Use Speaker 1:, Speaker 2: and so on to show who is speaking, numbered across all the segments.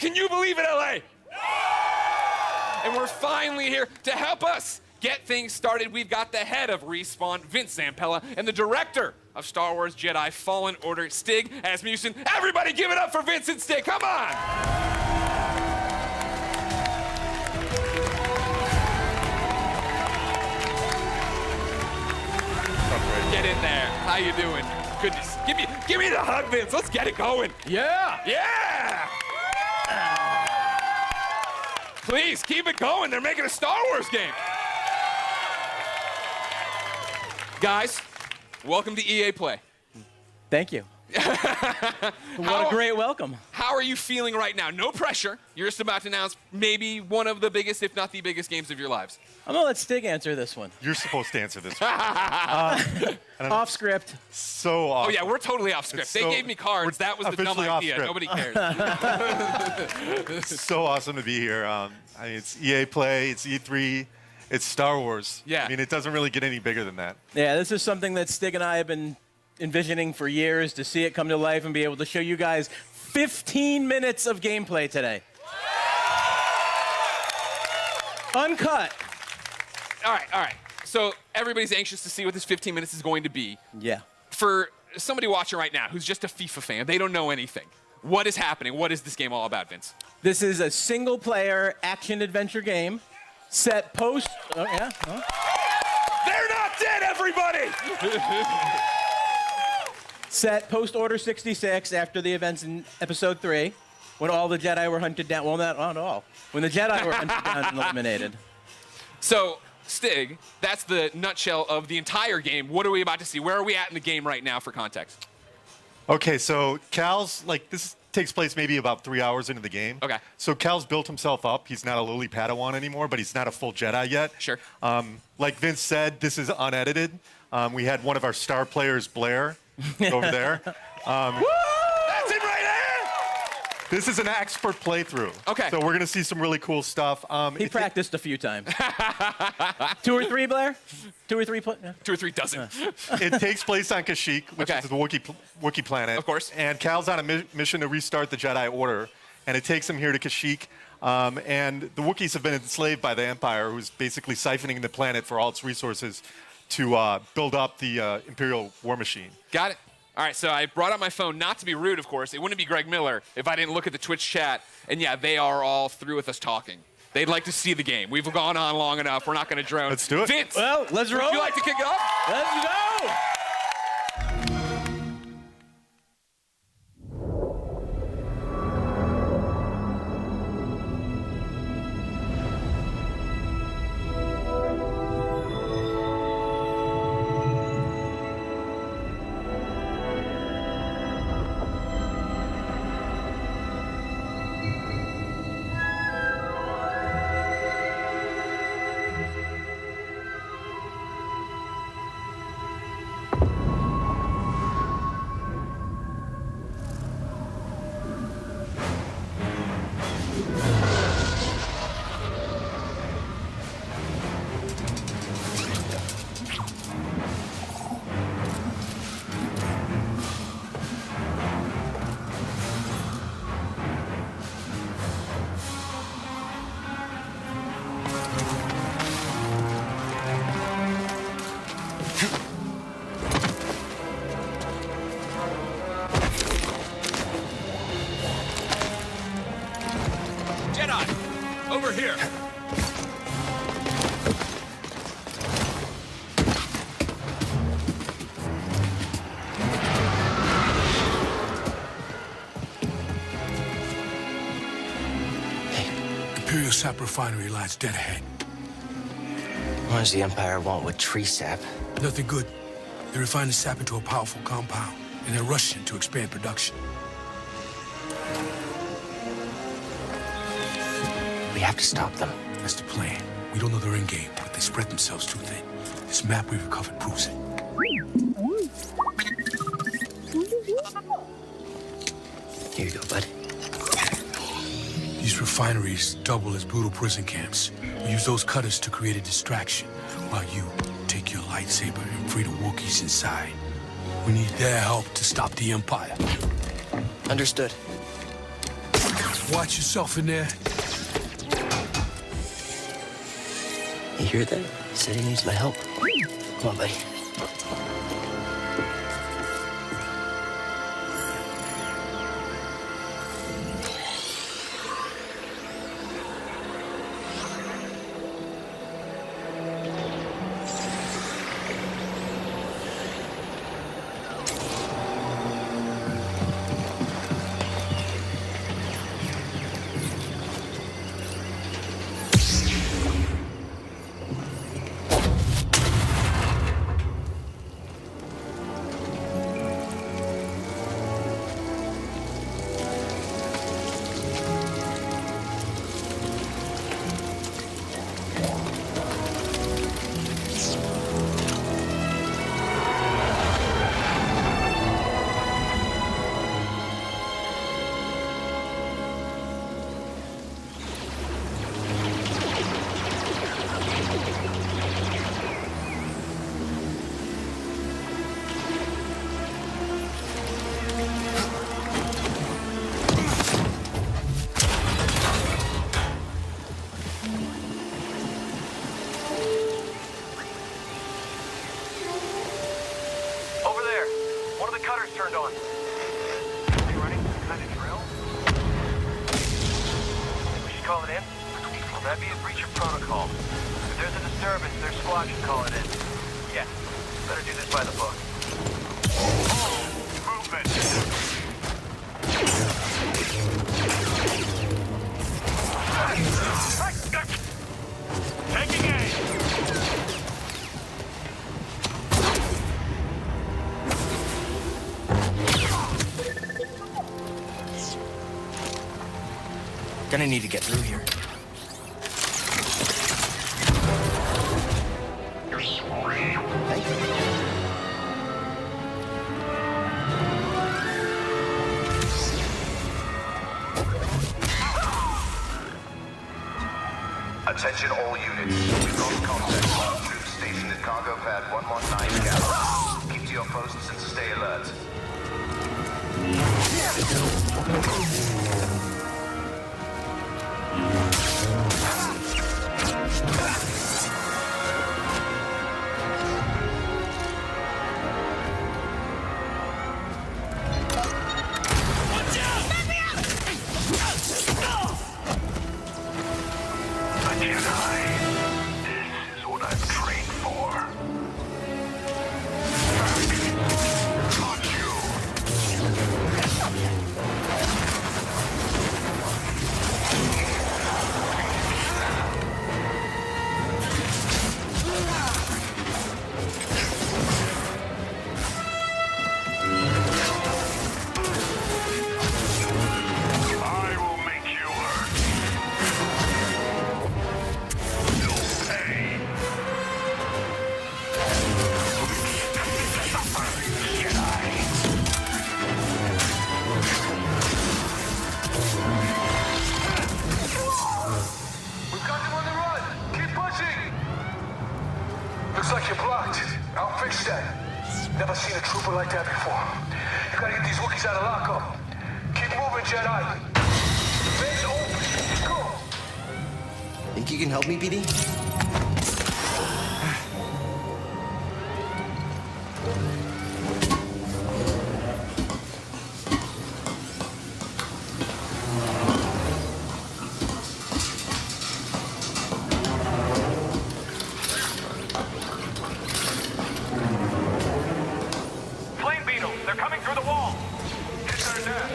Speaker 1: Can you believe it, LA? And we're finally here to help us get things started. We've got the head of Respawn, Vince Zampella, and the director of Star Wars Jedi Fallen Order, Stig Asmussen. Everybody give it up for Vince and Stig, come on! Get in there, how you doing? Goodness, give me the hug, Vince, let's get it going.
Speaker 2: Yeah!
Speaker 1: Yeah! Please, keep it going, they're making a Star Wars game. Guys, welcome to EA Play.
Speaker 2: Thank you. What a great welcome.
Speaker 1: How are you feeling right now? No pressure. You're just about to announce maybe one of the biggest, if not the biggest, games of your lives.
Speaker 2: I'm gonna let Stig answer this one.
Speaker 3: You're supposed to answer this one.
Speaker 2: Off script.
Speaker 3: So awesome.
Speaker 1: Oh yeah, we're totally off script. They gave me cards. That was the dumb
Speaker 3: officially off
Speaker 1: idea.
Speaker 3: script.
Speaker 1: Nobody cares.
Speaker 3: It's so awesome to be here. I mean, it's EA Play, it's E3, it's Star Wars.
Speaker 1: Yeah.
Speaker 3: I mean, it doesn't really get any bigger than that.
Speaker 2: Yeah, this is something that Stig and I have been envisioning for years, to see it come to life and be able to show you guys 15 minutes of gameplay today. Uncut.
Speaker 1: All right. So everybody's anxious to see what this 15 minutes is going to be.
Speaker 2: Yeah.
Speaker 1: For somebody watching right now who's just a FIFA fan, they don't know anything. What is happening? What is this game all about, Vince?
Speaker 2: This is a single-player action-adventure game set post... Oh, yeah? Huh?
Speaker 1: They're not dead, everybody!
Speaker 2: Set post-Order 66 after the events in Episode 3, when all the Jedi were hunted down. Well, not all. When the Jedi were hunted down and eliminated.
Speaker 1: So, Stig, that's the nutshell of the entire game. What are we about to see? Where are we at in the game right now for context?
Speaker 3: Okay, so Cal's, this takes place maybe about 3 hours into the game.
Speaker 1: Okay.
Speaker 3: So Cal's built himself up. He's not a lowly Padawan anymore, but he's not a full Jedi yet.
Speaker 1: Sure.
Speaker 3: Like Vince said, this is unedited. We had one of our star players, Blair, over there.
Speaker 1: Woo! That's it right there!
Speaker 3: This is an expert playthrough.
Speaker 1: Okay.
Speaker 3: So we're going to see some really cool stuff.
Speaker 2: He practiced a few times. 2 or 3, Blair? 2 or 3? Yeah.
Speaker 1: 2 or 3 dozen.
Speaker 3: It takes place on Kashyyyk, which
Speaker 1: Okay.
Speaker 3: is the Wookiee planet.
Speaker 1: Of course.
Speaker 3: And Cal's on a mission to restart the Jedi Order, and it takes him here to Kashyyyk. And the Wookiees have been enslaved by the Empire, who's basically siphoning the planet for all its resources to build up the Imperial war machine.
Speaker 1: Got it. All right, so I brought out my phone, not to be rude, of course. It wouldn't be Greg Miller if I didn't look at the Twitch chat. And yeah, they are all through with us talking. They'd like to see the game. We've gone on long enough. We're not going to drone.
Speaker 3: Let's do it.
Speaker 1: Vince,
Speaker 2: Well, let's roll.
Speaker 1: would you like to kick it off?
Speaker 2: Let's go!
Speaker 1: Jedi, over here.
Speaker 4: Imperial sap refinery lies dead ahead.
Speaker 5: What does the Empire want with tree sap?
Speaker 4: Nothing good. They refine the sap into a powerful compound, and they're rushing to expand production.
Speaker 5: We have to stop them.
Speaker 4: That's the plan. We don't know their end game, but they spread themselves too thin. This map we recovered proves it.
Speaker 5: Here you go, bud.
Speaker 4: These refineries double as brutal prison camps. We use those cutters to create a distraction, while you take your lightsaber and free the Wookiees inside. We need their help to stop the Empire.
Speaker 5: Understood.
Speaker 4: Watch yourself in there.
Speaker 5: You hear that? He said he needs my help. Come on, buddy.
Speaker 6: Turned on. Are you running some kind of drill? Think we should call it in? Well, that'd be a breach of protocol. If there's a disturbance, their squad should call it in. Yeah, better do this by the book. Movement! Taking aim!
Speaker 5: Gonna need to get through here. Thank you.
Speaker 7: Attention all units. We've lost contact with our troops stationed at cargo pad 119 Gallows. Keep to your posts and stay alert.
Speaker 8: Looks like you're blocked. I'll fix that. Never seen a trooper like that before. You gotta get these Wookiees out of lockup. Keep moving, Jedi. Bay's open. Go.
Speaker 5: Think you can help me, BD?
Speaker 6: They're coming through the wall!
Speaker 8: Get her down.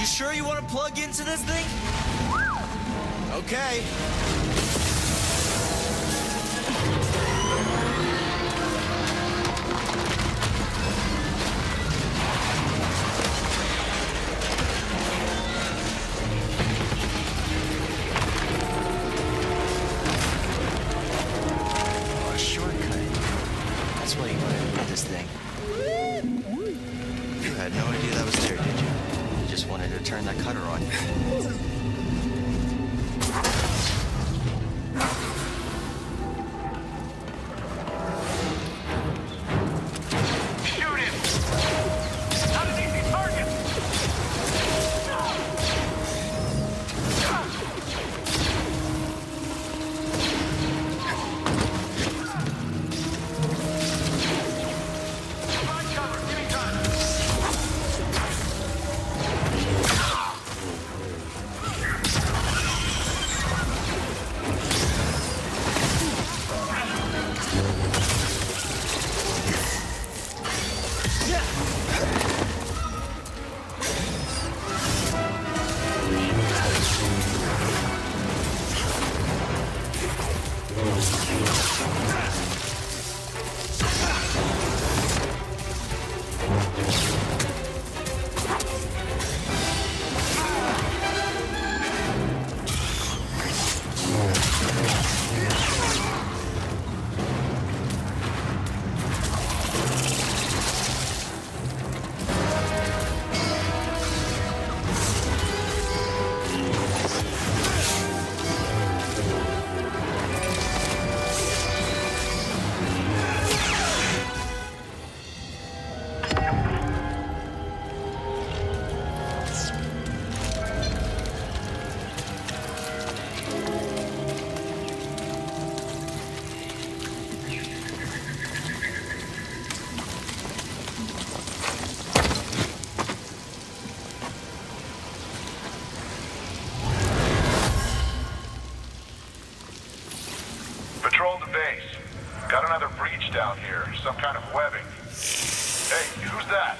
Speaker 9: sure you want to plug into this thing? Okay.
Speaker 5: Oh, a shortcut. That's why you wanted to get this thing. You had no idea that was there, did you? You just wanted to turn that cutter on.
Speaker 6: Shoot him! Not an easy target! Find cover, give me time!
Speaker 8: Patrol the base. Got another breach down here. Some kind of webbing. Hey, who's that?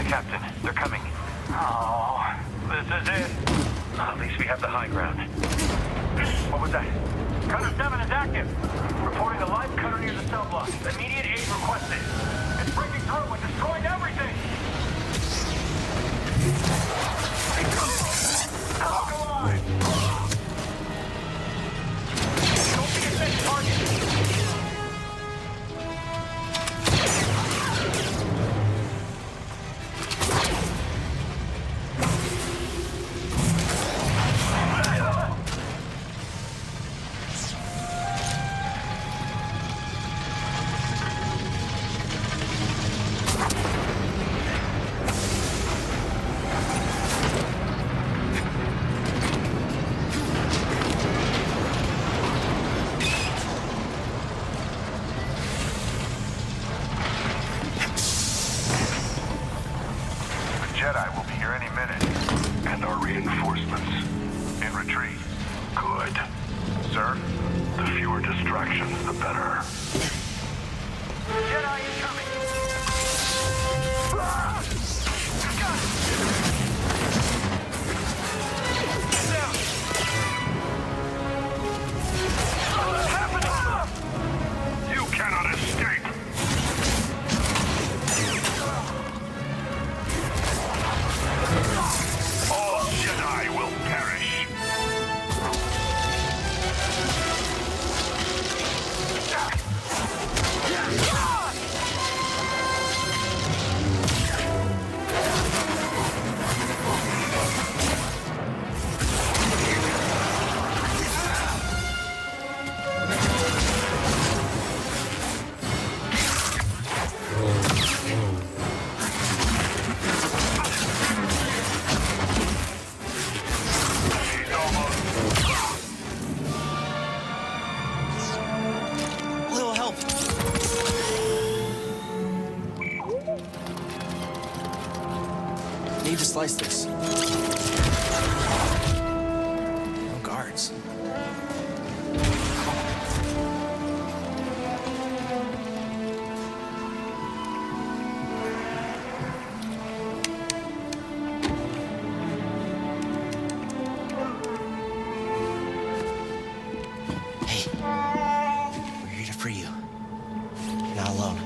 Speaker 6: Captain, they're coming. Oh, this is it. At least we have the high ground. What was that? Cutter 7 is active. Reporting a live cutter near the cell block. Immediate aid requested. It's breaking through and destroying everything. Oh, come on. Don't be a dead target.
Speaker 8: Jedi will be here any minute. And our reinforcements in retreat. Good. Sir, the fewer distractions, the better.
Speaker 6: Jedi incoming! Ah!
Speaker 9: Need to slice this. No guards.
Speaker 5: Hey, we're here to free you. You're not alone.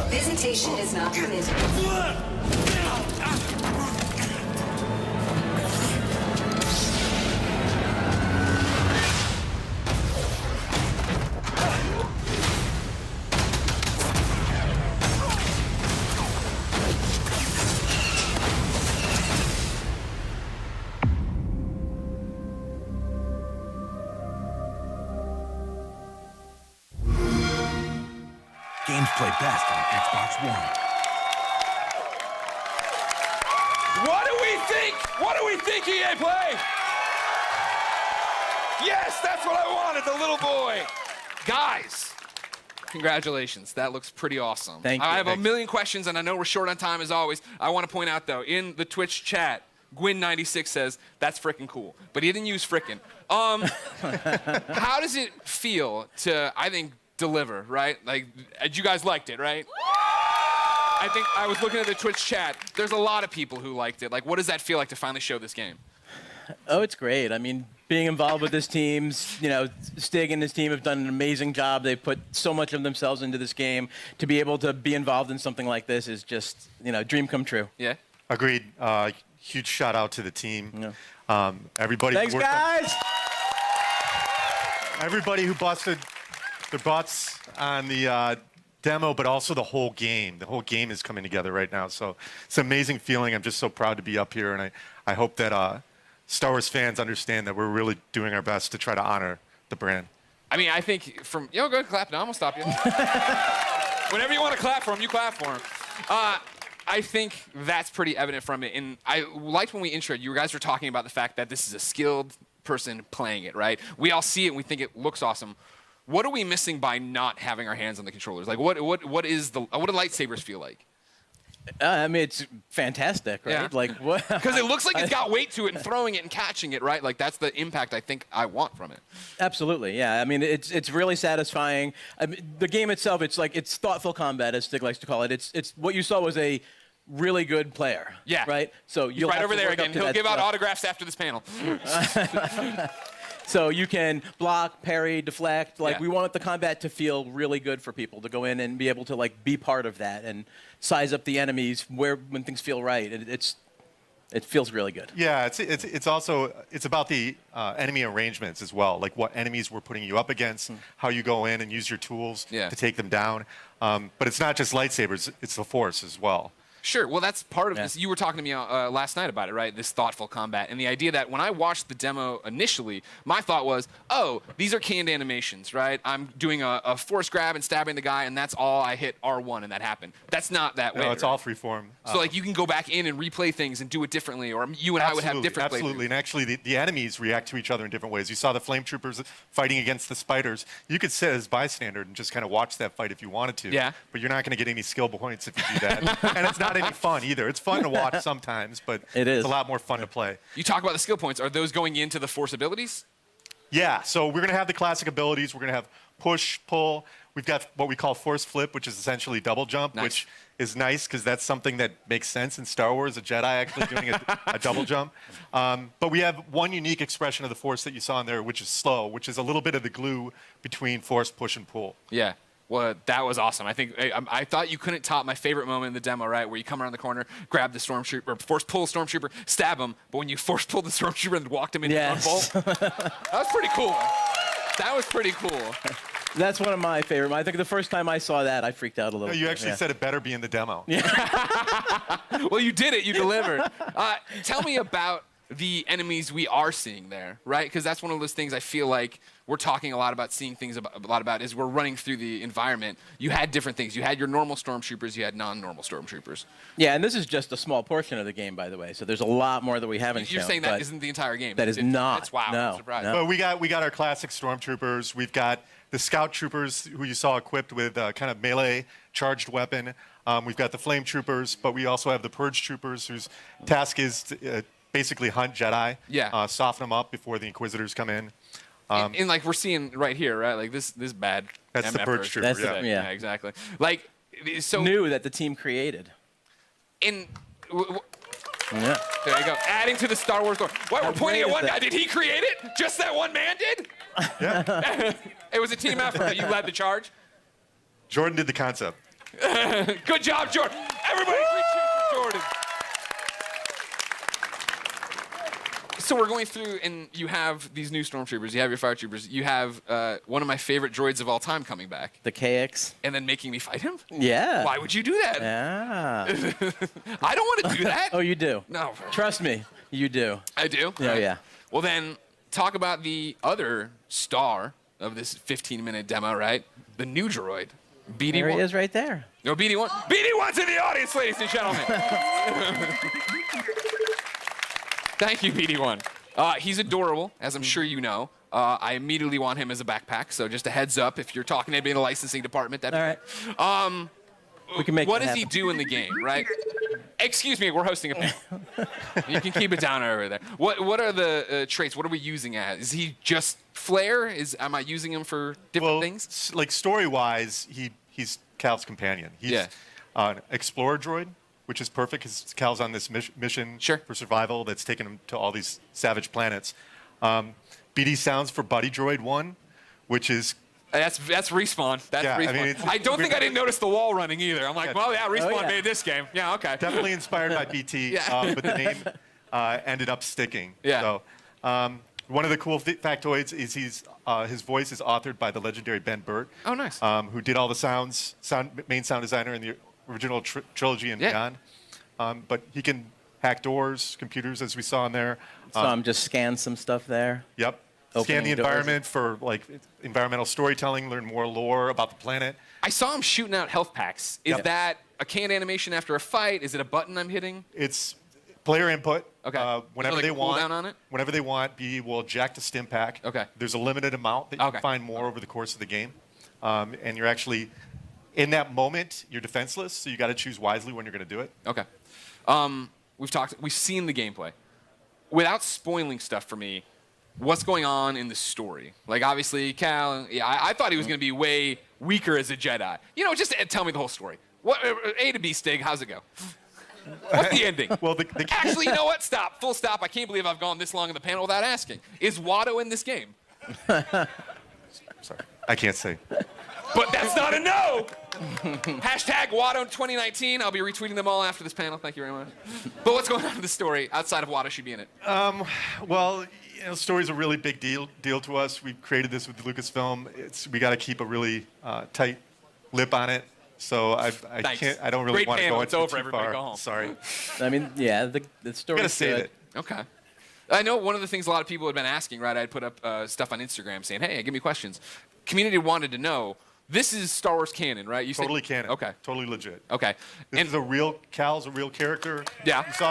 Speaker 10: Visitation is not permitted.
Speaker 4: Games play best on Xbox One.
Speaker 1: What do we think? What do we think, EA Play? Yes, that's what I wanted, the little boy. Guys, congratulations. That looks pretty awesome.
Speaker 2: Thank you.
Speaker 1: I have a million questions, and I know we're short on time as always. I want to point out, though, in the Twitch chat, Gwyn96 says, that's frickin' cool. But he didn't use frickin'. How does it feel to, I think, deliver, right? Like, you guys liked it, right? I think I was looking at the Twitch chat. There's a lot of people who liked it. Like, what does that feel like to finally show this game?
Speaker 2: Oh, it's great. I mean, being involved with this team, Stig and his team have done an amazing job. They've put so much of themselves into this game. To be able to be involved in something like this is just, dream come true.
Speaker 1: Yeah?
Speaker 3: Agreed. Huge shout out to the team.
Speaker 2: Yeah.
Speaker 3: Everybody.
Speaker 2: Thanks, guys!
Speaker 3: Everybody who busted their butts on the demo, but also the whole game. The whole game is coming together right now. So it's an amazing feeling. I'm just so proud to be up here, and I hope that Star Wars fans understand that we're really doing our best to try to honor the brand.
Speaker 1: I mean, I think go ahead, clap now. I'm going to stop you. Whenever you want to clap for him, you clap for him. I think that's pretty evident from it. And I liked when we introed, you guys were talking about the fact that this is a skilled person playing it, right? We all see it and we think it looks awesome. What are we missing by not having our hands on the controllers? Like, what do lightsabers feel like?
Speaker 2: I mean, it's fantastic, right?
Speaker 1: Yeah.
Speaker 2: Like what?
Speaker 1: Because it looks like it's got weight to it, and throwing it and catching it, right? Like that's the impact I think I want from it.
Speaker 2: Absolutely, yeah. I mean, it's really satisfying. I mean, the game itself, it's thoughtful combat, as Stig likes to call it. It's what you saw was a really good player.
Speaker 1: Yeah.
Speaker 2: Right. So you'll
Speaker 1: right
Speaker 2: have
Speaker 1: over
Speaker 2: to
Speaker 1: there
Speaker 2: work up
Speaker 1: again.
Speaker 2: to
Speaker 1: He'll
Speaker 2: that
Speaker 1: give out
Speaker 2: stuff.
Speaker 1: autographs after this panel.
Speaker 2: So you can block, parry, deflect. Like
Speaker 1: Yeah.
Speaker 2: we want the combat to feel really good for people to go in and be able to like be part of that and size up the enemies when things feel right. It feels really good.
Speaker 3: Yeah, it's also about the enemy arrangements as well, like what enemies we're putting you up against, how you go in and use your tools to take them down. But it's not just lightsabers; it's the Force as well.
Speaker 1: Sure. Well, that's part of this. You were talking to me last night about it, right? This thoughtful combat. And the idea that when I watched the demo initially, my thought was, oh, these are canned animations, right? I'm doing a force grab and stabbing the guy, and that's all. I hit R1 and that happened. That's not that way.
Speaker 3: No, it's
Speaker 1: right?
Speaker 3: all freeform.
Speaker 1: So, like, you can go back in and replay things and do it differently, or you and I would have different
Speaker 3: Absolutely. And actually, the enemies react to each other in different ways. You saw the flame troopers fighting against the spiders. You could sit as bystander and just kind of watch that fight if you wanted to.
Speaker 1: Yeah.
Speaker 3: But you're not going to get any skill points if you do that. And it's not any fun either. It's fun to watch sometimes, but it's a lot more fun to play.
Speaker 1: You talk about the skill points. Are those going into the Force abilities?
Speaker 3: Yeah, so we're going to have the classic abilities. We're going to have push, pull. We've got what we call force flip, which is essentially double jump, which is nice because that's something that makes sense in Star Wars, a Jedi actually doing a double jump. But we have one unique expression of the Force that you saw in there, which is slow, which is a little bit of the glue between force, push, and pull.
Speaker 1: Yeah. Well, that was awesome. I think I thought you couldn't top my favorite moment in the demo, right? Where you come around the corner, grab the stormtrooper, or force pull stormtrooper, stab him, but when you force pulled the stormtrooper and walked him into one bolt, that was pretty cool. That was pretty cool.
Speaker 2: That's one of my favorite. I think the first time I saw that, I freaked out a little.
Speaker 3: No, you actually said it better be in the demo.
Speaker 1: Well, you did it. You delivered. Tell me about the enemies we are seeing there, right? Because that's one of those things I feel like we're talking a lot about, seeing things a lot about, is we're running through the environment. You had different things. You had your normal stormtroopers. You had non-normal stormtroopers.
Speaker 2: Yeah, and this is just a small portion of the game, by the way. So there's a lot more that we haven't shown.
Speaker 1: You're saying that isn't the entire game?
Speaker 2: That is not.
Speaker 1: That's wow.
Speaker 2: No,
Speaker 1: I'm surprised.
Speaker 2: no.
Speaker 3: But we got our classic stormtroopers. We've got the scout troopers who you saw equipped with kind of melee charged weapon. We've got the flame troopers, but we also have the purge troopers whose task is to basically hunt Jedi.
Speaker 1: Yeah.
Speaker 3: Soften them up before the Inquisitors come in.
Speaker 1: And like we're seeing right here, right? Like this bad.
Speaker 3: That's the
Speaker 1: MF
Speaker 3: purge trooper.
Speaker 2: That's
Speaker 3: Yeah.
Speaker 2: yeah.
Speaker 1: Exactly. Like so
Speaker 2: New that the team created.
Speaker 1: in.
Speaker 2: Yeah.
Speaker 1: There you go. Adding to the Star Wars lore. Why, we're
Speaker 2: How
Speaker 1: pointing
Speaker 2: great
Speaker 1: at
Speaker 2: is
Speaker 1: one
Speaker 2: that?
Speaker 1: guy. Did he create it? Just that one man did?
Speaker 3: Yeah.
Speaker 1: It was a team effort, but you led the charge.
Speaker 3: Jordan did the concept.
Speaker 1: Good job, Jordan. Everybody, three cheers for Jordan. So we're going through, and you have these new stormtroopers. You have your fire troopers. You have one of my favorite droids of all time coming back,
Speaker 2: The KX.
Speaker 1: and then making me fight him.
Speaker 2: Yeah.
Speaker 1: Why would you do that?
Speaker 2: Yeah.
Speaker 1: I don't want to do that.
Speaker 2: Oh, you do.
Speaker 1: No.
Speaker 2: Trust me, you do.
Speaker 1: I do?
Speaker 2: Yeah, yeah.
Speaker 1: Well, then, talk about the other star of this 15-minute demo, right? The new droid, BD1.
Speaker 2: There he is right there.
Speaker 1: No, BD1. BD1's in the audience, ladies and gentlemen. Thank you, BD1. He's adorable, as I'm sure you know. I immediately want him as a backpack, so just a heads up if you're talking to anybody in the licensing department.
Speaker 2: All right. We can make
Speaker 1: What
Speaker 2: that
Speaker 1: does he
Speaker 2: happen.
Speaker 1: do in the game, right? Excuse me, we're hosting a panel. You can keep it down over there. What are the traits? What are we using as? Is he just flair? Am I using him for different things?
Speaker 3: Like story-wise, he's Cal's companion. He's an explorer droid, which is perfect because Cal's on this mission for survival that's taken him to all these savage planets. BD sounds for Buddy Droid 1, which is...
Speaker 1: That's Respawn. That's
Speaker 3: Yeah, I
Speaker 1: Respawn.
Speaker 3: mean,
Speaker 1: I don't think I didn't notice the wall running either. I'm like,
Speaker 3: Yeah.
Speaker 1: well, yeah, Respawn
Speaker 2: yeah.
Speaker 1: made this game. Yeah, okay.
Speaker 3: Definitely inspired by BT,
Speaker 1: Yeah.
Speaker 3: but the name ended up sticking.
Speaker 1: Yeah.
Speaker 3: So, one of the cool factoids is his voice is authored by the legendary Ben Burt.
Speaker 1: Oh, nice.
Speaker 3: Who did all the main sound designer in the original trilogy and beyond. But he can hack doors, computers, as we saw in there.
Speaker 2: So just scan some stuff there.
Speaker 3: Yep.
Speaker 2: Opening
Speaker 3: Scan the
Speaker 2: doors.
Speaker 3: environment for like environmental storytelling, learn more lore about the planet.
Speaker 1: I saw him shooting out health packs. Is
Speaker 3: Yep.
Speaker 1: that a canned animation after a fight? Is it a button I'm hitting?
Speaker 3: It's player input.
Speaker 1: Okay.
Speaker 3: Whenever
Speaker 1: Is there,
Speaker 3: they
Speaker 1: like, a
Speaker 3: want.
Speaker 1: cooldown on it?
Speaker 3: Whenever they want, BE will eject a stim pack.
Speaker 1: Okay.
Speaker 3: There's a limited amount that you
Speaker 1: Okay.
Speaker 3: can find more over the course of the game, and you're actually in that moment you're defenseless, so you got to choose wisely when you're going to do it.
Speaker 1: Okay. We've seen the gameplay. Without spoiling stuff for me, what's going on in the story? Like, obviously, Cal, I thought he was going to be way weaker as a Jedi. You know, just tell me the whole story. What, A to B, Stig, how's it go? What's the ending?
Speaker 3: Well,
Speaker 1: Actually, you know what? Stop. Full stop. I can't believe I've gone this long in the panel without asking. Is Watto in this game?
Speaker 3: Sorry, I can't say.
Speaker 1: But that's not a no! Hashtag Watto 2019. I'll be retweeting them all after this panel. Thank you very much. But what's going on in the story outside of Watto should be in it?
Speaker 3: Well, you know, story's a really big deal to us. We created this with Lucasfilm. We got to keep a really tight lip on it. So I don't really
Speaker 1: Great
Speaker 3: want to
Speaker 1: panel.
Speaker 3: go
Speaker 1: It's
Speaker 3: into
Speaker 1: over.
Speaker 3: too
Speaker 1: Everybody
Speaker 3: far.
Speaker 1: go home.
Speaker 3: Sorry.
Speaker 2: I mean, yeah, the story.
Speaker 3: Gotta save it.
Speaker 1: Okay. I know one of the things a lot of people had been asking, right? I'd put up stuff on Instagram saying, hey, give me questions. Community wanted to know, this is Star Wars canon, right? You
Speaker 3: Totally
Speaker 1: said,
Speaker 3: canon.
Speaker 1: Okay.
Speaker 3: Totally legit.
Speaker 1: Okay.
Speaker 3: This is Cal's a real character.
Speaker 1: Yeah.
Speaker 3: You saw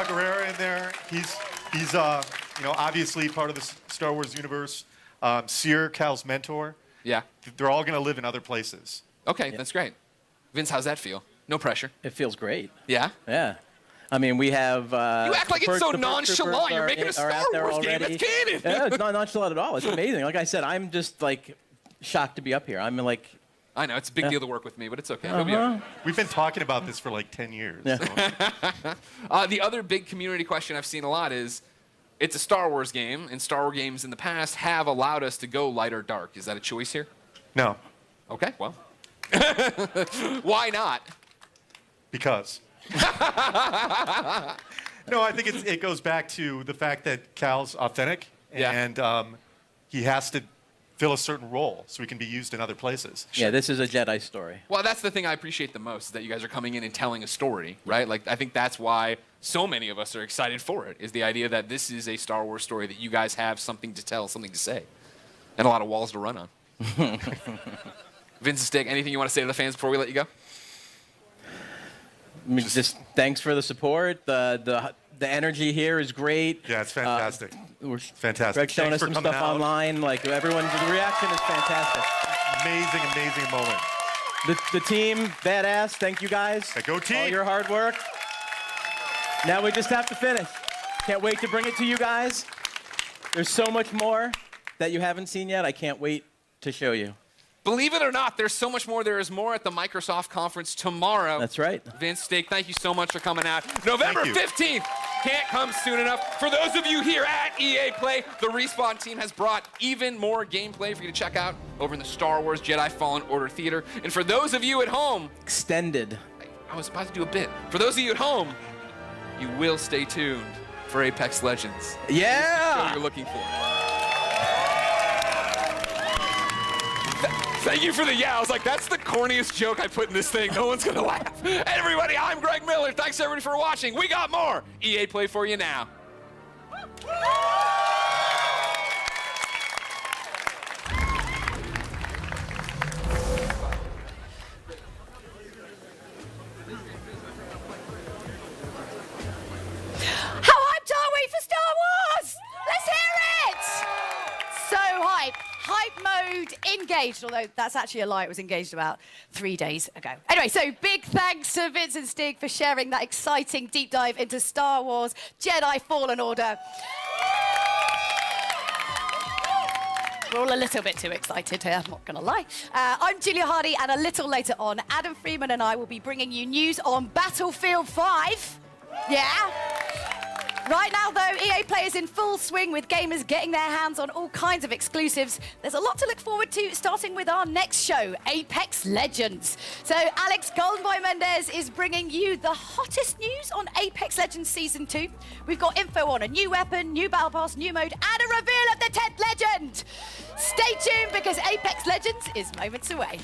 Speaker 3: Gerrera in there. He's obviously part of the Star Wars universe. Seer, Cal's mentor.
Speaker 1: Yeah.
Speaker 3: They're all going to live in other places.
Speaker 1: Okay, that's great. Vince, how's that feel? No pressure.
Speaker 2: It feels great.
Speaker 1: Yeah?
Speaker 2: Yeah. I mean, we have.
Speaker 1: You act like it's so nonchalant. You're making a Star Wars game. It's canon.
Speaker 2: Yeah, it's not nonchalant at all. It's amazing. Like I said, I'm just like shocked to be up here. I'm like.
Speaker 1: I know, it's a big deal to work with me, but it's okay. We'll be all right.
Speaker 3: We've been talking about this for like 10 years.
Speaker 2: Yeah.
Speaker 3: So.
Speaker 1: The other big community question I've seen a lot is, it's a Star Wars game, and Star Wars games in the past have allowed us to go light or dark. Is that a choice here?
Speaker 3: No.
Speaker 1: Okay, well. Why not?
Speaker 3: Because. No, I think it goes back to the fact that Cal's authentic,
Speaker 1: Yeah.
Speaker 3: and he has to fill a certain role so he can be used in other places.
Speaker 2: Yeah, this is a Jedi story.
Speaker 1: Well, that's the thing I appreciate the most, is that you guys are coming in and telling a story, right? Like, I think that's why so many of us are excited for it, is the idea that this is a Star Wars story, that you guys have something to tell, something to say, and a lot of walls to run on. Vince and Stick, anything you want to say to the fans before we let you go?
Speaker 2: I mean, just thanks for the support. The energy here is great.
Speaker 3: Yeah, it's fantastic.
Speaker 2: We're
Speaker 3: Fantastic.
Speaker 2: Greg's showing us
Speaker 3: Thanks
Speaker 2: some
Speaker 3: for
Speaker 2: stuff
Speaker 3: coming out.
Speaker 2: online. Like, everyone's the reaction is fantastic.
Speaker 3: Amazing, amazing moment.
Speaker 2: The team, badass. Thank you guys.
Speaker 3: Hey, go team.
Speaker 2: All your hard work. Now we just have to finish. Can't wait to bring it to you guys. There's so much more that you haven't seen yet. I can't wait to show you.
Speaker 1: Believe it or not, there's so much more. There is more at the Microsoft conference tomorrow.
Speaker 2: That's right.
Speaker 1: Vince, Steak, thank you so much for coming out. November 15th can't come soon enough. For those of you here at EA Play, the Respawn team has brought even more gameplay for you to check out over in the Star Wars Jedi Fallen Order Theater. And for those of you at home,
Speaker 2: Extended.
Speaker 1: I was about to do a bit. For those of you at home, you will stay tuned for Apex Legends.
Speaker 2: Yeah!
Speaker 1: What you're looking for. Thank you for the yeah. I was like, that's the corniest joke I put in this thing. No one's gonna laugh. Hey, everybody, I'm Greg Miller. Thanks everybody for watching. We got more EA Play for you now.
Speaker 11: How hyped are we for Star Wars? Let's hear it! So hype. Hype mode engaged, although that's actually a lie. It was engaged about 3 days ago. Anyway, so big thanks to Vince and Stig for sharing that exciting deep dive into Star Wars Jedi Fallen Order. We're all a little bit too excited here, I'm not going to lie. I'm Julia Hardy, and a little later on, Adam Freeman and I will be bringing you news on Battlefield 5. Yeah? Right now, though, EA Play is in full swing with gamers getting their hands on all kinds of exclusives. There's a lot to look forward to, starting with our next show, Apex Legends. So Alex Goldenboy Mendez is bringing you the hottest news on Apex Legends Season 2. We've got info on a new weapon, new battle pass, new mode, and a reveal of the 10th legend. Stay tuned, because Apex Legends is moments away.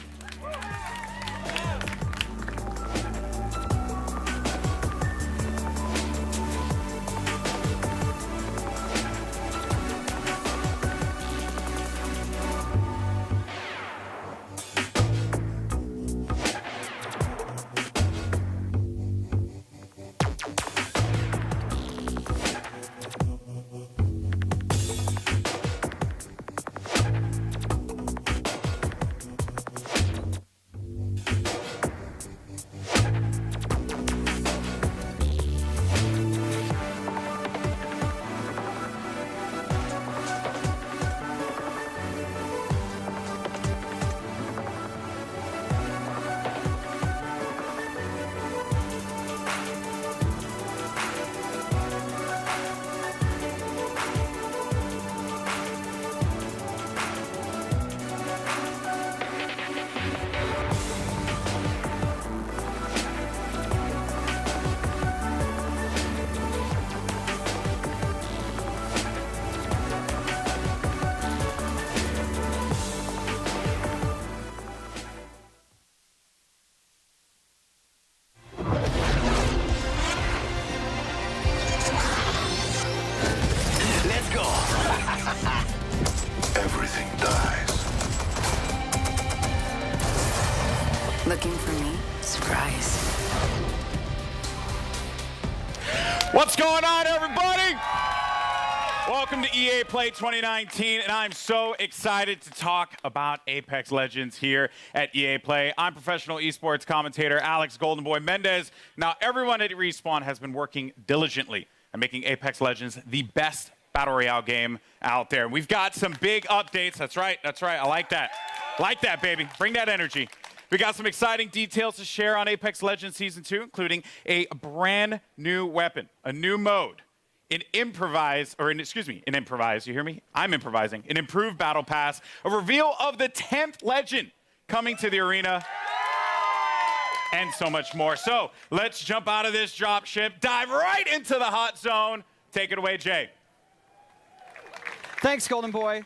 Speaker 4: Everything dies.
Speaker 10: Looking for me? Surprise.
Speaker 12: What's going on, everybody? Welcome to EA Play 2019, and I'm so excited to talk about Apex Legends here at EA Play. I'm professional esports commentator Alex Goldenboy Mendez. Now, everyone at Respawn has been working diligently at making Apex Legends the best Battle Royale game out there. We've got some big updates. That's right. I like that. Like that, baby. Bring that energy. We got some exciting details to share on Apex Legends Season 2, including a brand new weapon, a new mode, in improvise, you hear me? I'm improvising. An improved battle pass, a reveal of the 10th legend coming to the arena, and so much more. So let's jump out of this drop ship, dive right into the hot zone. Take it away, Jay.
Speaker 13: Thanks, Golden Boy.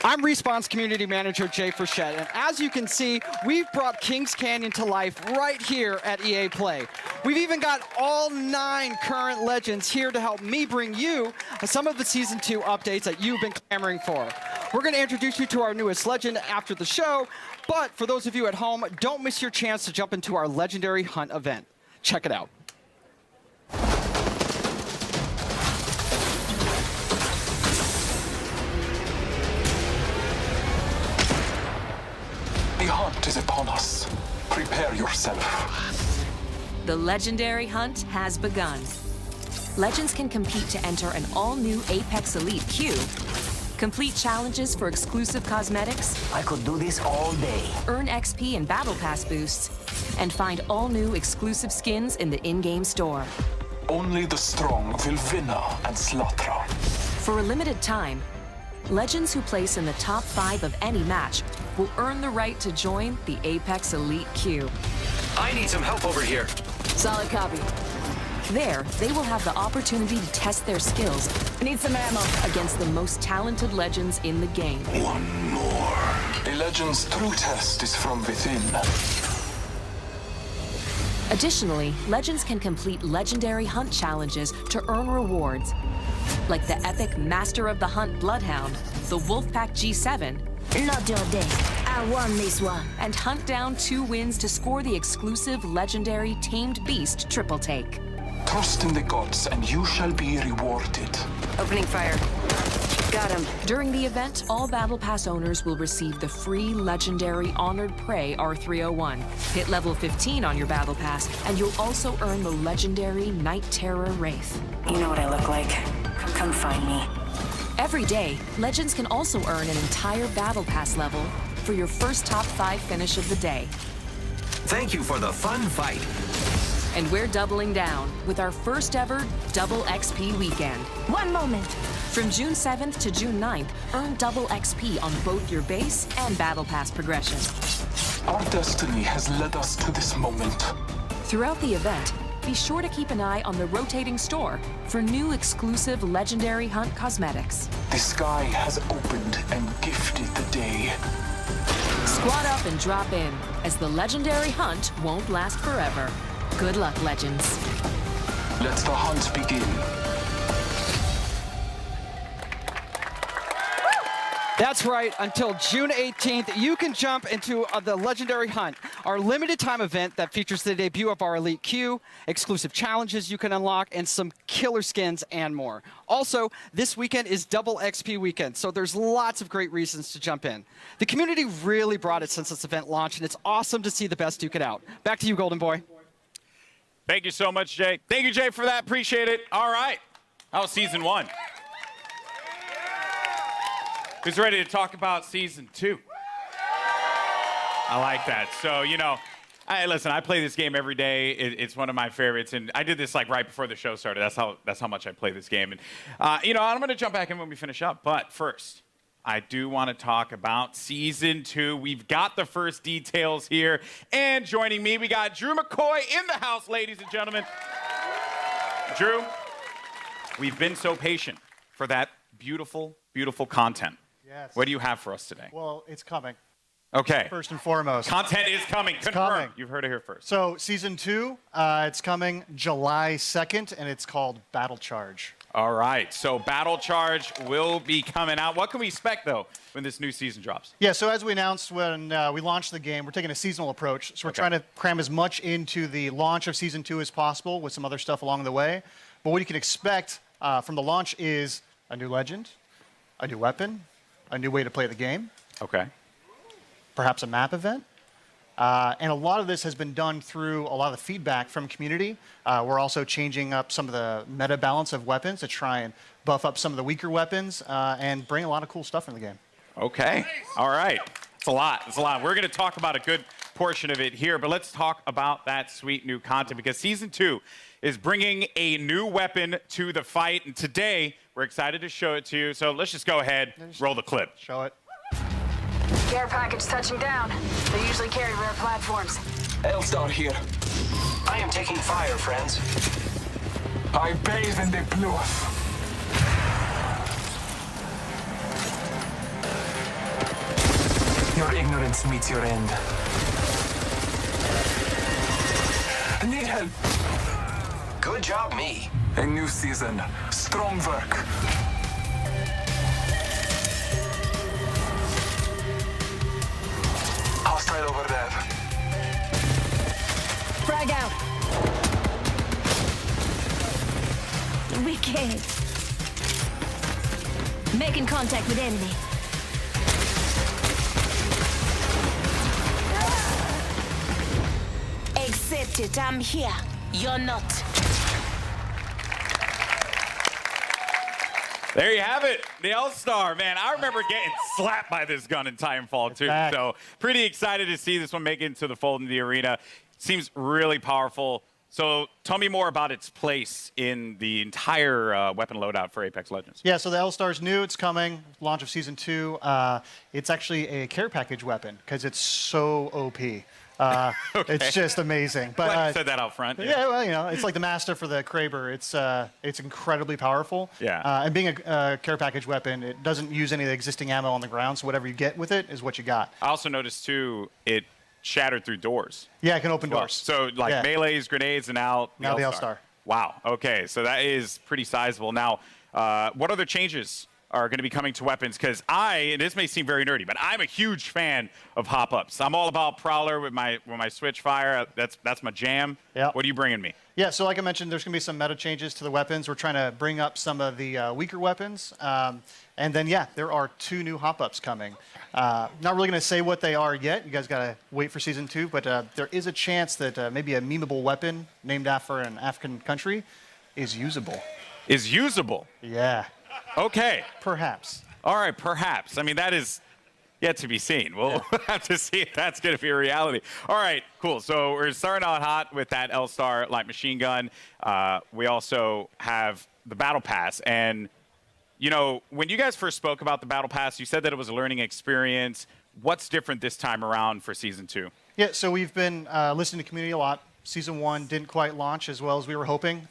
Speaker 13: I'm Respawn's community manager, Jay Frechette, and as you can see, we've brought Kings Canyon to life right here at EA Play. We've even got all 9 current legends here to help me bring you some of the Season 2 updates that you've been clamoring for. We're going to introduce you to our newest legend after the show, but for those of you at home, don't miss your chance to jump into our Legendary Hunt event. Check it out.
Speaker 14: The hunt is upon us. Prepare yourself.
Speaker 15: The Legendary Hunt has begun. Legends can compete to enter an all-new Apex Elite queue, complete challenges for exclusive cosmetics.
Speaker 5: I could do this all day.
Speaker 15: Earn XP and Battle Pass boosts, and find all-new exclusive skins in the in-game store.
Speaker 14: Only the strong will win and slaughter.
Speaker 15: For a limited time, legends who place in the top 5 of any match will earn the right to join the Apex Elite queue.
Speaker 16: I need some help over here.
Speaker 15: Solid copy. There, they will have the opportunity to test their skills. Need some ammo. Against the most talented legends in the game.
Speaker 14: One more. A legend's true test is from within.
Speaker 15: Additionally, legends can complete legendary hunt challenges to earn rewards, like the epic Master of the Hunt Bloodhound, the Wolfpack G7,
Speaker 17: not your day. I won this one.
Speaker 15: And hunt down 2 wins to score the exclusive legendary Tamed Beast triple take.
Speaker 14: Trust in the gods and you shall be rewarded.
Speaker 15: Opening fire. Got him. During the event, all Battle Pass owners will receive the free legendary Honored Prey R301. Hit level 15 on your Battle Pass, and you'll also earn the legendary Night Terror Wraith.
Speaker 10: You know what I look like. Come find me.
Speaker 15: Every day, legends can also earn an entire Battle Pass level for your first top 5 finish of the day.
Speaker 16: Thank you for the fun fight.
Speaker 15: And we're doubling down with our first ever Double XP weekend.
Speaker 17: One moment.
Speaker 15: From June 7th to June 9th, earn double XP on both your base and Battle Pass progression.
Speaker 14: Our destiny has led us to this moment.
Speaker 15: Throughout the event, be sure to keep an eye on the rotating store for new exclusive Legendary Hunt cosmetics.
Speaker 14: The sky has opened and gifted the day.
Speaker 15: Squad up and drop in, as the Legendary Hunt won't last forever. Good luck, legends.
Speaker 14: Let the hunt begin.
Speaker 13: That's right, until June 18th, you can jump into the Legendary Hunt, our limited time event that features the debut of our Elite queue, exclusive challenges you can unlock, and some killer skins and more. Also, this weekend is Double XP weekend, so there's lots of great reasons to jump in. The community really brought it since this event launched, and it's awesome to see the best duke it out. Back to you, Golden Boy.
Speaker 12: Thank you so much, Jay. Thank you, Jay, for that. Appreciate it. All right. That was Season 1. Who's ready to talk about Season 2? I like that. So, you know, listen, I play this game every day. It's one of my favorites, and I did this like right before the show started. That's how much I play this game. And, you know, I'm going to jump back in when we finish up. But first, I do want to talk about Season 2. We've got the first details here. And joining me, we got Drew McCoy in the house, ladies and gentlemen. Drew, we've been so patient for that beautiful, beautiful content.
Speaker 18: Yes.
Speaker 12: What do you have for us today?
Speaker 18: Well, it's coming.
Speaker 12: Okay.
Speaker 18: First and foremost.
Speaker 12: Content is coming.
Speaker 18: It's
Speaker 12: Confirmed.
Speaker 18: coming.
Speaker 12: You've heard it here first.
Speaker 18: So, Season 2, it's coming July 2nd, and it's called Battle Charge.
Speaker 12: All right. So, Battle Charge will be coming out. What can we expect, though, when this new season drops?
Speaker 18: Yeah, so as we announced when we launched the game, we're taking a seasonal approach. So, we're trying to cram as much into the launch of Season 2 as possible with some other stuff along the way. But what you can expect from the launch is a new legend, a new weapon, a new way to play the game.
Speaker 12: Okay.
Speaker 18: Perhaps a map event. And a lot of this has been done through a lot of the feedback from community. We're also changing up some of the meta balance of weapons to try and buff up some of the weaker weapons and bring a lot of cool stuff in the game.
Speaker 12: Okay. All right. It's a lot. It's a lot. We're going to talk about a good portion of it here, but let's talk about that sweet new content because Season 2 is bringing a new weapon to the fight, and today we're excited to show it to you. So let's just go ahead, roll the clip.
Speaker 18: Show it.
Speaker 10: Care package touching down. They usually carry rare platforms.
Speaker 14: Elstar here.
Speaker 16: I am taking fire, friends.
Speaker 14: I bathe in the blood. Your ignorance meets your end. Need help.
Speaker 16: Good job, me.
Speaker 14: A new season. Strong work. Hostile over there.
Speaker 17: Frag out. Wicked. Making contact with enemy. Accept it, I'm here. You're not.
Speaker 12: There you have it, the All-Star, man. I remember getting slapped by this gun in Titanfall 2. So pretty excited to see this one make it into the fold in the arena. Seems really powerful. So tell me more about its place in the entire weapon loadout for Apex Legends.
Speaker 18: Yeah, so the L-Star's new. It's coming. Launch of Season 2. It's actually a care package weapon because it's so OP.
Speaker 12: Okay.
Speaker 18: It's just amazing. But
Speaker 12: Glad you said that out front.
Speaker 18: Yeah, well, you know, it's like the master for the Kraber. It's incredibly powerful.
Speaker 12: Yeah.
Speaker 18: And being a care package weapon, it doesn't use any of the existing ammo on the ground, so whatever you get with it is what you got.
Speaker 12: I also noticed, too, it shattered through doors.
Speaker 18: Yeah, it can open doors.
Speaker 12: So, like, melees, grenades, and now
Speaker 18: the L-Star.
Speaker 12: Wow. Okay, so that is pretty sizable. Now, what other changes are going to be coming to weapons? Because and this may seem very nerdy, but I'm a huge fan of hop-ups. I'm all about Prowler with my switch fire. That's my jam.
Speaker 18: Yeah.
Speaker 12: What are you bringing me?
Speaker 18: Yeah, so like I mentioned, there's going to be some meta changes to the weapons. We're trying to bring up some of the weaker weapons. And then, yeah, there are 2 new hop-ups coming. Not really going to say what they are yet. You guys got to wait for Season 2. But there is a chance that maybe a memeable weapon named after an African country is usable.
Speaker 12: Is usable?
Speaker 18: Yeah.
Speaker 12: Okay.
Speaker 18: Perhaps.
Speaker 12: All right, perhaps. I mean, that is yet to be seen. We'll have to see if that's going to be a reality. All right, cool. So we're starting out hot with that L-Star light machine gun. We also have the Battle Pass. And, you know, when you guys first spoke about the Battle Pass, you said that it was a learning experience. What's different this time around for Season 2?
Speaker 18: Yeah, so we've been listening to community a lot. Season 1 didn't quite launch as well as we were hoping.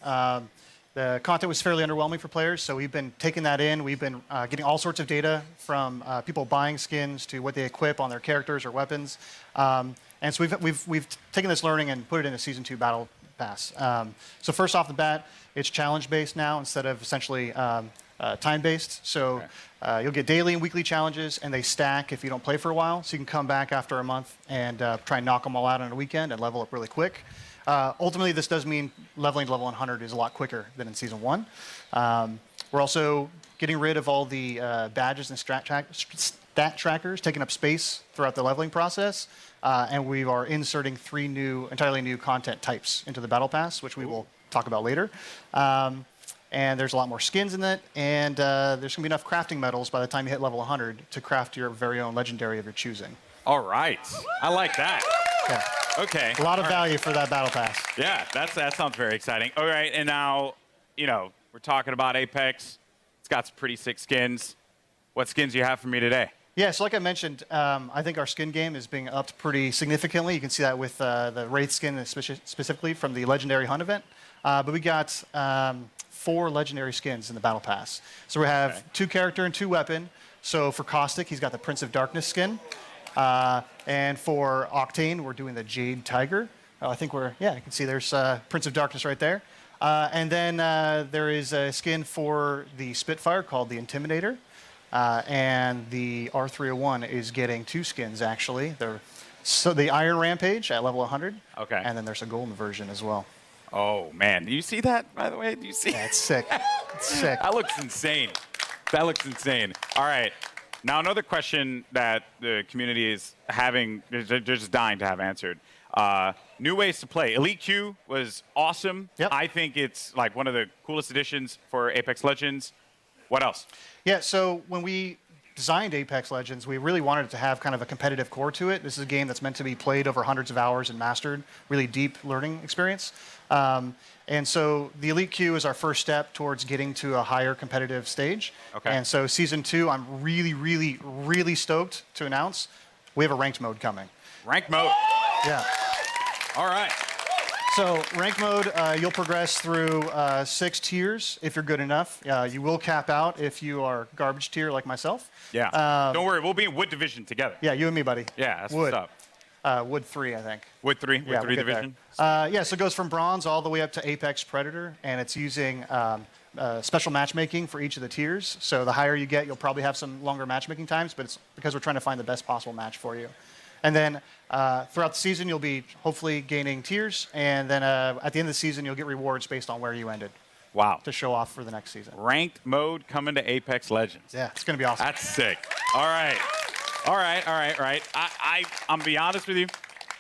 Speaker 18: The content was fairly underwhelming for players, so we've been taking that in. We've been getting all sorts of data from people buying skins to what they equip on their characters or weapons. And so we've taken this learning and put it in a Season 2 Battle Pass. So first off the bat, it's challenge-based now instead of essentially time-based. So you'll get daily and weekly challenges, and they stack if you don't play for a while. So you can come back after a month and try and knock them all out on a weekend and level up really quick. Ultimately, this does mean leveling to level 100 is a lot quicker than in Season 1. We're also getting rid of all the badges and stat trackers, taking up space throughout the leveling process. And we are inserting 3 entirely new content types into the Battle Pass, which we will talk about later. And there's a lot more skins in it, and there's going to be enough crafting metals by the time you hit level 100 to craft your very own legendary of your choosing.
Speaker 12: All right. I like that.
Speaker 18: Yeah.
Speaker 12: Okay.
Speaker 18: A lot of value for that Battle Pass.
Speaker 12: Yeah, that sounds very exciting. All right, and now, you know, we're talking about Apex. It's got some pretty sick skins. What skins do you have for me today?
Speaker 18: Yeah, so like I mentioned, I think our skin game is being upped pretty significantly. You can see that with the Wraith skin specifically from the Legendary Hunt event. But we got 4 legendary skins in the Battle Pass. So we have 2 character and 2 weapon. So for Caustic, he's got the Prince of Darkness skin. And for Octane, we're doing the Jade Tiger. I think you can see there's Prince of Darkness right there. And then there is a skin for the Spitfire called the Intimidator. And the R301 is getting 2 skins, actually. So the Iron Rampage at level 100.
Speaker 12: Okay.
Speaker 18: And then there's a golden version as well.
Speaker 12: Oh, man. Do you see that, by the way? Do you see?
Speaker 18: Yeah, it's sick. It's sick.
Speaker 12: That looks insane. That looks insane. All right. Now, another question that the community is having, they're just dying to have answered. New ways to play. Elite Q was awesome.
Speaker 18: Yep.
Speaker 12: I think it's like one of the coolest additions for Apex Legends. What else?
Speaker 18: Yeah, so when we designed Apex Legends, we really wanted it to have kind of a competitive core to it. This is a game that's meant to be played over hundreds of hours and mastered, really deep learning experience. And so the Elite Queue is our first step towards getting to a higher competitive stage.
Speaker 12: Okay.
Speaker 18: And so Season 2, I'm really, really, really stoked to announce we have a ranked mode coming.
Speaker 12: Ranked mode?
Speaker 18: Yeah.
Speaker 12: All right.
Speaker 18: So rank mode, you'll progress through 6 tiers if you're good enough. You will cap out if you are garbage tier like myself.
Speaker 12: Yeah. Don't worry, we'll be in Wood Division together.
Speaker 18: Yeah, you and me, buddy.
Speaker 12: Yeah, that's
Speaker 18: Wood.
Speaker 12: what's up.
Speaker 18: Wood 3, I think.
Speaker 12: Wood 3? Wood
Speaker 18: Yeah,
Speaker 12: 3
Speaker 18: we'll get
Speaker 12: Division?
Speaker 18: yeah, so it goes from bronze all the way up to Apex Predator, and it's using special matchmaking for each of the tiers. So the higher you get, you'll probably have some longer matchmaking times, but it's because we're trying to find the best possible match for you. And then throughout the season, you'll be hopefully gaining tiers, and then at the end of the season, you'll get rewards based on where you ended.
Speaker 12: Wow.
Speaker 18: To show off for the next season.
Speaker 12: Ranked mode coming to Apex Legends.
Speaker 18: Yeah, it's going to be awesome.
Speaker 12: That's sick. All right. All right. I'm going to be honest with you.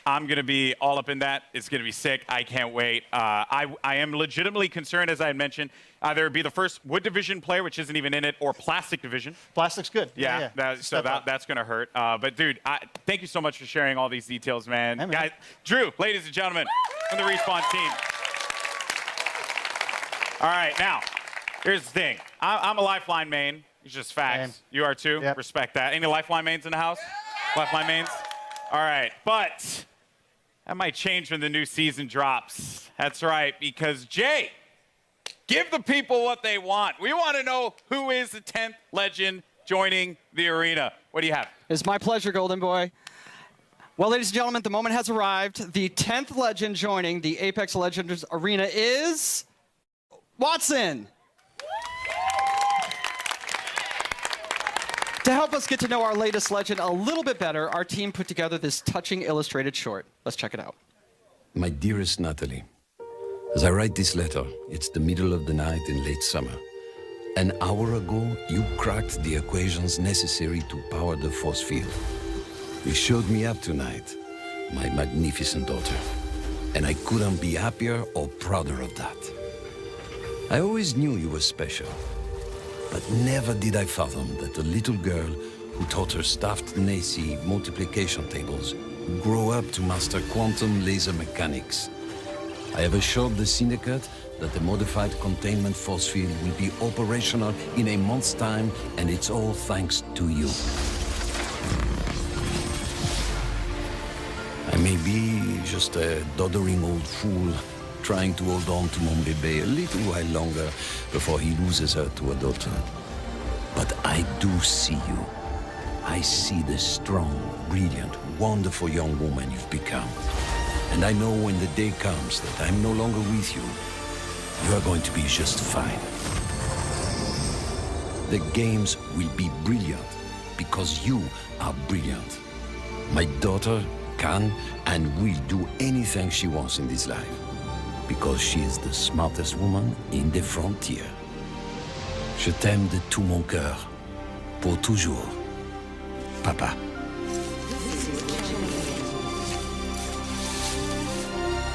Speaker 12: I'm going to be all up in that. It's going to be sick. I can't wait. I am legitimately concerned, as I had mentioned, either be the first Wood Division player, which isn't even in it, or Plastic Division.
Speaker 18: Plastic's good.
Speaker 12: Yeah. That's going to hurt. But, dude, thank you so much for sharing all these details, man.
Speaker 18: Hey, man.
Speaker 12: Guys, Drew, ladies and gentlemen, from the Respawn team. All right, now, here's the thing. I'm a Lifeline main. It's just facts.
Speaker 18: Man.
Speaker 12: You are too?
Speaker 18: Yep.
Speaker 12: Respect that. Any Lifeline mains in the house? Lifeline mains? All right, but that might change when the new season drops. That's right, because Jay, give the people what they want. We want to know who is the 10th legend joining the arena. What do you have?
Speaker 13: It's my pleasure, Golden Boy. Well, ladies and gentlemen, the moment has arrived. The 10th legend joining the Apex Legends arena is Watson. To help us get to know our latest legend a little bit better, our team put together this touching illustrated short. Let's check it out.
Speaker 19: My dearest Natalie, as I write this letter, it's the middle of the night in late summer. An hour ago, you cracked the equations necessary to power the force field. You showed me up tonight, my magnificent daughter, and I couldn't be happier or prouder of that. I always knew you were special, but never did I fathom that a little girl who taught her staffed Nacy multiplication tables would grow up to master quantum laser mechanics. I have assured the Syndicate that the modified containment force field will be operational in a month's time, and it's all thanks to you. I may be just a doddering old fool trying to hold on to mon bébé a little while longer before he loses her to a daughter. But I do see you. I see the strong, brilliant, wonderful young woman you've become. And I know when the day comes that I'm no longer with you, you are going to be just fine. The games will be brilliant because you are brilliant. My daughter can and will do anything she wants in this life because she is the smartest woman in the frontier. Je t'aime de tout mon cœur, pour toujours, Papa.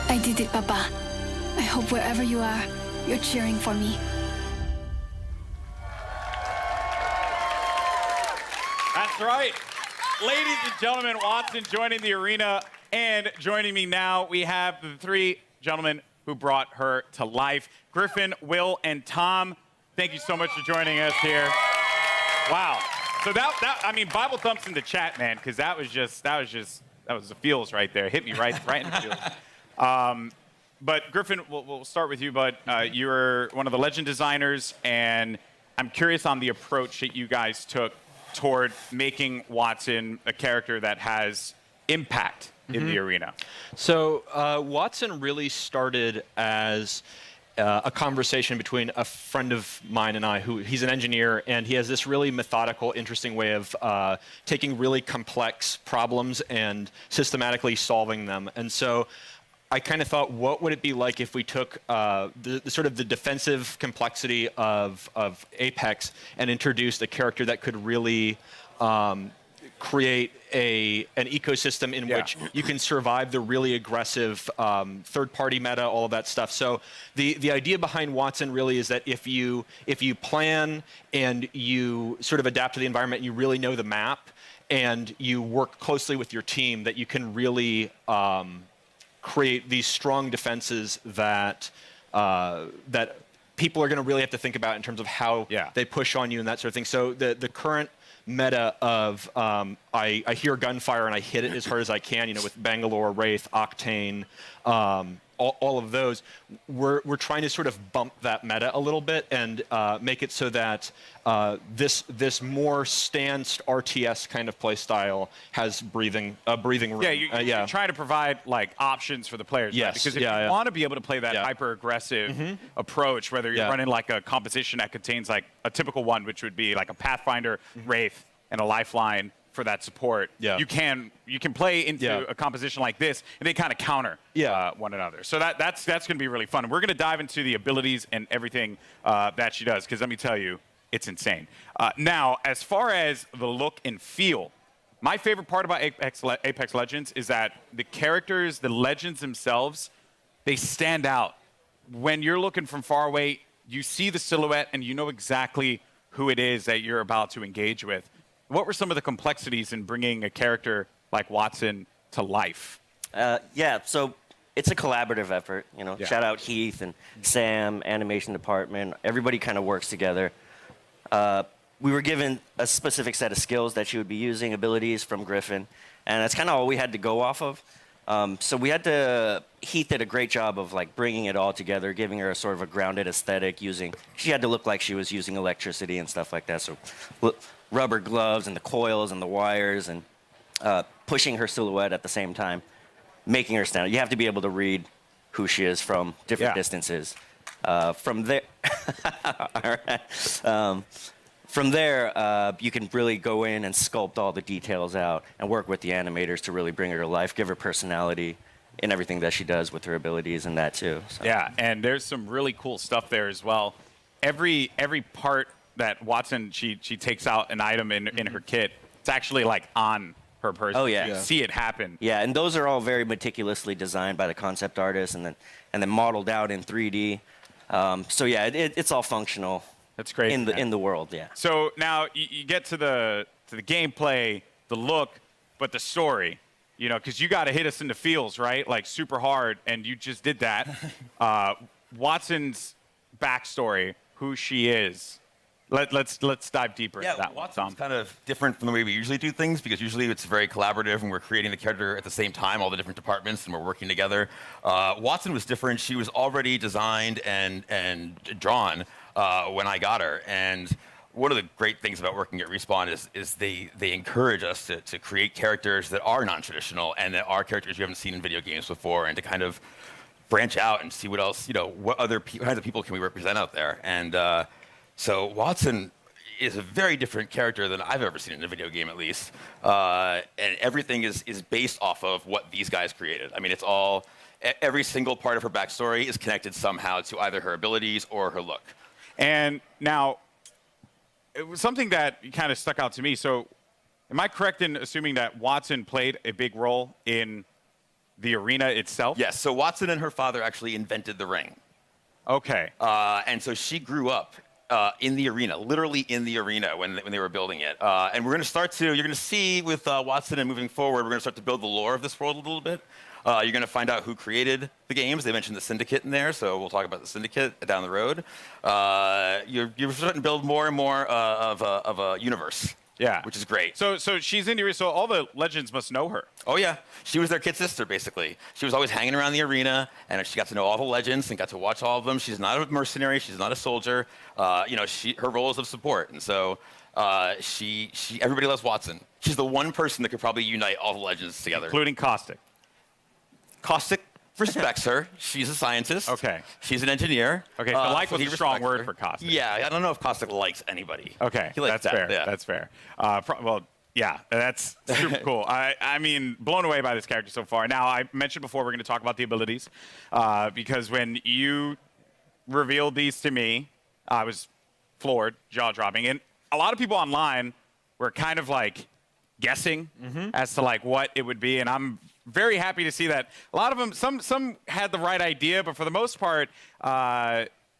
Speaker 10: I did it, Papa. I hope wherever you are, you're cheering for me.
Speaker 12: That's right. Ladies and gentlemen, Watson joining the arena, and joining me now, we have the 3 gentlemen who brought her to life. Griffin, Will, and Tom, thank you so much for joining us here. Wow. So I mean, Bible thumps in the chat, man, because that was the feels right there. Hit me right in the feels. But Griffin, we'll start with you, bud. You're one of the legend designers, and I'm curious on the approach that you guys took toward making Watson a character that has impact in the arena.
Speaker 20: So Watson really started as a conversation between a friend of mine and I, he's an engineer, and he has this really methodical, interesting way of taking really complex problems and systematically solving them. And so I kind of thought, what would it be like if we took the sort of the defensive complexity of Apex and introduced a character that could really create an ecosystem in which you can survive the really aggressive third-party meta, all of that stuff. So the idea behind Watson really is that if you plan and you sort of adapt to the environment, you really know the map, and you work closely with your team, that you can really create these strong defenses that that people are going to really have to think about in terms of how they push on you and that sort of thing. So the current meta of I hear gunfire and I hit it as hard as I can, with Bangalore, Wraith, Octane, all of those, we're trying to sort of bump that meta a little bit and make it so that this more stanced RTS kind of play style has breathing room.
Speaker 12: Yeah, you're trying to provide like options for the players.
Speaker 20: Yes.
Speaker 12: Right? Because if you want to be able to play that hyper aggressive approach, whether you're running like a composition that contains like a typical one, which would be like a Pathfinder, Wraith, and a Lifeline for that support, you can play into a composition like this, and they kind of counter one another. So that's going to be really fun. And we're going to dive into the abilities and everything that she does, because let me tell you, it's insane. Now, as far as the look and feel, my favorite part about Apex Legends is that the characters, the legends themselves, they stand out. When you're looking from far away, you see the silhouette, and you know exactly who it is that you're about to engage with. What were some of the complexities in bringing a character like Watson to life?
Speaker 21: So it's a collaborative effort. You know, shout out Heath and Sam, animation department. Everybody kind of works together. We were given a specific set of skills that she would be using, abilities from Griffin, and that's kind of all we had to go off of. So we had to. Heath did a great job of like bringing it all together, giving her a sort of a grounded aesthetic. She had to look like she was using electricity and stuff like that. So rubber gloves and the coils and the wires and pushing her silhouette at the same time, making her stand out. You have to be able to read who she is from different distances. From there, all right. From there, you can really go in and sculpt all the details out and work with the animators to really bring her to life, give her personality in everything that she does with her abilities and that too. So.
Speaker 12: Yeah, and there's some really cool stuff there as well. Every part that Watson, she takes out an item in her kit, it's actually like on her person.
Speaker 21: Oh yeah.
Speaker 12: You see it happen.
Speaker 21: Yeah, and those are all very meticulously designed by the concept artist and then modeled out in 3D. So yeah, it's all functional.
Speaker 12: That's great.
Speaker 21: In the world, yeah.
Speaker 12: So now you get to the gameplay, the look, but the story, you know, because you got to hit us in the feels, right? Like super hard, and you just did that. Watson's backstory, who she is. Let's dive deeper into that.
Speaker 22: Watson's kind of different from the way we usually do things, because usually it's very collaborative and we're creating the character at the same time, all the different departments, and we're working together. Watson was different. She was already designed and drawn when I got her. And one of the great things about working at Respawn is they encourage us to create characters that are non-traditional and that are characters you haven't seen in video games before, and to kind of branch out and see what else, what other kinds of people can we represent out there. And so Watson is a very different character than I've ever seen in a video game, at least. And everything is based off of what these guys created. I mean, it's all, every single part of her backstory is connected somehow to either her abilities or her look.
Speaker 12: And now, it was something that kind of stuck out to me. So am I correct in assuming that Watson played a big role in the arena itself?
Speaker 22: Yes, so Watson and her father actually invented the ring.
Speaker 12: Okay.
Speaker 22: And so she grew up in the arena, literally in the arena when they were building it. And we're going to start to, you're going to see with Watson and moving forward, we're going to start to build the lore of this world a little bit. You're going to find out who created the games. They mentioned the Syndicate in there, so we'll talk about the Syndicate down the road. You're starting to build more and more of a universe.
Speaker 12: Yeah.
Speaker 22: Which is great.
Speaker 12: So she's in the arena, so all the legends must know her.
Speaker 22: Oh, yeah. She was their kid sister, basically. She was always hanging around the arena, and she got to know all the legends and got to watch all of them. She's not a mercenary. She's not a soldier. Her role is of support. And so everybody loves Watson. She's the one person that could probably unite all the legends together.
Speaker 12: Including Caustic.
Speaker 22: Caustic respects her. She's a scientist.
Speaker 12: Okay.
Speaker 22: She's an engineer.
Speaker 12: Okay, so like was a strong word for Caustic.
Speaker 22: Yeah, I don't know if Caustic likes anybody.
Speaker 12: Okay,
Speaker 22: he likes
Speaker 12: that's
Speaker 22: that.
Speaker 12: fair.
Speaker 22: Yeah.
Speaker 12: That's fair. Well, yeah, that's super cool. I mean, blown away by this character so far. Now, I mentioned before we're going to talk about the abilities, because when you revealed these to me, I was floored, jaw-dropping. And a lot of people online were kind of like guessing as to like what it would be, and I'm very happy to see that a lot of them, some had the right idea, but for the most part,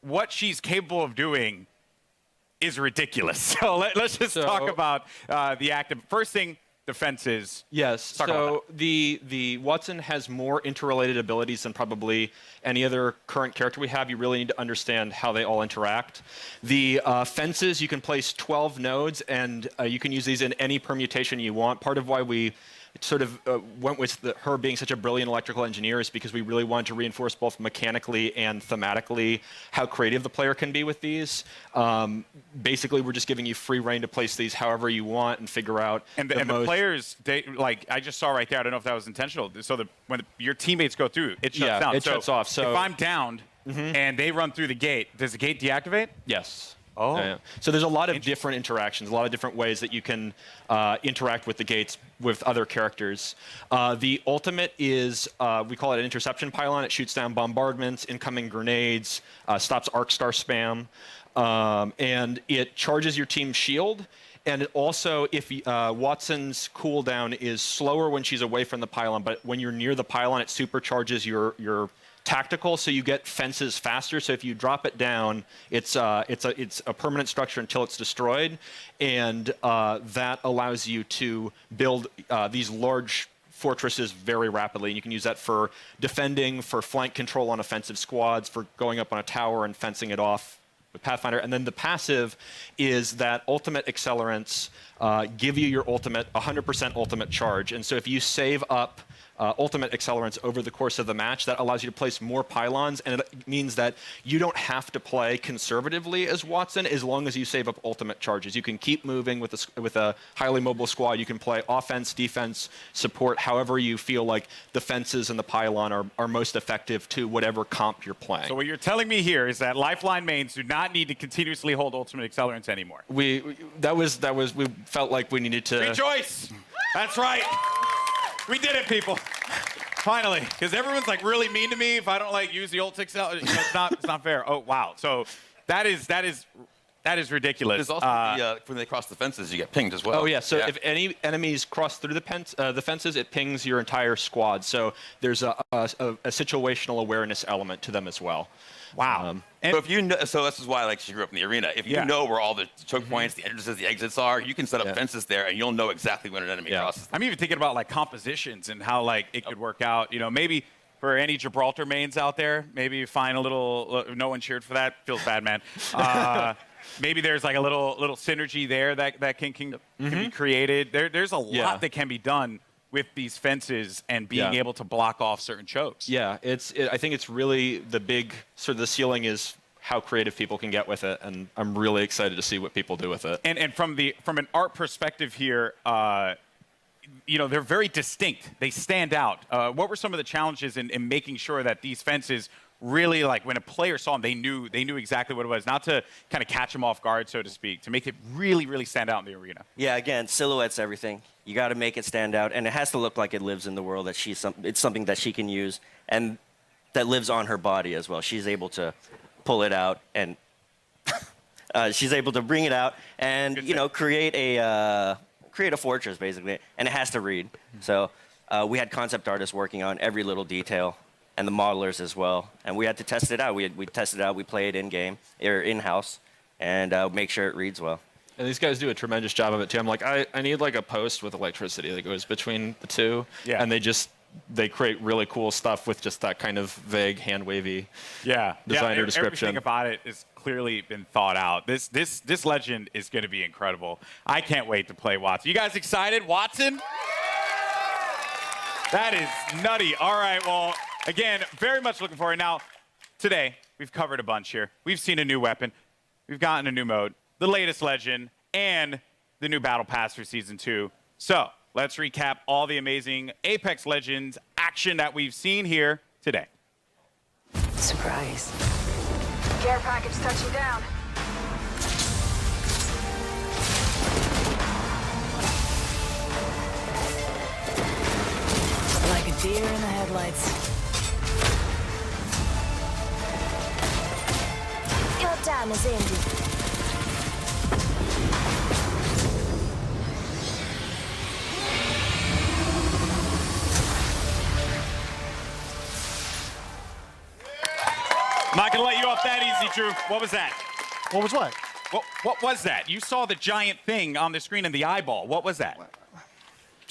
Speaker 12: what she's capable of doing is ridiculous. So let's just talk about the active. First thing, defenses.
Speaker 20: Yes. So the Watson has more interrelated abilities than probably any other current character we have. You really need to understand how they all interact. The fences, you can place 12 nodes, and you can use these in any permutation you want. Part of why we sort of went with her being such a brilliant electrical engineer is because we really wanted to reinforce both mechanically and thematically how creative the player can be with these. Basically, we're just giving you free reign to place these however you want and figure out.
Speaker 12: And the players, like I just saw right there, I don't know if that was intentional. So when your teammates go through, it shuts down.
Speaker 20: It shuts off. So
Speaker 12: if I'm downed and they run through the gate, does the gate deactivate?
Speaker 20: Yes.
Speaker 12: Oh.
Speaker 20: Yeah. So there's a lot of different interactions, a lot of different ways that you can interact with the gates with other characters. The ultimate is, we call it an interception pylon. It shoots down bombardments, incoming grenades, stops arc star spam, and it charges your team's shield. And it also, if Watson's cooldown is slower when she's away from the pylon, but when you're near the pylon, it supercharges your tactical, so you get fences faster. So if you drop it down, it's a permanent structure until it's destroyed, and that allows you to build these large fortresses very rapidly. And you can use that for defending, for flank control on offensive squads, for going up on a tower and fencing it off with Pathfinder. And then the passive is that ultimate accelerants give you your ultimate, 100% ultimate charge. And so if you save up ultimate accelerants over the course of the match, that allows you to place more pylons, and it means that you don't have to play conservatively as Watson as long as you save up ultimate charges. You can keep moving with a highly mobile squad. You can play offense, defense, support, however you feel like the fences and the pylon are most effective to whatever comp you're playing.
Speaker 12: So what you're telling me here is that Lifeline mains do not need to continuously hold ultimate accelerants anymore.
Speaker 20: We felt like we needed to
Speaker 12: rejoice. That's right. We did it, people. Finally, because everyone's like really mean to me if I don't like use the ult accelerant. It's not fair. Oh wow. So that is ridiculous.
Speaker 22: There's also when they cross the fences, you get pinged as well.
Speaker 20: Oh yeah. So if any enemies cross through the fences, it pings your entire squad. So there's a situational awareness element to them as well.
Speaker 12: Wow.
Speaker 22: So if you know, so this is why like she grew up in the arena. If you know where all the choke points, the entrances, the exits are, you can set up fences there, and you'll know exactly when an enemy crosses.
Speaker 12: I'm even thinking about like compositions and how like it could work out. You know, maybe for any Gibraltar mains out there, maybe find a little. No one cheered for that. Feels bad, man. Maybe there's like a little synergy there that can be created. There's a lot that can be done with these fences and being able to block off certain chokes.
Speaker 20: Yeah, I think it's really the big sort of the ceiling is how creative people can get with it, and I'm really excited to see what people do with it.
Speaker 12: And from an art perspective here, you know, they're very distinct. They stand out. What were some of the challenges in making sure that these fences really, like when a player saw them, they knew exactly what it was, not to kind of catch them off guard, so to speak, to make it really, really stand out in the arena?
Speaker 21: Yeah, again, silhouette's everything. You got to make it stand out, and it has to look like it lives in the world, that it's something that she can use, and that lives on her body as well. She's able to pull it out, and she's able to bring it out and, you know, create a fortress, basically, and it has to read. So we had concept artists working on every little detail, and the modelers as well. And we had to test it out. We tested it out. We play it in-game, or in-house, and make sure it reads well.
Speaker 20: And these guys do a tremendous job of it, too. I'm like, I need like a post with electricity that goes between the two. Yeah. And they create really cool stuff with just that kind of vague, hand-wavy designer description.
Speaker 12: Everything about it has clearly been thought out. This legend is going to be incredible. I can't wait to play Watson. You guys excited? Watson? That is nutty. All right, well, again, very much looking forward. Now, today, we've covered a bunch here. We've seen a new weapon. We've gotten a new mode, the latest legend, and the new Battle Pass for Season 2. So, let's recap all the amazing Apex Legends action that we've seen here today.
Speaker 10: Surprise. Care package touching down. Like a deer in the headlights.
Speaker 17: Your time is ended.
Speaker 12: I'm not going to let you off that easy, Drew. What was that?
Speaker 18: What was what?
Speaker 12: What was that? You saw the giant thing on the screen in the eyeball. What was that?
Speaker 18: All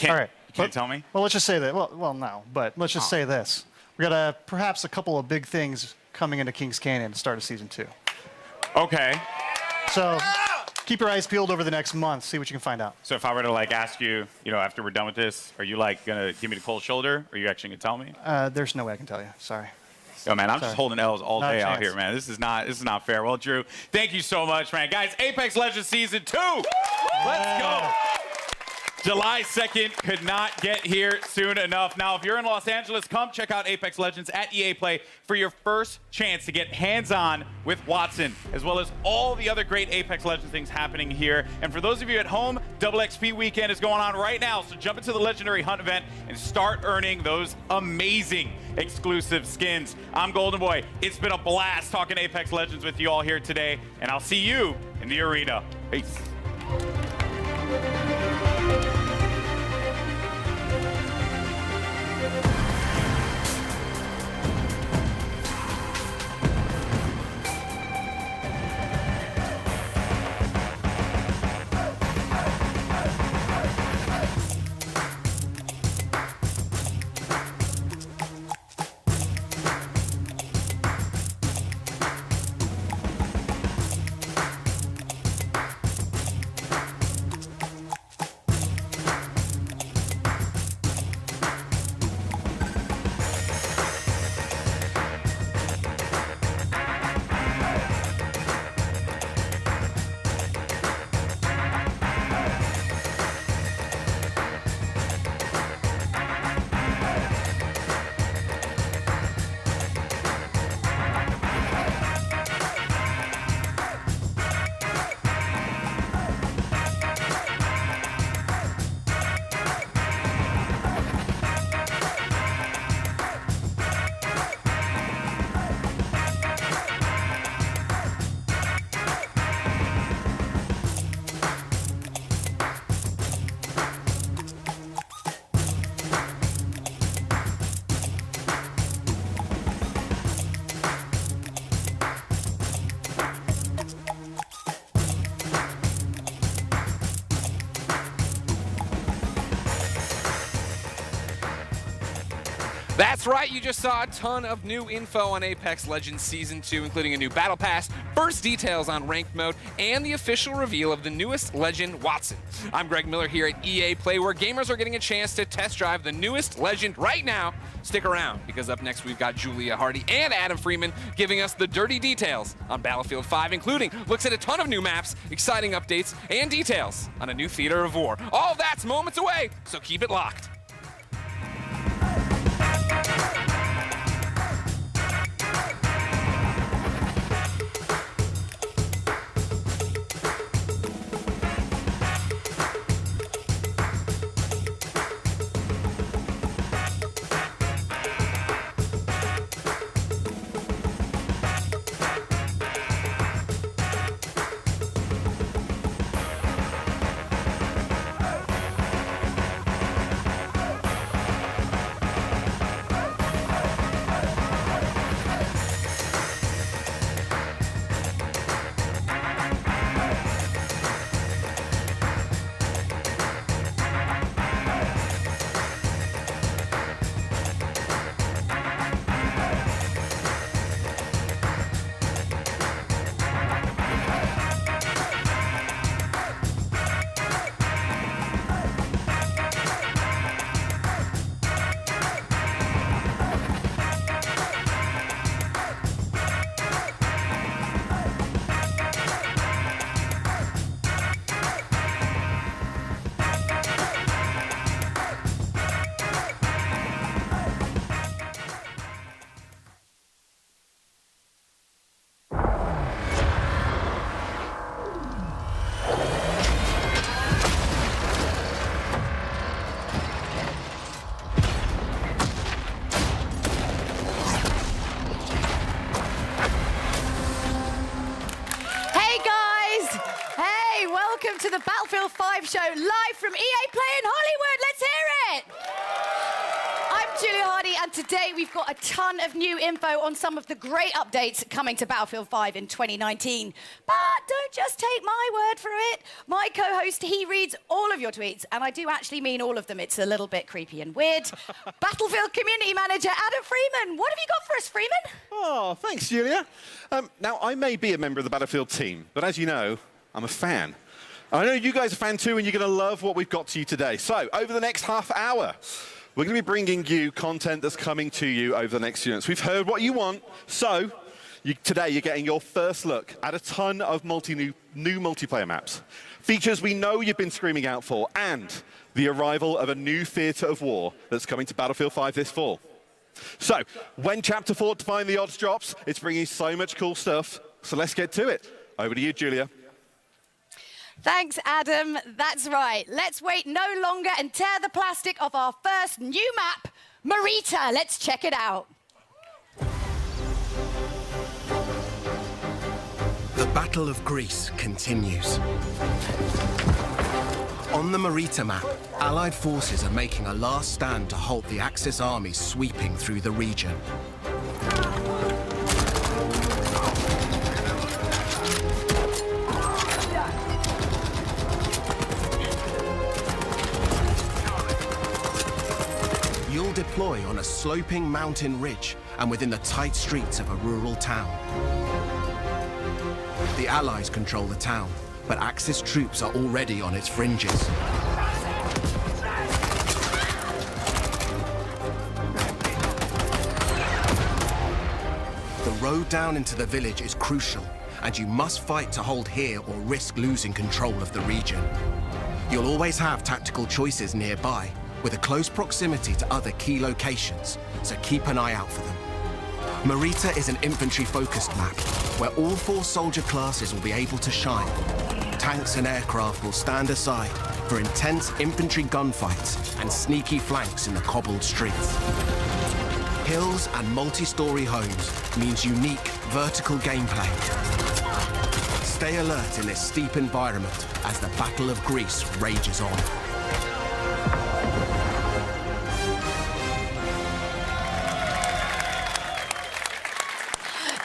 Speaker 18: right.
Speaker 12: You can't tell me?
Speaker 18: Well, let's just say that. Well, no, but let's just say this. We got perhaps a couple of big things coming into Kings Canyon at the start of Season 2.
Speaker 12: Okay.
Speaker 18: So, keep your eyes peeled over the next month. See what you can find out.
Speaker 12: So if I were to like ask you, you know, after we're done with this, are you like gonna give me the cold shoulder? Or are you actually gonna tell me?
Speaker 18: There's no way I can tell you. Sorry.
Speaker 12: Yo, man, I'm just holding L's all
Speaker 18: Not a
Speaker 12: day out
Speaker 18: chance.
Speaker 12: here, man. This is not fair. Well, Drew, thank you so much, man. Guys, Apex Legends Season 2. Let's go. July 2nd could not get here soon enough. Now, if you're in Los Angeles, come check out Apex Legends at EA Play for your first chance to get hands-on with Wattson, as well as all the other great Apex Legends things happening here. And for those of you at home, Double XP Weekend is going on right now, so jump into the Legendary Hunt event and start earning those amazing exclusive skins. I'm Golden Boy. It's been a blast talking Apex Legends with you all here today, and I'll see you in the arena. Peace.
Speaker 1: That's right, you just saw a ton of new info on Apex Legends Season 2, including a new Battle Pass, first details on Ranked Mode, and the official reveal of the newest Legend, Wattson. I'm Greg Miller here at EA Play, where gamers are getting a chance to test drive the newest Legend right now. Stick around, because up next we've got Julia Hardy and Adam Freeman giving us the dirty details on Battlefield 5, including looks at a ton of new maps, exciting updates, and details on a new theater of war. All that's moments away, so keep it locked. To the Battlefield 5 show, live from EA Play in Hollywood. Let's hear it! I'm Julia Hardy, and today we've got a ton of new info on some of the great updates coming to Battlefield 5 in 2019. But don't just take my word for it. My co-host, he reads all of your tweets, and I do actually mean all of them. It's a little bit creepy and weird. Battlefield Community Manager Adam Freeman. What have you got for us, Freeman?
Speaker 7: Oh, thanks, Julia. Now, I may be a member of the Battlefield team, but as you know, I'm a fan. I know you guys are a fan too, and you're going to love what we've got to you today. So, over the next half hour, we're going to be bringing you content that's coming to you over the next few minutes. We've heard what you want, so today you're getting your first look at a ton of new multiplayer maps, features we know you've been screaming out for, and the arrival of a new theatre of war that's coming to Battlefield 5 this fall. So, when Chapter 4 Define the Odds drops, it's bringing so much cool stuff, so let's get to it. Over to you, Julia.
Speaker 11: Thanks, Adam. That's right. Let's wait no longer and tear the plastic off our first new map, Marita. Let's check it out.
Speaker 8: The Battle of Greece continues. On the Marita map, Allied forces are making a last stand to halt the Axis armies sweeping through the region. You'll deploy on a sloping mountain ridge and within the tight streets of a rural town. The Allies control the town, but Axis troops are already on its fringes. The road down into the village is crucial, and you must fight to hold here or risk losing control of the region. You'll always have tactical choices nearby, with a close proximity to other key locations, so keep an eye out for them. Marita is an infantry-focused map, where all 4 soldier classes will be able to shine. Tanks and aircraft will stand aside for intense infantry gunfights and sneaky flanks in the cobbled streets. Hills and multi-story homes means unique vertical gameplay. Stay alert in this steep environment as the Battle of Greece rages on.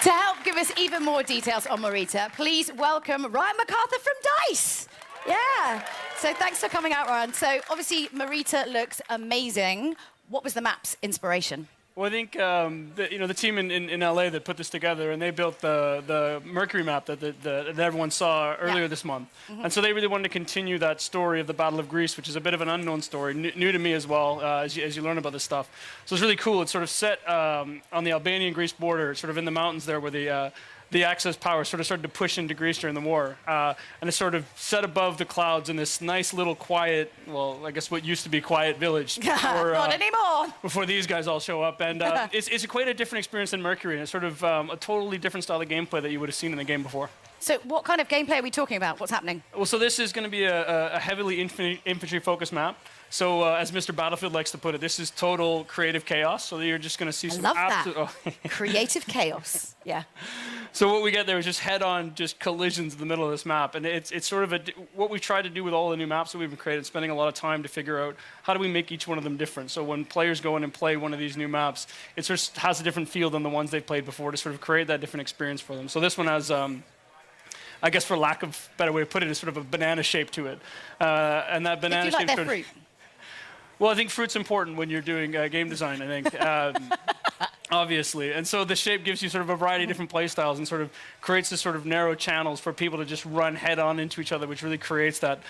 Speaker 11: To help give us even more details on Marita, please welcome Ryan MacArthur from DICE. Yeah. So thanks for coming out, Ryan. So obviously, Marita looks amazing. What was the map's inspiration?
Speaker 23: Well, I think the team in LA that put this together, and they built the Mercury map that everyone saw earlier this month. And so they really wanted to continue that story of the Battle of Greece, which is a bit of an unknown story, new to me as well, as you learn about this stuff. So it's really cool. It's sort of set on the Albanian-Greece border, sort of in the mountains there, where the Axis power sort of started to push into Greece during the war. And it's sort of set above the clouds in this nice little quiet, well, I guess what used to be quiet village. Before,
Speaker 11: Not anymore.
Speaker 23: Before these guys all show up. And it's quite a different experience than Mercury. And it's sort of a totally different style of gameplay that you would have seen in the game before.
Speaker 11: So what kind of gameplay are we talking about? What's happening?
Speaker 23: Well, so this is going to be a heavily infantry-focused map. So as Mr. Battlefield likes to put it, this is total creative chaos. So you're just going to see some absolute...
Speaker 11: love that. Creative chaos. Yeah.
Speaker 23: So what we get there is just head-on just collisions in the middle of this map. And it's sort of what we try to do with all the new maps that we've been creating, spending a lot of time to figure out how do we make each one of them different. So when players go in and play one of these new maps, it sort of has a different feel than the ones they've played before to sort of create that different experience for them. So this one has... I guess for lack of a better way to put it, is sort of a banana shape to it. And that banana shape...
Speaker 11: If you like their fruit.
Speaker 23: Well, I think fruit's important when you're doing game design, I think, obviously. And so the shape gives you sort of a variety of different play styles and sort of creates this sort of narrow channels for people to just run head-on into each other, which really creates that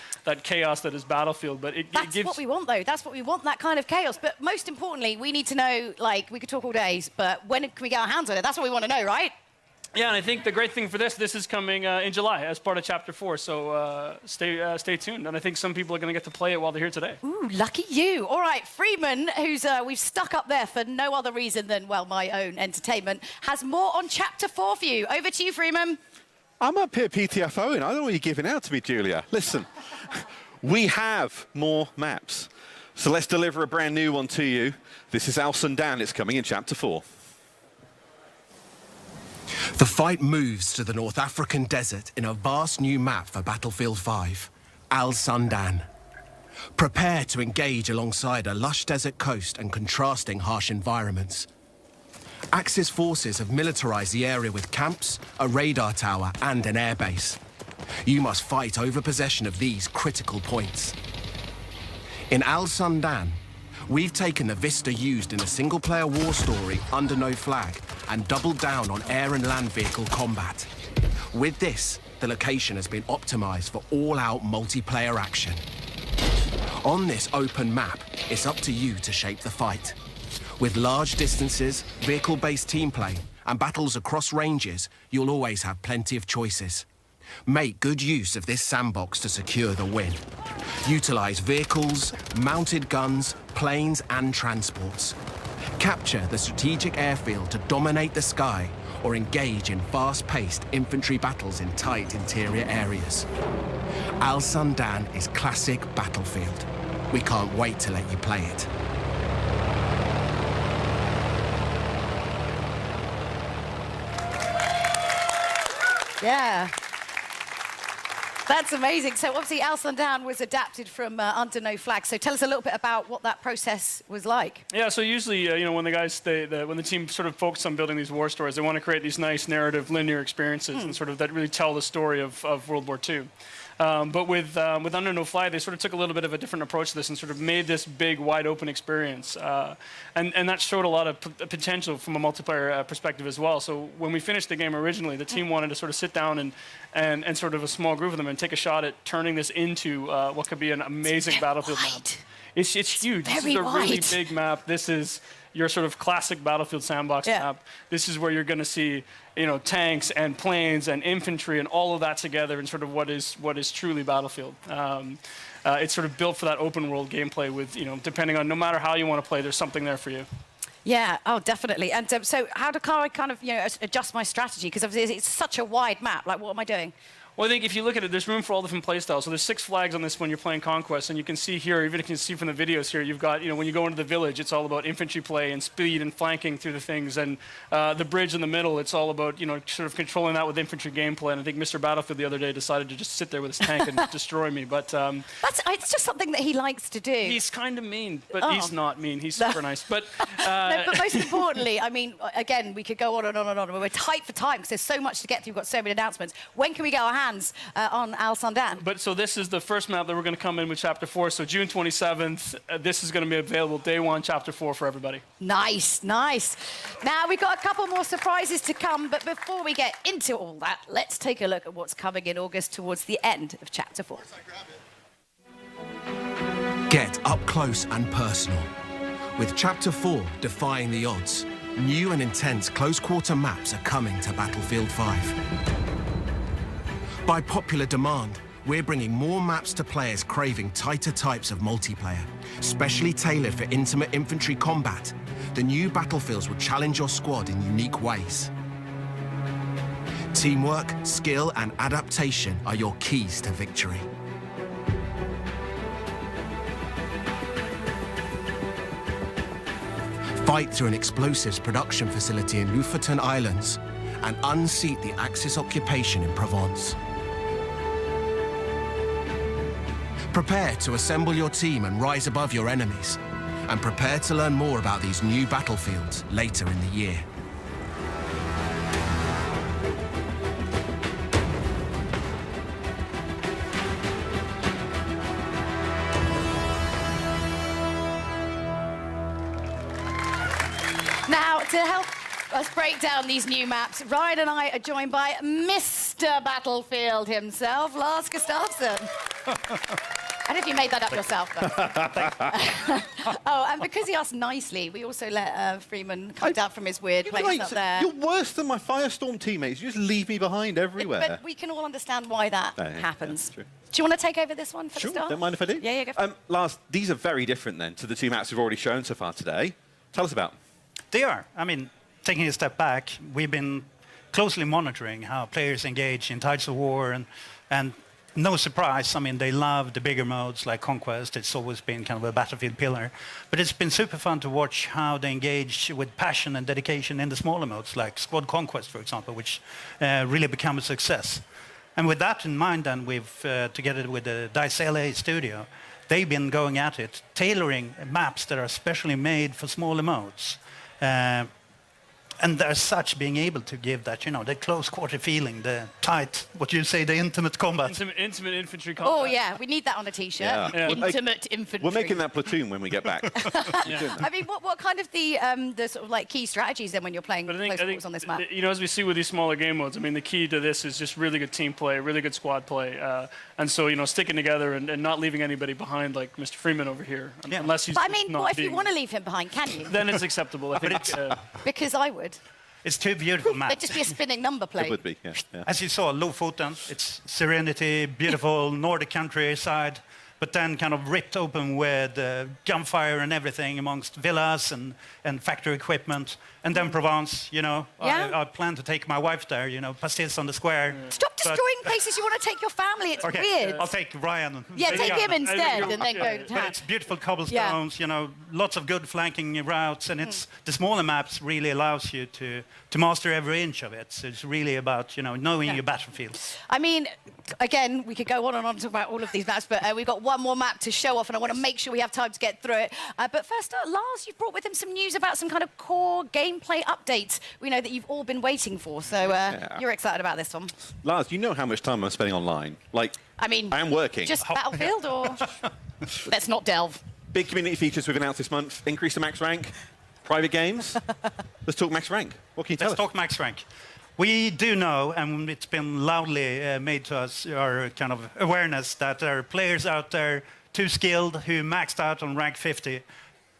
Speaker 23: chaos that is Battlefield. But
Speaker 11: That's what we want, though. That's what we want, that kind of chaos. But most importantly, we need to know, like, we could talk all days, but when can we get our hands on it? That's what we want to know, right?
Speaker 23: Yeah, and I think the great thing for this is coming in July as part of Chapter 4, so stay tuned. And I think some people are going to get to play it while they're here today.
Speaker 11: Ooh, lucky you. All right, Freeman, who's we've stuck up there for no other reason than, well, my own entertainment, has more on Chapter 4 for you. Over to you, Freeman.
Speaker 7: I'm up here PTFOing. I don't know what you're giving out to me, Julia. Listen, we have more maps. So let's deliver a brand new one to you. This is Al Sundan. It's coming in Chapter 4.
Speaker 8: The fight moves to the North African desert in a vast new map for Battlefield 5, Al Sundan. Prepare to engage alongside a lush desert coast and contrasting harsh environments. Axis forces have militarized the area with camps, a radar tower, and an airbase. You must fight over possession of these critical points. In Al Sundan, we've taken the vista used in a single-player war story Under No Flag and doubled down on air and land vehicle combat. With this, the the location has been optimized for all-out multiplayer action. On this open map, it's up to you to shape the fight. With large distances, vehicle-based team play, and battles across ranges, you'll always have plenty of choices. Make good use of this sandbox to secure the win. Utilize vehicles, mounted guns, planes, and transports. Capture the strategic airfield to dominate the sky, or engage in fast-paced infantry battles in tight interior areas. Al Sundan is classic Battlefield. We can't wait to let you play it.
Speaker 11: Yeah. That's amazing. So obviously Al Sundan was adapted from Under No Flag. So tell us a little bit about what that process was like.
Speaker 23: Yeah, so usually, you know, when the guys, when the team sort of focus on building these war stories, they want to create these nice narrative, linear experiences and sort of that really tell the story of World War II. But with Under No Flag, they sort of took a little bit of a different approach to this and sort of made this big, wide open experience. And that showed a lot of potential from a multiplayer perspective as well. So when we finished the game originally, the team wanted to sort of sit down and sort of a small group of them and take a shot at turning this into what could be an amazing Battlefield map. It's huge. This is a really big map. This is your sort of classic Battlefield sandbox map. This is where you're going to see, you know, tanks and planes and infantry and all of that together in sort of what is truly Battlefield. It's sort of built for that open world gameplay with, you know, depending on no matter how you want to play, there's something there for you.
Speaker 11: Yeah, oh, definitely. And so how do I kind of, you know, adjust my strategy? Because obviously it's such a wide map. Like, what am I doing?
Speaker 23: Well, I think if you look at it, there's room for all different playstyles. So there's 6 flags on this when you're playing Conquest, and you can see here, even if you can see from the videos here, you've got, you know, when you go into the village, it's all about infantry play and speed and flanking through the things, and the bridge in the middle, it's all about, you know, sort of controlling that with infantry gameplay. And I think Mr. Battlefield the other day decided to just sit there with his tank and destroy me. But
Speaker 11: it's just something that he likes to do.
Speaker 23: He's kind of mean, but he's not mean. He's super nice. But
Speaker 11: no, but most importantly, I mean, again, we could go on and on and on. We're tight for time because there's so much to get through. We've got so many announcements. When can we get our hands on Al Sundan?
Speaker 23: But so this is the first map that we're going to come in with Chapter 4. So June 27th, this is going to be available day 1, Chapter 4 for everybody.
Speaker 11: Nice, nice. Now, we've got a couple more surprises to come, but before we get into all that, let's take a look at what's coming in August towards the end of Chapter 4.
Speaker 8: Get up close and personal. With Chapter 4 defying the odds, new and intense close-quarter maps are coming to Battlefield 5. By popular demand, we're bringing more maps to players craving tighter types of multiplayer. Specially tailored for intimate infantry combat, the new Battlefields will challenge your squad in unique ways. Teamwork, skill, and adaptation are your keys to victory. Fight through an explosives production facility in Lofoten Islands and unseat the Axis occupation in Provence. Prepare to assemble your team and rise above your enemies. And prepare to learn more about these new battlefields later in the year.
Speaker 11: Now, to help us break down these new maps, Ryan and I are joined by Mr. Battlefield himself, Lars Gustafsson. I don't know if you made that up yourself, though. Oh, and because he asked nicely, we also let Freeman come down from his weird place up there.
Speaker 7: You're worse than my Firestorm teammates. You just leave me behind everywhere.
Speaker 11: But we can all understand why that happens.
Speaker 7: Yeah, true.
Speaker 11: Do you want to take over this one for
Speaker 7: Sure,
Speaker 11: the start?
Speaker 7: don't mind if I do.
Speaker 11: Yeah, go for it.
Speaker 7: Lars, these are very different then to the two maps we've already shown so far today. Tell us about them.
Speaker 3: They are. I mean, taking a step back, we've been closely monitoring how players engage in Tides of War, and no surprise, I mean, they love the bigger modes like Conquest. It's always been kind of a Battlefield pillar. But it's been super fun to watch how they engage with passion and dedication in the smaller modes, like Squad Conquest, for example, which really become a success. And with that in mind, then, we've, together with the DICE LA studio, they've been going at it, tailoring maps that are specially made for smaller modes. and as such, being able to give that, the close quarter feeling, the tight, what you say, the intimate combat.
Speaker 23: Intimate infantry combat.
Speaker 11: Oh, yeah, we need that on a T-shirt.
Speaker 7: Yeah.
Speaker 11: Intimate infantry.
Speaker 7: We're making that platoon when we get back.
Speaker 11: I mean, what kind of the sort of like key strategies then when you're playing close quarters on this map?
Speaker 23: As we see with these smaller game modes, I mean, the key to this is just really good team play, really good squad play, and so sticking together and not leaving anybody behind, like Mr. Freeman over here, unless he's.
Speaker 11: But I mean,
Speaker 23: not
Speaker 11: what if you
Speaker 23: being-
Speaker 11: want to leave him behind? Can you?
Speaker 23: Then it's acceptable. I think.
Speaker 11: Because I would.
Speaker 3: It's two beautiful maps.
Speaker 11: There'd just be a spinning number plate.
Speaker 7: It would be, yeah.
Speaker 3: As you saw, Lofoten, it's serenity, beautiful Nordic countryside, but then kind of ripped open with gunfire and everything amongst villas and factory equipment. And then Provence, I plan to take my wife there, pastilles on the square.
Speaker 11: Stop destroying places you want to take your family. It's weird.
Speaker 3: I'll take Ryan.
Speaker 11: Yeah, take him instead and then go to
Speaker 3: But
Speaker 11: town.
Speaker 3: it's beautiful cobblestones, lots of good flanking routes, and it's the smaller maps really allows you to master every inch of it. So it's really about, knowing your battlefield.
Speaker 11: I mean, again, we could go on and on to talk about all of these maps, but we've got one more map to show off, and I want to make sure we have time to get through it. But first, Lars, you've brought with him some news about some kind of core gameplay updates we know that you've all been waiting for. So you're excited about this one.
Speaker 7: Lars, you know how much time I'm spending online.
Speaker 11: I mean,
Speaker 7: I am working.
Speaker 11: Just Battlefield, or let's not delve.
Speaker 7: Big community features we've announced this month. Increase the max rank, private games. Let's talk max rank. What can you tell us?
Speaker 3: Let's talk max rank. We do know, and it's been loudly made to us, our kind of awareness, that there are players out there too skilled who maxed out on rank 50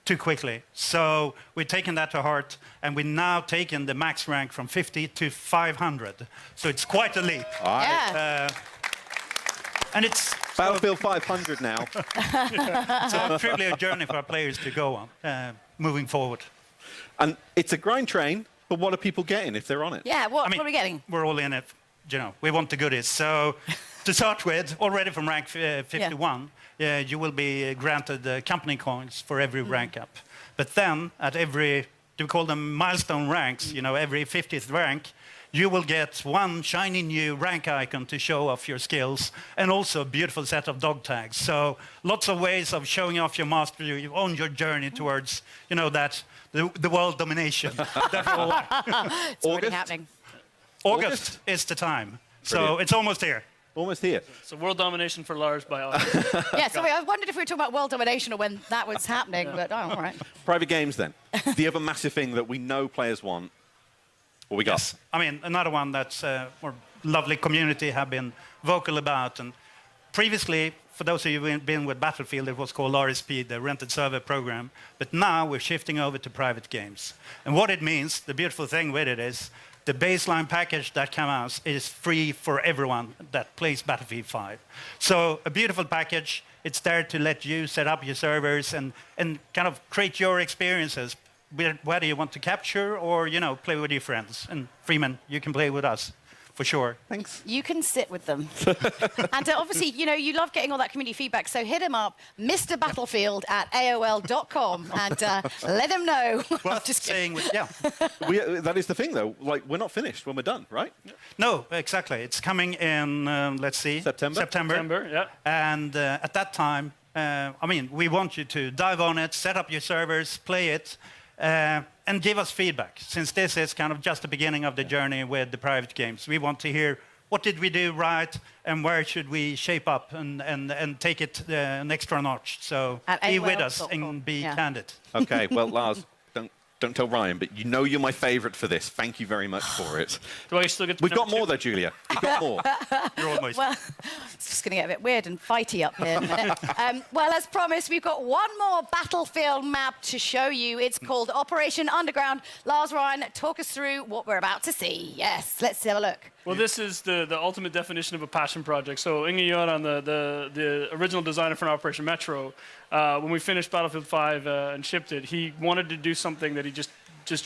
Speaker 3: too quickly. So we've taken that to heart, and we've now taken the max rank from 50 to 500. So it's quite a leap.
Speaker 11: Yeah.
Speaker 3: And it's
Speaker 7: Battlefield 500 now.
Speaker 3: so truly a journey for our players to go on, moving forward.
Speaker 7: And it's a grind train, but what are people getting if they're on it?
Speaker 11: Yeah, what are we getting?
Speaker 3: We're all in it. We want the goodies. So to start with, already from rank 51, you will be granted company coins for every rank up. But then at every, do we call them milestone ranks, every 50th rank, you will get one shiny new rank icon to show off your skills, and also a beautiful set of dog tags. So lots of ways of showing off your mastery on your journey towards, the world domination.
Speaker 11: It's already happening.
Speaker 3: August is the time. So it's almost here.
Speaker 7: Almost here.
Speaker 23: So world domination for Lars by August.
Speaker 11: Yeah, sorry, I wondered if we were talking about world domination or when that was happening, but all right.
Speaker 7: Private games, then. The other massive thing that we know players want. What we got?
Speaker 3: Yes. I mean, another one that's our lovely community have been vocal about. And previously, for those of you who've been with Battlefield, it was called RSP, the Rented Server Program. But now we're shifting over to private games. And what it means, the beautiful thing with it is, the baseline package that comes out is free for everyone that plays Battlefield 5. So a beautiful package. It's there to let you set up your servers and kind of create your experiences, whether you want to capture or, play with your friends. And Freeman, you can play with us, for sure.
Speaker 7: Thanks.
Speaker 11: You can sit with them. And obviously, you love getting all that community feedback, so hit him up, mrbattlefield@aol.com, and let him know.
Speaker 3: Well, just saying,
Speaker 7: that is the thing, though. We're not finished when we're done, right?
Speaker 3: No, exactly. It's coming in, let's see.
Speaker 7: September,
Speaker 23: yeah.
Speaker 3: And at that time, we want you to dive on it, set up your servers, play it, and give us feedback. Since this is kind of just the beginning of the journey with the private games, we want to hear what did we do right and where should we shape up and take it an extra notch. So be with us and be candid.
Speaker 7: Okay, well, Lars, don't tell Ryan, but you're my favourite for this. Thank you very much for it.
Speaker 23: Do I still get?
Speaker 7: We've got more though, Julia. We've got more.
Speaker 3: You're almost.
Speaker 11: Well, it's just going to get a bit weird and fighty up here in a minute. Well, as promised, we've got one more Battlefield map to show you. It's called Operation Underground. Lars, Ryan, talk us through what we're about to see. Yes, let's have a look.
Speaker 23: Well, this is the ultimate definition of a passion project. So Inge Göran, the original designer for Operation Metro, when we finished Battlefield 5 and shipped it, he wanted to do something that he just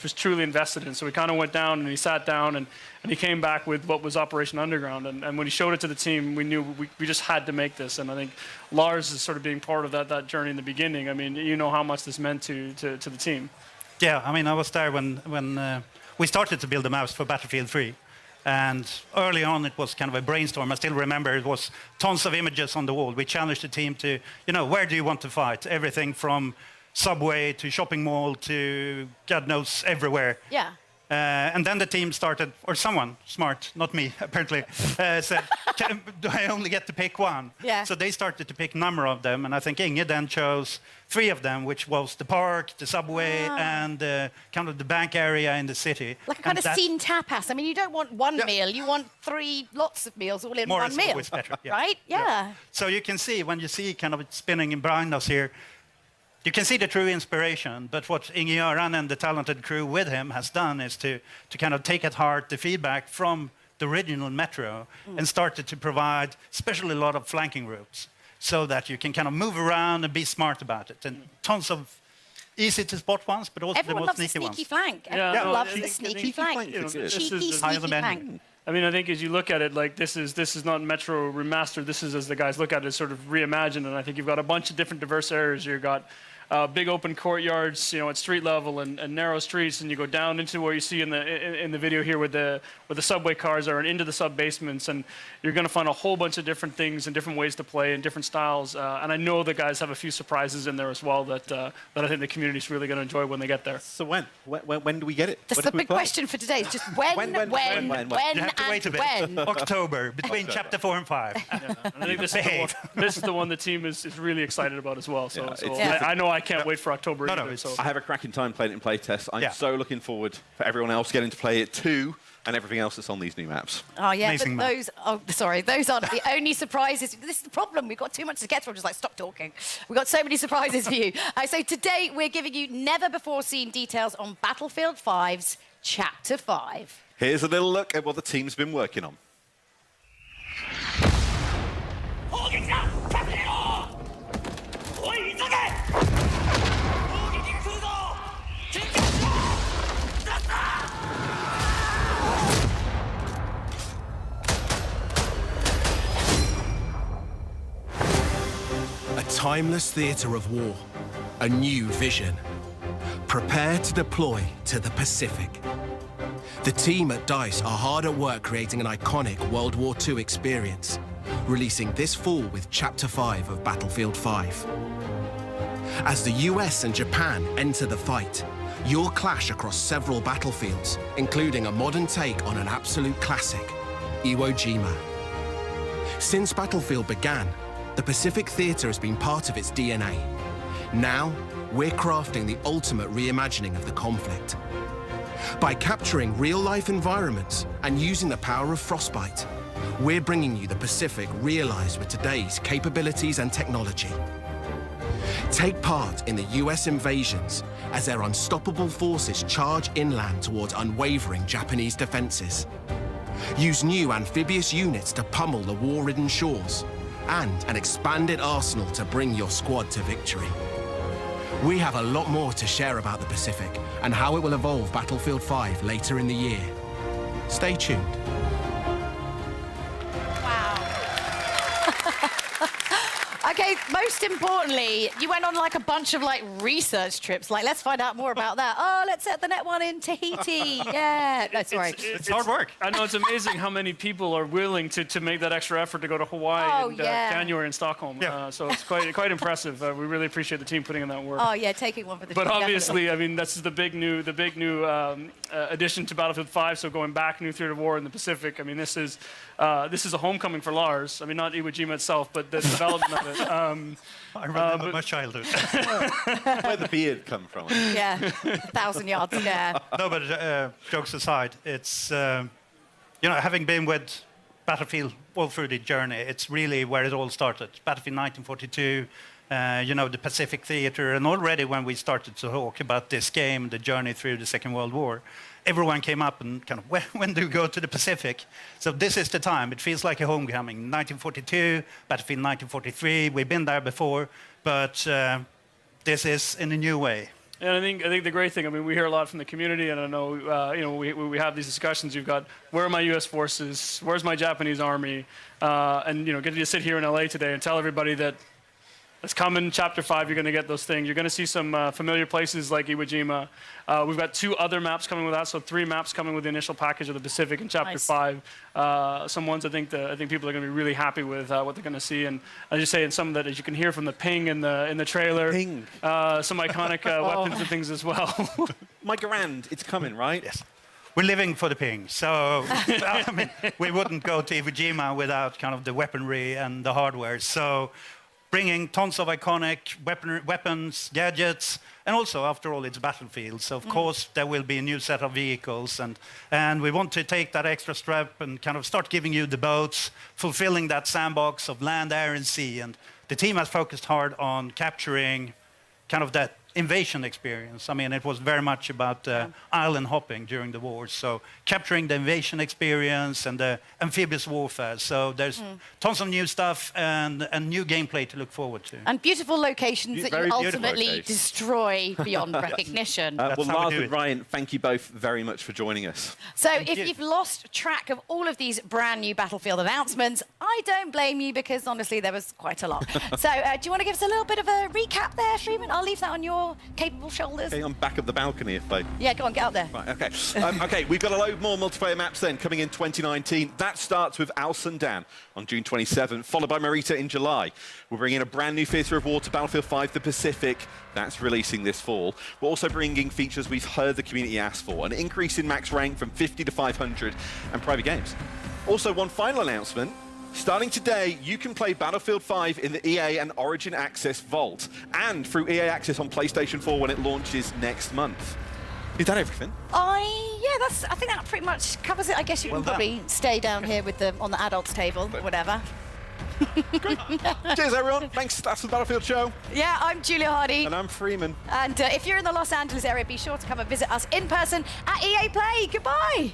Speaker 23: was truly invested in. So he kind of went down and he sat down and he came back with what was Operation Underground. And when he showed it to the team, we knew we just had to make this. And I think Lars is sort of being part of that journey in the beginning. I mean, you know how much this meant to the team.
Speaker 3: Yeah, I was there when we started to build the maps for Battlefield 3. And early on, it was kind of a brainstorm. I still remember it was tons of images on the wall. We challenged the team to, where do you want to fight? Everything from subway to shopping mall to God knows everywhere.
Speaker 11: Yeah.
Speaker 3: And then the team started, or someone smart, not me, apparently, said, do I only get to pick one?
Speaker 11: Yeah.
Speaker 3: So they started to pick a number of them, and I think Inge then chose 3 of them, which was the park, the subway, and kind of the bank area in the city.
Speaker 11: Like a kind of scene tapas. I mean, you don't want one meal, you want 3 lots of meals all in
Speaker 3: More
Speaker 11: one
Speaker 3: is
Speaker 11: meal.
Speaker 3: always better, yeah.
Speaker 11: Right? Yeah.
Speaker 3: So you can see, when you see kind of it spinning in behind us here, you can see the true inspiration, but what Inge Göran and the talented crew with him has done is to kind of take at heart the feedback from the original Metro and started to provide especially a lot of flanking routes so that you can kind of move around and be smart about it. And tons of easy to spot ones, but also
Speaker 11: Everyone
Speaker 3: the
Speaker 11: loves
Speaker 3: most
Speaker 11: a
Speaker 3: sneaky
Speaker 11: sneaky
Speaker 3: ones.
Speaker 11: flank.
Speaker 23: Yeah,
Speaker 11: Everyone
Speaker 23: no,
Speaker 11: loves
Speaker 23: I
Speaker 11: the
Speaker 23: think-
Speaker 11: sneaky flank. Cheeky,
Speaker 3: High on
Speaker 11: sneaky
Speaker 3: the menu.
Speaker 11: flank.
Speaker 23: I mean, I think as you look at it, like this is not Metro remastered. This is, as the guys look at it, sort of reimagined. And I think you've got a bunch of different diverse areas. You've got big open courtyards, at street level and narrow streets, and you go down into where you see in the video here where the subway cars are and into the sub basements, and you're going to find a whole bunch of different things and different ways to play and different styles. And I know the guys have a few surprises in there as well that I think the community's really going to enjoy when they get there.
Speaker 7: So when do we get it?
Speaker 11: That's the big question for today. It's just when,
Speaker 7: You
Speaker 3: have to wait a bit.
Speaker 11: when.
Speaker 3: October, between chapter 4 and 5.
Speaker 23: And I think this is the one the team is really excited about as well. So,
Speaker 7: Yeah,
Speaker 23: I know I can't wait for October
Speaker 3: No,
Speaker 23: either.
Speaker 3: no,
Speaker 23: So.
Speaker 7: I have a cracking time playing it in playtest. I'm
Speaker 3: Yeah.
Speaker 7: so looking forward for everyone else getting to play it too, and everything else that's on these new maps.
Speaker 11: Oh, yeah,
Speaker 3: Amazing
Speaker 11: but
Speaker 3: map.
Speaker 11: those aren't the only surprises. This is the problem. We've got too much to get through. I'm just like, stop talking. We've got so many surprises for you. So today, we're giving you never-before-seen details on Battlefield 5's Chapter 5.
Speaker 7: Here's a little look at what the team's been working on.
Speaker 8: A timeless theatre of war, a new vision. Prepare to deploy to the Pacific. The team at DICE are hard at work creating an iconic World War II experience, releasing this fall with Chapter 5 of Battlefield 5. As the US and Japan enter the fight, you'll clash across several battlefields, including a modern take on an absolute classic, Iwo Jima. Since Battlefield began, the Pacific Theatre has been part of its DNA. Now, we're crafting the ultimate reimagining of the conflict. By capturing real-life environments and using the power of Frostbite, we're bringing you the Pacific realized with today's capabilities and technology. Take part in the US invasions as their unstoppable forces charge inland towards unwavering Japanese defenses. Use new amphibious units to pummel the war-ridden shores, and an expanded arsenal to bring your squad to victory. We have a lot more to share about the Pacific and how it will evolve Battlefield 5 later in the year. Stay tuned.
Speaker 11: Okay, most importantly, you went on like a bunch of like research trips. Like, let's find out more about that. Oh, let's set the net one in Tahiti. Yeah. No, sorry.
Speaker 23: It's
Speaker 3: hard work.
Speaker 23: I know it's amazing how many people are willing to make that extra effort to go to Hawaii in January in Stockholm. So it's quite impressive. We really appreciate the team putting in that work.
Speaker 11: Oh yeah, taking one for the
Speaker 23: But
Speaker 11: team,
Speaker 23: obviously,
Speaker 11: definitely.
Speaker 23: I mean, that's the big new addition to Battlefield 5. So going back, new theater of war in the Pacific. I mean, this is a homecoming for Lars. I mean, not Iwo Jima itself, but the development of it.
Speaker 3: I remember my childhood.
Speaker 7: Where the beard come from?
Speaker 11: Yeah, 1,000 yards. Yeah.
Speaker 3: No, but jokes aside, it's having been with Battlefield all through the journey, it's really where it all started. Battlefield 1942, the Pacific Theatre, and already when we started to talk about this game, the journey through the Second World War, everyone came up and kind of, when do you go to the Pacific? So this is the time. It feels like a homecoming. 1942, Battlefield 1943, we've been there before, but this is in a new way.
Speaker 23: And I think the great thing, I mean, we hear a lot from the community, and I know, we have these discussions. You've got, where are my U.S. forces? Where's my Japanese army? And, getting to sit here in L.A. today and tell everybody that it's coming, Chapter 5, you're going to get those things. You're going to see some familiar places like Iwo Jima. We've got 2 other maps coming with that, so 3 maps coming with the initial package of the Pacific in Chapter 5. Some ones I think people are going to be really happy with what they're going to see. And as you say, in some of that, as you can hear from the ping in the trailer, some iconic weapons and things as well.
Speaker 7: My Garand, it's coming, right?
Speaker 3: Yes. we're living for the ping. So I mean, we wouldn't go to Iwo Jima without kind of the weaponry and the hardware. So bringing tons of iconic weapons, gadgets, and also, after all, it's Battlefield. So, of course, there will be a new set of vehicles. And we want to take that extra step and kind of start giving you the boats, fulfilling that sandbox of land, air, and sea. And the team has focused hard on capturing kind of that invasion experience. I mean, it was very much about island hopping during the war. So capturing the invasion experience and the amphibious warfare. So there's tons of new stuff and new gameplay to look forward to.
Speaker 11: And beautiful locations that
Speaker 7: Very
Speaker 11: you
Speaker 7: beautiful
Speaker 11: ultimately
Speaker 7: locations.
Speaker 11: destroy beyond recognition.
Speaker 7: Well,
Speaker 3: how we
Speaker 7: Lars
Speaker 3: do
Speaker 7: and
Speaker 3: it.
Speaker 7: Ryan, thank you both very much for joining us.
Speaker 11: So if you've lost track of all of these brand new Battlefield announcements, I don't blame you because honestly there was quite a lot. So do you want to give us a little bit of a recap there, Freeman? I'll leave that on your capable shoulders.
Speaker 7: Okay, I'm back up the balcony if I...
Speaker 11: Yeah, go on, get out there.
Speaker 7: Right, okay. Okay, we've got a load more multiplayer maps then coming in 2019. That starts with Al Sundan on June 27th, followed by Marita in July. We're bringing a brand new Theatre of War to Battlefield 5, The Pacific. That's releasing this fall. We're also bringing features we've heard the community ask for, an increase in max rank from 50 to 500, and private games. Also, one final announcement. Starting today, you can play Battlefield 5 in the EA and Origin Access Vault, and through EA Access on PlayStation 4 when it launches next month. Is that everything?
Speaker 11: I think that pretty much covers it. I guess you can probably stay down here with on the adults table, whatever.
Speaker 7: Cheers, everyone. Thanks. That's the Battlefield show.
Speaker 11: Yeah, I'm Julia Hardy.
Speaker 7: And I'm Freeman.
Speaker 11: And if you're in the Los Angeles area, be sure to come and visit us in person at EA Play. Goodbye.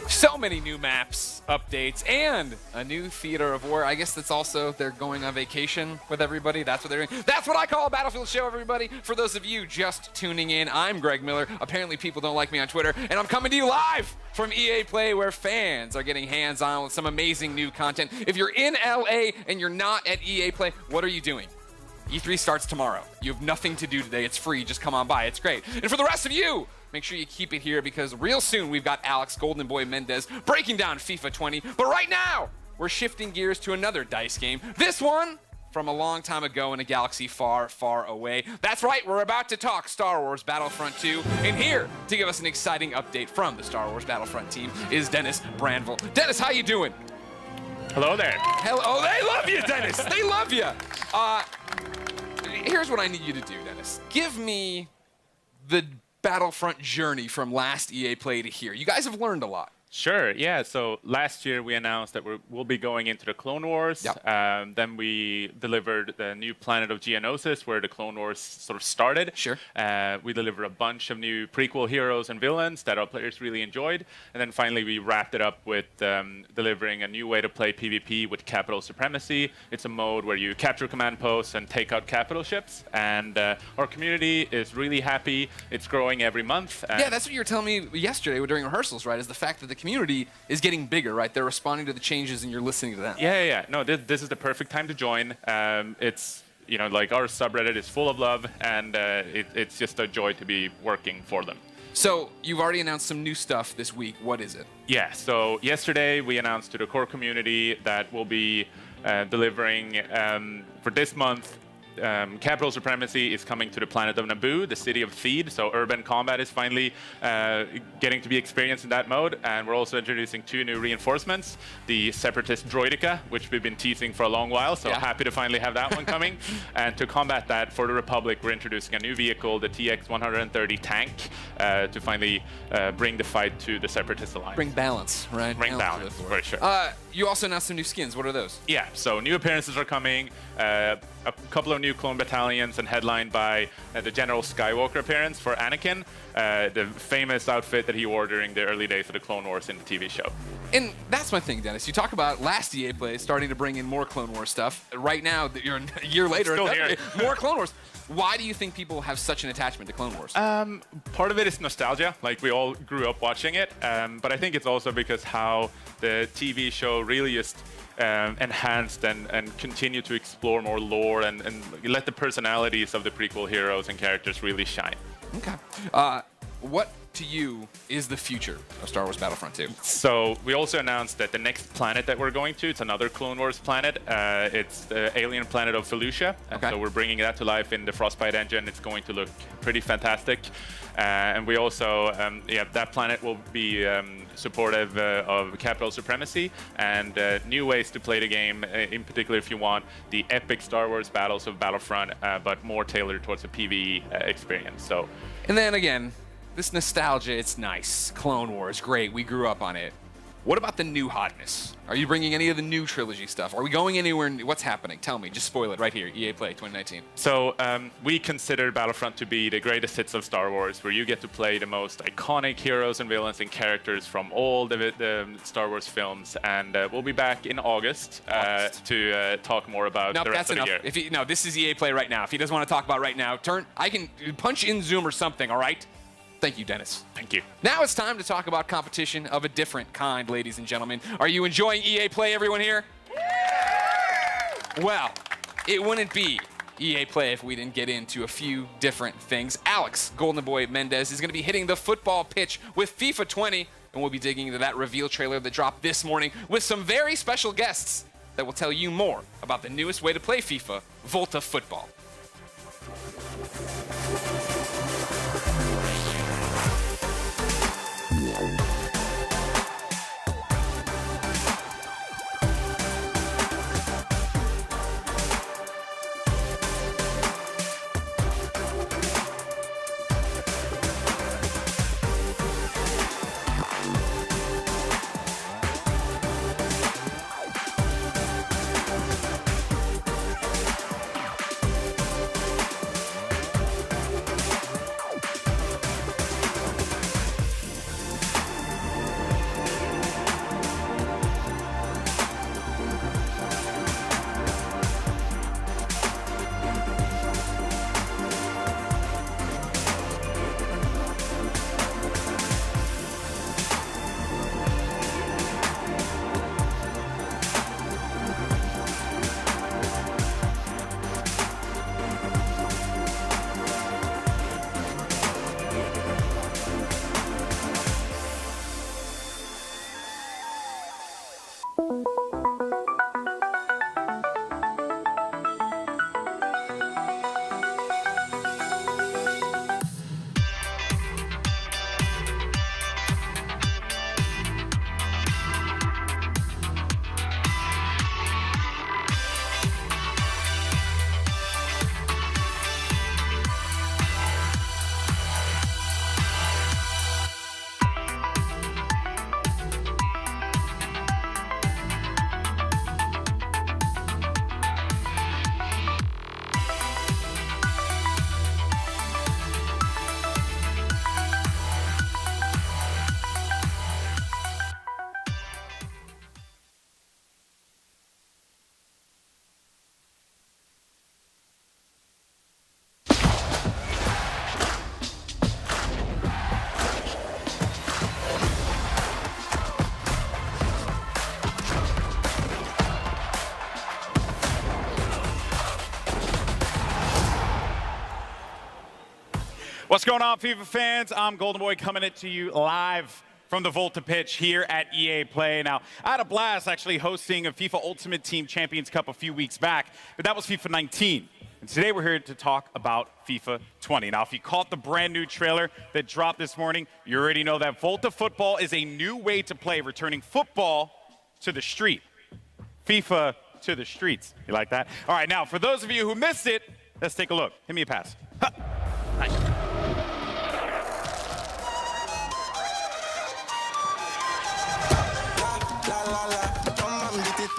Speaker 1: So many new maps, updates, and a new theater of war. I guess that's also they're going on vacation with everybody. That's what they're doing. That's what I call a Battlefield show, everybody. For those of you just tuning in, I'm Greg Miller. Apparently people don't like me on Twitter, and I'm coming to you live from EA Play, where fans are getting hands-on with some amazing new content. If you're in LA and you're not at EA Play, what are you doing? E3 starts tomorrow. You have nothing to do today. It's free. Just come on by. It's great. And for the rest of you, make sure you keep it here because real soon we've got Alex Golden Boy Mendez breaking down FIFA 20. But right now, we're shifting gears to another DICE game. This one from a long time ago in a galaxy far, far away. That's right, we're about to talk Star Wars Battlefront 2. And here to give us an exciting update from the Star Wars Battlefront team is Dennis Brandville. Dennis, how you doing?
Speaker 12: Hello there.
Speaker 1: Hello. Oh, they love you, Dennis. They love you. Here's what I need you to do, Dennis. Give me the Battlefront journey from last EA Play to here. You guys have learned a lot.
Speaker 12: Sure, yeah. So last year we announced that we'll be going into the Clone Wars.
Speaker 1: Yep.
Speaker 12: Then we delivered the new planet of Geonosis, where the Clone Wars sort of started.
Speaker 1: Sure.
Speaker 12: We delivered a bunch of new prequel heroes and villains that our players really enjoyed. And then finally we wrapped it up with delivering a new way to play PvP with Capital Supremacy. It's a mode where you capture command posts and take out capital ships. And our community is really happy. It's growing every month.
Speaker 1: Yeah, that's what you were telling me yesterday during rehearsals, right? Is the fact that the community is getting bigger, right? They're responding to the changes and you're listening to them.
Speaker 12: Yeah. No, this is the perfect time to join. It's, like our subreddit is full of love and it's just a joy to be working for them.
Speaker 1: So you've already announced some new stuff this week. What is it?
Speaker 12: Yeah, so yesterday we announced to the core community that we'll be delivering for this month. Capital Supremacy is coming to the planet of Naboo, the city of Theed, so urban combat is finally getting to be experienced in that mode, and we're also introducing 2 new reinforcements, the Separatist Droideka, which we've been teasing for a long while, so happy to finally have that one coming. And to combat that, for the Republic, we're introducing a new vehicle, the TX-130 tank, to finally bring the fight to the Separatist Alliance.
Speaker 1: Bring balance, right?
Speaker 12: Bring balance, for sure.
Speaker 1: You also announced some new skins. What are those?
Speaker 12: Yeah, so new appearances are coming. A couple of new clone battalions, and headlined by the General Skywalker appearance for Anakin, the famous outfit that he wore during the early days of the Clone Wars in the TV show.
Speaker 1: And that's my thing, Dennis. You talk about last EA Play starting to bring in more Clone Wars stuff. Right now, that you're a year later,
Speaker 12: Still here.
Speaker 1: more Clone Wars. Why do you think people have such an attachment to Clone Wars?
Speaker 12: Part of it is nostalgia, like we all grew up watching it, but I think it's also because how the TV show really just enhanced and continue to explore more lore and let the personalities of the prequel heroes and characters really shine.
Speaker 1: Okay. What to you is the future of Star Wars Battlefront 2?
Speaker 12: So we also announced that the next planet that we're going to, it's another Clone Wars planet. It's the alien planet of Felucia. And so we're bringing that to life in the Frostbite engine. It's going to look pretty fantastic. And we also, that planet will be supportive of Capital Supremacy and new ways to play the game, in particular if you want the epic Star Wars battles of Battlefront, but more tailored towards a PvE experience. So,
Speaker 1: and then again, this nostalgia, it's nice. Clone Wars, great. We grew up on it. What about the new hotness? Are you bringing any of the new trilogy stuff? Are we going anywhere? What's happening? Tell me. Just spoil it right here. EA Play 2019.
Speaker 12: So we consider Battlefront to be the greatest hits of Star Wars, where you get to play the most iconic heroes and villains and characters from all the Star Wars films. And we'll be back in August to talk more about the rest of the year.
Speaker 1: No, this is EA Play right now. If he doesn't want to talk about right now, I can punch in Zoom or something, all right? Thank you, Dennis.
Speaker 12: Thank you.
Speaker 1: Now it's time to talk about competition of a different kind, ladies and gentlemen. Are you enjoying EA Play, everyone here? Well, it wouldn't be EA Play if we didn't get into a few different things. Alex Golden Boy Mendez is going to be hitting the football pitch with FIFA 20, and we'll be digging into that reveal trailer that dropped this morning with some very special guests that will tell you more about the newest way to play FIFA, Volta Football.
Speaker 12: What's going on, FIFA fans? I'm Golden Boy coming at you live from the Volta pitch here at EA Play. Now, I had a blast actually hosting a FIFA Ultimate Team Champions Cup a few weeks back, but that was FIFA 19. And today we're here to talk about FIFA 20. Now, if you caught the brand new trailer that dropped this morning, you already know that Volta Football is a new way to play, returning football to the street. FIFA to the streets. You like that? All right, now, for those of you who missed it, let's take a look. Hit me a pass. Huh. Nice.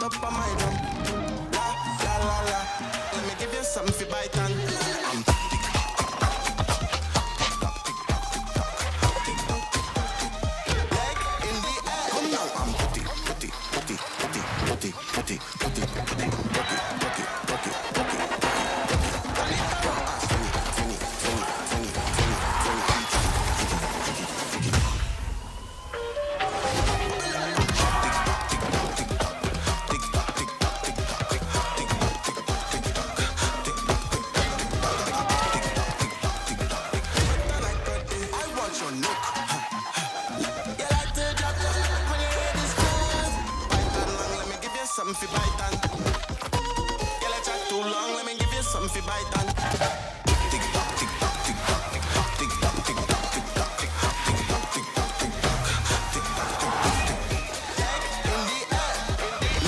Speaker 2: Up on my drum. La, la, la, la. Let me give you something for bite on. Leg in the air. Come now, I'm putty, putty, putty, putty, putty, putty, putty, putty, putty, putty, putty, something for bite on. Yeah, let's chat too long. Let me give you something for bite on. Tick tock, tick tock, tick tock, tick tock, tick tock, tick tock, tick tock, tick tock, tick tock, tick tock, tick tock, tick tock, tick tock. Leg in the air,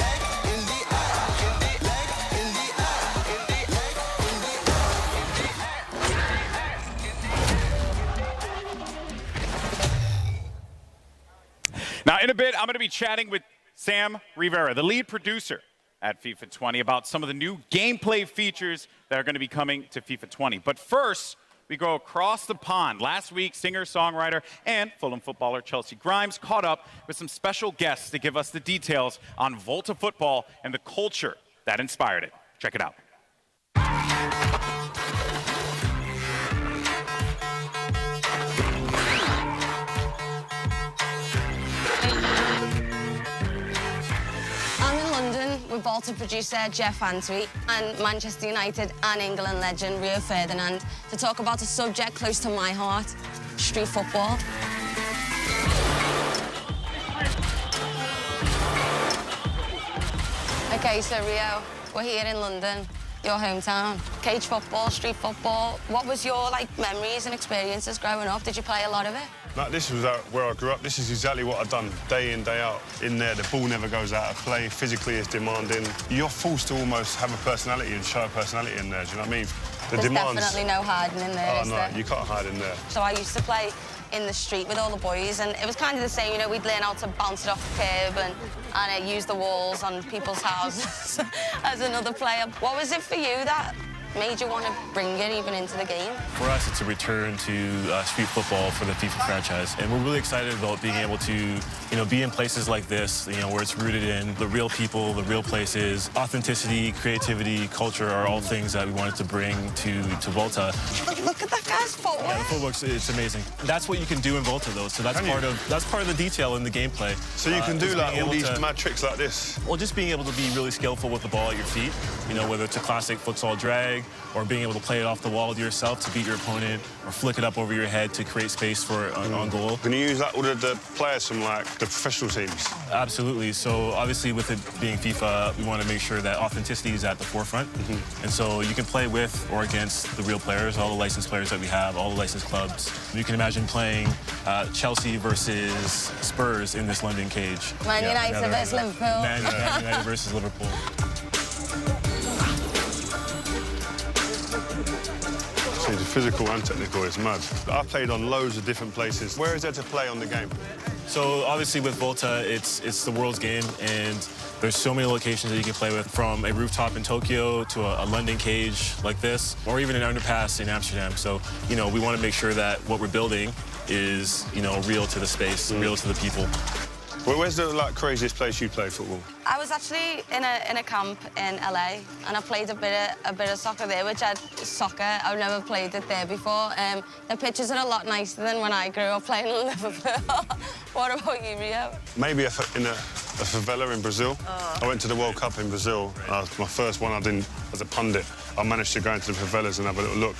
Speaker 2: leg in the air, leg in the air, leg
Speaker 12: in the air. Now, in a bit, I'm going to be chatting with Sam Rivera, the lead producer at FIFA 20, about some of the new gameplay features that are going to be coming to FIFA 20. But first, we go across the pond. Last week, singer-songwriter and Fulham footballer Chelsea Grimes caught up with some special guests to give us the details on Volta Football and the culture that inspired it. Check it out.
Speaker 6: With Volta producer Jeff Antwi and Manchester United and England legend Rio Ferdinand to talk about a subject close to my heart, street football. Okay, so Rio, we're here in London, your hometown. Cage football, street football. What was your memories and experiences growing up? Did you play a lot of it?
Speaker 9: Like, this was where I grew up. This is exactly what I've done day in, day out. In there, the ball never goes out of play. Physically, it's demanding. You're forced to almost have a personality and show a personality in there. Do you know what I mean?
Speaker 6: There's definitely no hiding in there, is there?
Speaker 9: You can't hide in there.
Speaker 6: So I used to play in the street with all the boys, and it was kind of the same. You know, we'd learn how to bounce it off the curb and use the walls on people's houses as another player. What was it for you that made you want to bring it even into the game?
Speaker 24: For us, it's a return to street football for the FIFA franchise, and we're really excited about being able to, be in places like this, where it's rooted in the real people, the real places. Authenticity, creativity, culture are all things that we wanted to bring to Volta.
Speaker 6: Look at that guy's footwork.
Speaker 24: Yeah, the footwork's it's amazing. That's what you can do in Volta, though. So that's part of the detail in the gameplay.
Speaker 9: So you can do all these mad tricks like this.
Speaker 24: Well, just being able to be really skillful with the ball at your feet. Whether it's a classic futsal drag, or being able to play it off the wall with yourself to beat your opponent, or flick it up over your head to create space for an on goal.
Speaker 9: Can you use that with the players from the professional teams?
Speaker 24: Absolutely. So obviously with it being FIFA, we want to make sure that authenticity is at the forefront. And so you can play with or against the real players, all the licensed players that we have, all the licensed clubs. You can imagine playing Chelsea versus Spurs in this London cage.
Speaker 6: Man United versus Liverpool.
Speaker 24: Man United versus Liverpool.
Speaker 9: The physical and technical is mad. I've played on loads of different places. Where is there to play on the game?
Speaker 24: So obviously with Volta, it's the world's game, and there's so many locations that you can play with, from a rooftop in Tokyo to a London cage like this, or even an underpass in Amsterdam. So, we want to make sure that what we're building is, real to the space, real to the people.
Speaker 9: Where's the craziest place you play football?
Speaker 6: I was actually in a camp in LA, and I played a bit of soccer there, I've never played it there before. The pitches are a lot nicer than when I grew up playing in Liverpool. What about you, Rio?
Speaker 9: Maybe in a favela in Brazil. I went to the World Cup in Brazil. My first one I did as a pundit. I managed to go into the favelas and have a little look.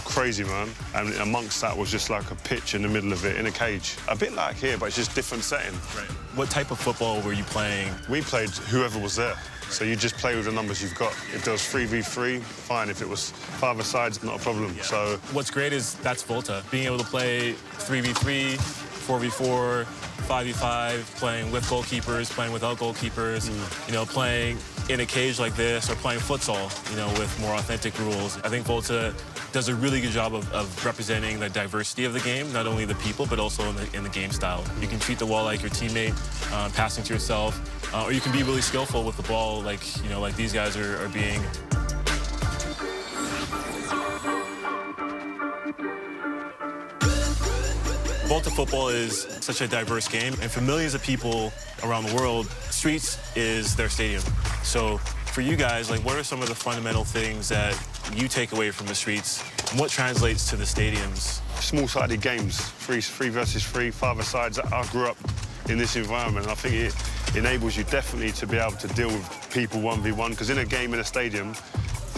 Speaker 9: crazy, man. And amongst that was just like a pitch in the middle of it, in a cage. A bit like here, but it's just different setting.
Speaker 24: Right. What type of football were you playing?
Speaker 9: We played whoever was there. So you just play with the numbers you've got. If there was 3v3, fine. If it was 5-a-side, not a problem.
Speaker 24: Yeah.
Speaker 9: So
Speaker 24: what's great is that's Volta. Being able to play 3v3, 4v4, 5v5, playing with goalkeepers, playing without goalkeepers, you know, playing in a cage like this or playing futsal, you know, with more authentic rules. I think Volta does a really good job of representing the diversity of the game, not only the people, but also in the game style. You can treat the wall like your teammate, passing to yourself, or you can be really skillful with the ball, like, you know, like these guys are being. Volta football is such a diverse game, and for millions of people around the world, streets is their stadium. So for you guys, like, what are some of the fundamental things that you take away from the streets, and what translates to the stadiums?
Speaker 9: Small-sided games, 3 versus 3, 5-a-sides. I grew up in this environment, and I think it enables you definitely to be able to deal with people 1v1, because in a game in a stadium,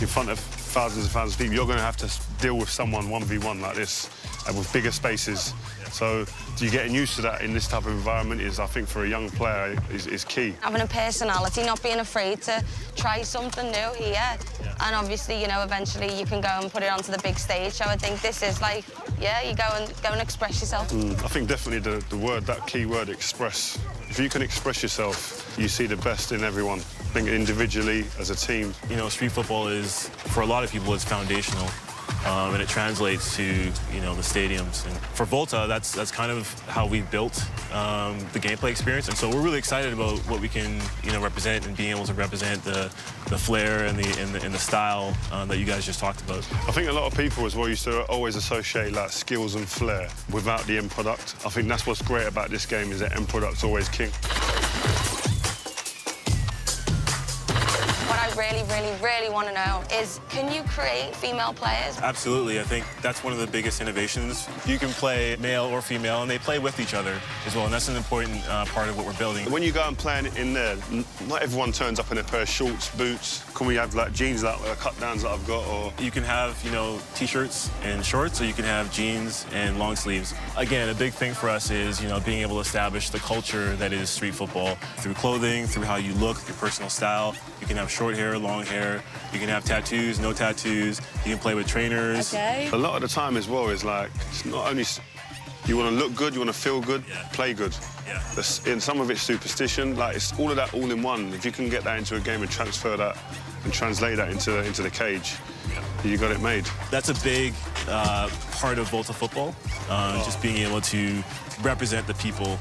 Speaker 9: in front of thousands and thousands of people, you're going to have to deal with someone 1v1 like this, and with bigger spaces. So you getting used to that in this type of environment is, I think, for a young player, is key.
Speaker 6: Having a personality, not being afraid to try something new here. And obviously, you know, eventually you can go and put it onto the big stage. So I think this is like, yeah, you go and express yourself.
Speaker 9: I think definitely the word, that key word, express. If you can express yourself, you see the best in everyone. I think individually, as a team.
Speaker 24: You know, street football is, for a lot of people, it's foundational. And it translates to, you know, the stadiums. And for Volta, that's kind of how we've built the gameplay experience. And so we're really excited about what we can, you know, represent and being able to represent the flair and the style that you guys just talked about.
Speaker 9: I think a lot of people as well used to always associate like skills and flair without the end product. I think that's what's great about this game, is that end product's always king.
Speaker 6: Really want to know is, can you create female players?
Speaker 24: Absolutely. I think that's one of the biggest innovations. You can play male or female, and they play with each other as well, and that's an important part of what we're building.
Speaker 9: When you go and play in there, not everyone turns up in a pair of shorts, boots. Can we have like jeans, like cut-downs that I've got, or...?
Speaker 24: You can have, you know, T-shirts and shorts, or you can have jeans and long sleeves. Again, a big thing for us is, you know, being able to establish the culture that is street football through clothing, through how you look, your personal style. You can have short hair, long hair. You can have tattoos, no tattoos. You can play with trainers.
Speaker 6: Okay.
Speaker 9: A lot of the time as well is like, it's not only you want to look good, you want to feel good, play good.
Speaker 24: Yeah.
Speaker 9: In some of it's superstition, like it's all of that all in one. If you can get that into a game and transfer that and translate that into the cage, you got it made.
Speaker 24: That's a big part of Volta football, just being able to represent the people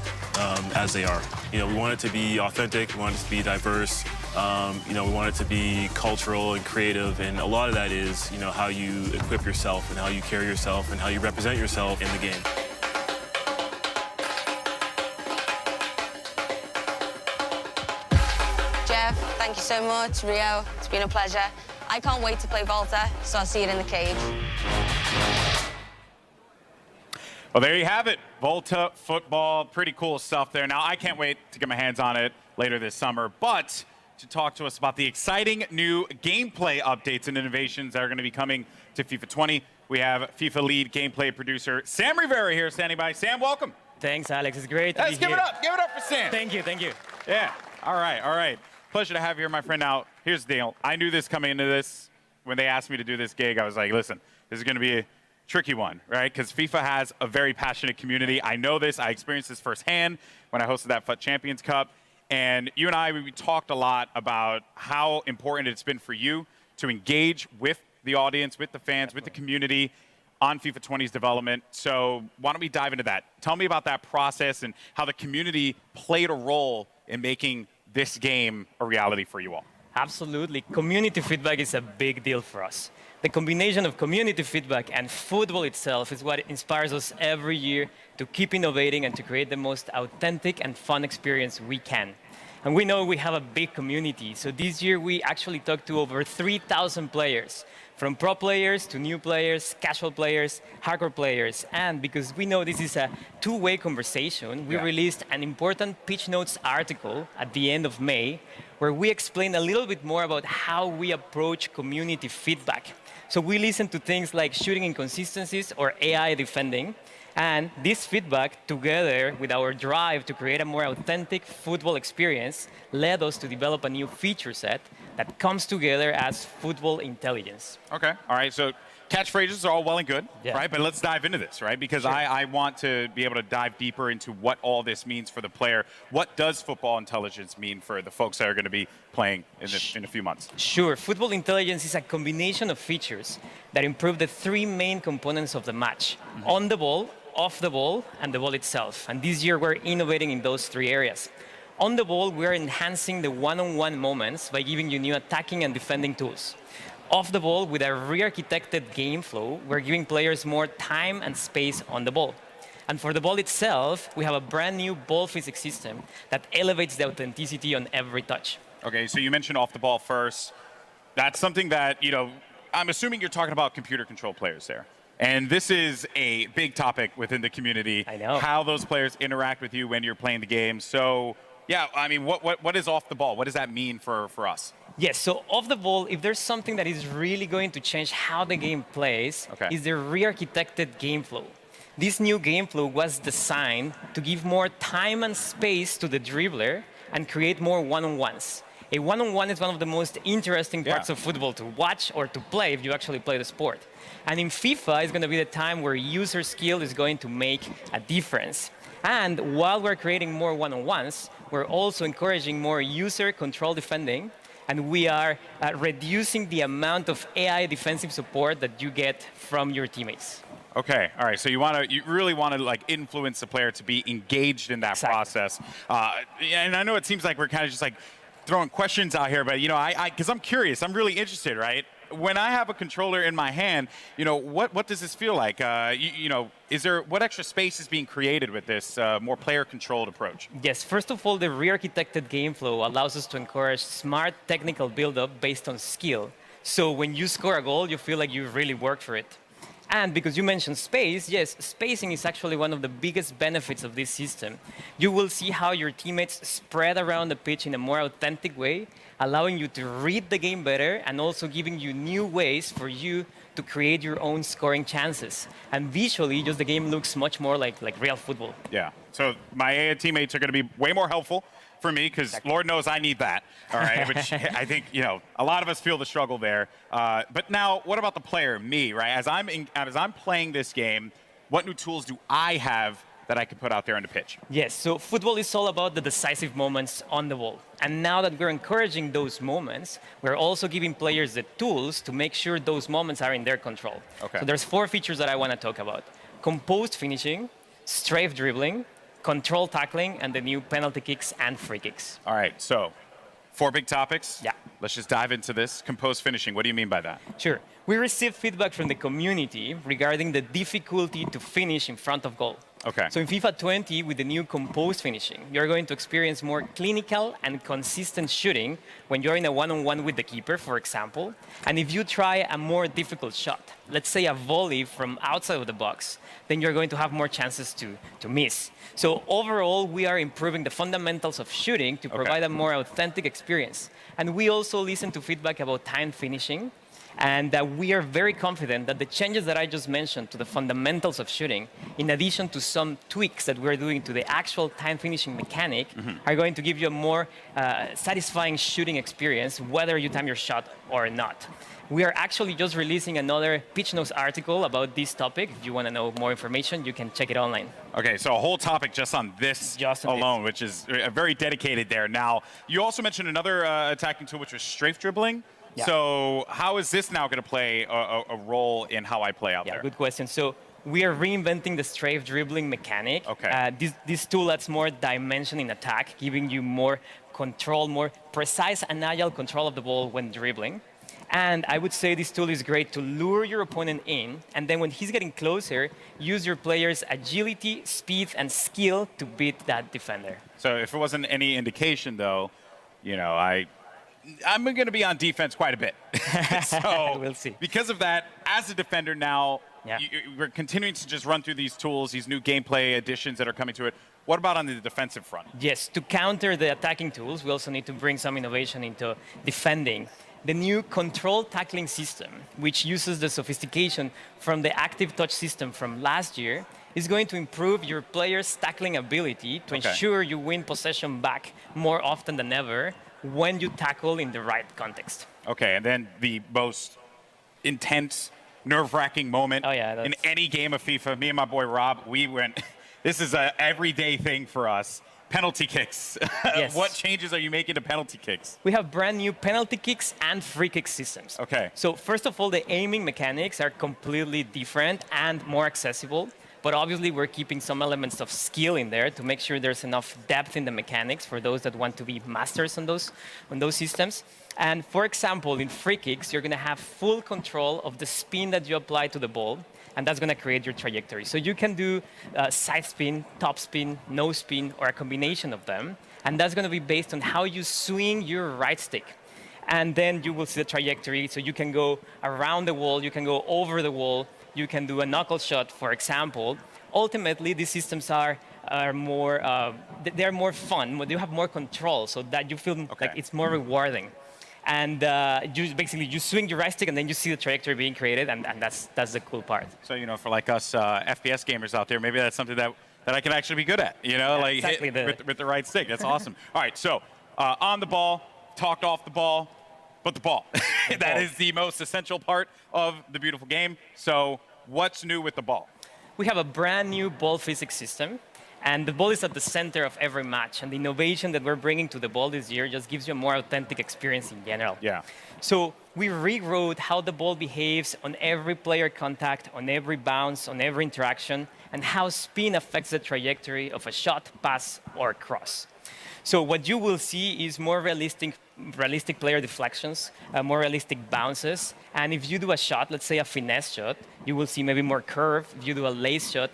Speaker 24: as they are. You know, we want it to be authentic, we want it to be diverse, you know, we want it to be cultural and creative, and a lot of that is, you know, how you equip yourself and how you carry yourself and how you represent yourself in the game.
Speaker 6: Jeff, thank you so much. Rio, it's been a pleasure. I can't wait to play Volta, so I'll see you in the cage.
Speaker 12: Well, there you have it. Volta football, pretty cool stuff there. Now, I can't wait to get my hands on it later this summer, but to talk to us about the exciting new gameplay updates and innovations that are going to be coming to FIFA 20, we have FIFA lead gameplay producer Sam Rivera here standing by. Sam, welcome.
Speaker 4: Thanks, Alex. It's great to
Speaker 12: Let's
Speaker 4: be
Speaker 12: give
Speaker 4: here.
Speaker 12: it up. Give it up for Sam.
Speaker 4: Thank you, thank you.
Speaker 12: Yeah. All right, all right. Pleasure to have you here, my friend. Now, here's the deal. I knew this coming into this. When they asked me to do this gig, I was like, listen, this is going to be a tricky one, right? Because FIFA has a very passionate community. I know this. I experienced this firsthand when I hosted that FUT Champions Cup. And you and I, we talked a lot about how important it's been for you to engage with the audience, with the fans, with the community on FIFA 20's development. So why don't we dive into that? Tell me about that process and how the community played a role in making this game a reality for you all.
Speaker 4: Absolutely. Community feedback is a big deal for us. The combination of community feedback and football itself is what inspires us every year to keep innovating and to create the most authentic and fun experience we can. And we know we have a big community, so this year we actually talked to over 3,000 players, from pro players to new players, casual players, hardcore players. And because we know this is a two-way conversation, we released an important Pitch Notes article at the end of May, where we explain a little bit more about how we approach community feedback. So we listen to things like shooting inconsistencies or AI defending. And this feedback, together with our drive to create a more authentic football experience, led us to develop a new feature set that comes together as football intelligence.
Speaker 12: Okay. All right. So catchphrases are all well and good,
Speaker 4: Yeah.
Speaker 12: right? But let's dive into this, right? Because
Speaker 4: Sure.
Speaker 12: I want to be able to dive deeper into what all this means for the player. What does football intelligence mean for the folks that are going to be playing in a few months?
Speaker 4: Sure. Football intelligence is a combination of features that improve the three main components of the match: on the ball, off the ball, and the ball itself. And this year we're innovating in those three areas. On the ball, we're enhancing the one-on-one moments by giving you new attacking and defending tools. Off the ball, with a re-architected game flow, we're giving players more time and space on the ball. And for the ball itself, we have a brand new ball physics system that elevates the authenticity on every touch.
Speaker 12: Okay, so you mentioned off the ball first. That's something that, I'm assuming you're talking about computer control players there. And this is a big topic within the community.
Speaker 4: I know.
Speaker 12: How those players interact with you when you're playing the game. So, yeah, I mean, what is off the ball? What does that mean for us?
Speaker 4: Yes, so off the ball, if there's something that is really going to change how the game plays, is the re-architected game flow. This new game flow was designed to give more time and space to the dribbler and create more one-on-ones. A one-on-one is one of the most interesting parts of football to watch or to play if you actually play the sport. And in FIFA, it's going to be the time where user skill is going to make a difference. And while we're creating more one-on-ones, we're also encouraging more user control defending, and we are reducing the amount of AI defensive support that you get from your teammates.
Speaker 12: Okay, all right. So you really want to like influence the player to be engaged in that process. And I know it seems like we're kind of just like throwing questions out here, but because I'm curious, I'm really interested, right? When I have a controller in my hand, what does this feel like? What extra space is being created with this more player-controlled approach?
Speaker 4: Yes, first of all, the re-architected game flow allows us to encourage smart technical build-up based on skill. So when you score a goal, you feel like you really worked for it. And because you mentioned space, yes, spacing is actually one of the biggest benefits of this system. You will see how your teammates spread around the pitch in a more authentic way, allowing you to read the game better and also giving you new ways for you to create your own scoring chances. And visually, just the game looks much more like real football.
Speaker 12: Yeah, so my AI teammates are going to be way more helpful for me because Lord knows I need that, all right? Which I think, a lot of us feel the struggle there. But now, what about the player, me, right? As I'm playing this game, what new tools do I have that I can put out there on the pitch?
Speaker 4: Yes, so football is all about the decisive moments on the ball. And now that we're encouraging those moments, we're also giving players the tools to make sure those moments are in their control.
Speaker 12: Okay.
Speaker 4: So there's 4 features that I want to talk about: composed finishing, strafe dribbling, control tackling, and the new penalty kicks and free kicks.
Speaker 12: All right, so 4 big topics.
Speaker 4: Yeah.
Speaker 12: Let's just dive into this. Composed finishing, what do you mean by that?
Speaker 4: Sure. We received feedback from the community regarding the difficulty to finish in front of goal.
Speaker 12: Okay.
Speaker 4: So in FIFA 20, with the new composed finishing, you're going to experience more clinical and consistent shooting when you're in a one-on-one with the keeper, for example. And if you try a more difficult shot, let's say a volley from outside of the box, then you're going to have more chances to miss. So overall, we are improving the fundamentals of shooting to provide a more authentic experience. And we also listen to feedback about time finishing. And we are very confident that the changes that I just mentioned to the fundamentals of shooting, in addition to some tweaks that we're doing to the actual time finishing mechanic, are going to give you a more satisfying shooting experience, whether you time your shot or not. We are actually just releasing another Pitch Notes article about this topic. If you want to know more information, you can check it online.
Speaker 12: Okay, so a whole topic just on this alone, which is very dedicated there. Now, you also mentioned another attacking tool, which was strafe dribbling.
Speaker 4: Yeah.
Speaker 12: So how is this now going to play a role in how I play out there?
Speaker 4: Good question. So we are reinventing the strafe dribbling mechanic.
Speaker 12: Okay.
Speaker 4: This tool adds more dimension in attack, giving you more control, more precise and agile control of the ball when dribbling. And I would say this tool is great to lure your opponent in, and then when he's getting closer, use your player's agility, speed, and skill to beat that defender.
Speaker 12: So if it wasn't any indication, though, I'm going to be on defense quite a bit. So
Speaker 4: we'll see.
Speaker 12: Because of that, as a defender now, we're continuing to just run through these tools, these new gameplay additions that are coming to it. What about on the defensive front?
Speaker 4: Yes, to counter the attacking tools, we also need to bring some innovation into defending. the new control tackling system, which uses the sophistication from the active touch system from last year, is going to improve your players' tackling ability to ensure you win possession back more often than ever when you tackle in the right context.
Speaker 12: Okay, and then the most intense, nerve-wracking moment in any game of FIFA, me and my boy Rob, we went, this is an everyday thing for us. Penalty kicks.
Speaker 4: Yes.
Speaker 12: What changes are you making to penalty kicks?
Speaker 4: We have brand new penalty kicks and free kick systems.
Speaker 12: Okay.
Speaker 4: So first of all, the aiming mechanics are completely different and more accessible. But obviously, we're keeping some elements of skill in there to make sure there's enough depth in the mechanics for those that want to be masters on those systems. And for example, in free kicks, you're going to have full control of the spin that you apply to the ball, and that's going to create your trajectory. So you can do side spin, top spin, no spin, or a combination of them, and that's going to be based on how you swing your right stick. And then you will see the trajectory, so you can go around the wall, you can go over the wall, you can do a knuckle shot, for example. Ultimately, these systems are more, they're more fun, you have more control, so that you feel like it's more rewarding. And you swing your right stick, and then you see the trajectory being created, and that's the cool part.
Speaker 12: So, you know, for like us FPS gamers out there, maybe that's something that I can actually be good at, you know, like
Speaker 4: exactly
Speaker 12: hit with the right stick. That's awesome. All right, so on the ball, talked off the ball, but the ball. That is the most essential part of the beautiful game. So what's new with the ball?
Speaker 4: We have a brand new ball physics system. And the ball is at the center of every match. And the innovation that we're bringing to the ball this year just gives you a more authentic experience in general.
Speaker 12: Yeah.
Speaker 4: So we rewrote how the ball behaves on every player contact, on every bounce, on every interaction, and how spin affects the trajectory of a shot, pass, or cross. So what you will see is more realistic player deflections, more realistic bounces. And if you do a shot, let's say a finesse shot, you will see maybe more curve. If you do a lace shot,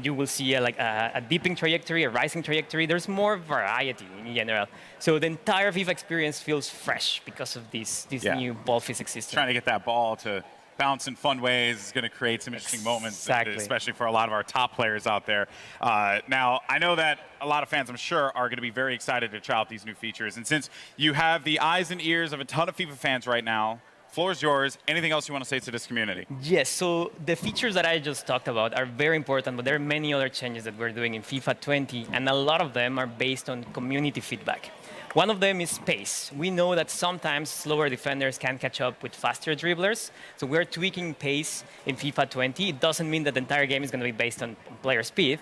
Speaker 4: you will see a dipping trajectory, a rising trajectory. There's more variety in general. So the entire FIFA experience feels fresh because of this new ball physics system.
Speaker 12: Trying to get that ball to bounce in fun ways is going to create some interesting moments, especially for a lot of our top players out there. Now, I know that a lot of fans, I'm sure, are going to be very excited to try out these new features. And since you have the eyes and ears of a ton of FIFA fans right now, floor is yours. Anything else you want to say to this community?
Speaker 4: Yes, so the features that I just talked about are very important, but there are many other changes that we're doing in FIFA 20, and a lot of them are based on community feedback. One of them is pace. We know that sometimes slower defenders can catch up with faster dribblers, so we're tweaking pace in FIFA 20. It doesn't mean that the entire game is going to be based on player speed,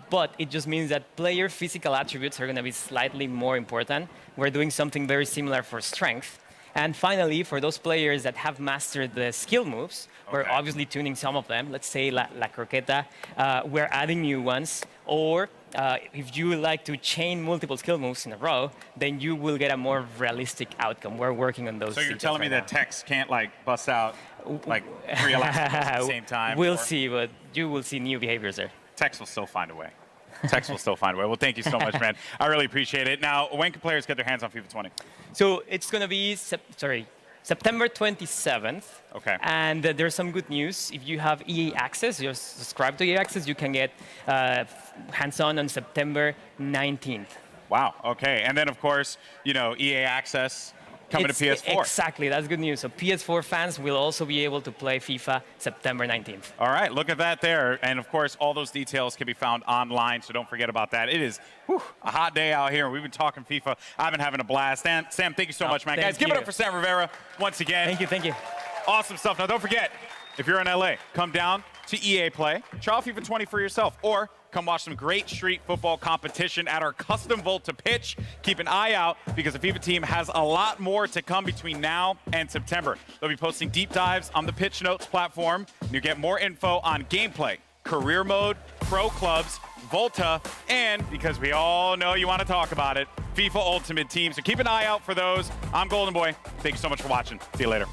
Speaker 4: but it just means that player physical attributes are going to be slightly more important. We're doing something very similar for strength. And finally, for those players that have mastered the skill moves, we're obviously tuning some of them. Let's say La Croqueta, we're adding new ones. Or if you like to chain multiple skill moves in a row, then you will get a more realistic outcome. We're working on those.
Speaker 12: So you're telling me that Tex can't like bust out like 3 elastic moves at the same time?
Speaker 4: We'll see, but you will see new behaviors there.
Speaker 12: Tex will still find a way. Tex will still find a way. Well, thank you so much, man. I really appreciate it. Now, when can players get their hands on FIFA 20?
Speaker 4: So it's going to be September 27th.
Speaker 12: Okay.
Speaker 4: And there's some good news. If you have EA Access, you're subscribed to EA Access, you can get hands-on September 19th.
Speaker 12: Wow. Okay. And then, of course, you know, EA Access coming to PS4.
Speaker 4: Exactly. That's good news. So PS4 fans will also be able to play FIFA September 19th.
Speaker 12: All right. Look at that there. And, of course, all those details can be found online, so don't forget about that. It is a hot day out here. We've been talking FIFA. I've been having a blast. And Sam, thank you so much, man. Guys, give it up for Sam Rivera once again.
Speaker 4: Thank you. Thank you.
Speaker 12: Awesome stuff. Now, don't forget, if you're in LA, come down to EA Play, try out FIFA 20 for yourself, or come watch some great street football competition at our custom Volta pitch. Keep an eye out because the FIFA team has a lot more to come between now and September. They'll be posting deep dives on the Pitch Notes platform. You get more info on gameplay, career mode, pro clubs, Volta, and because we all know you want to talk about it, FIFA Ultimate Team. So keep an eye out for those. I'm Golden Boy. Thank you so much for watching. See you later.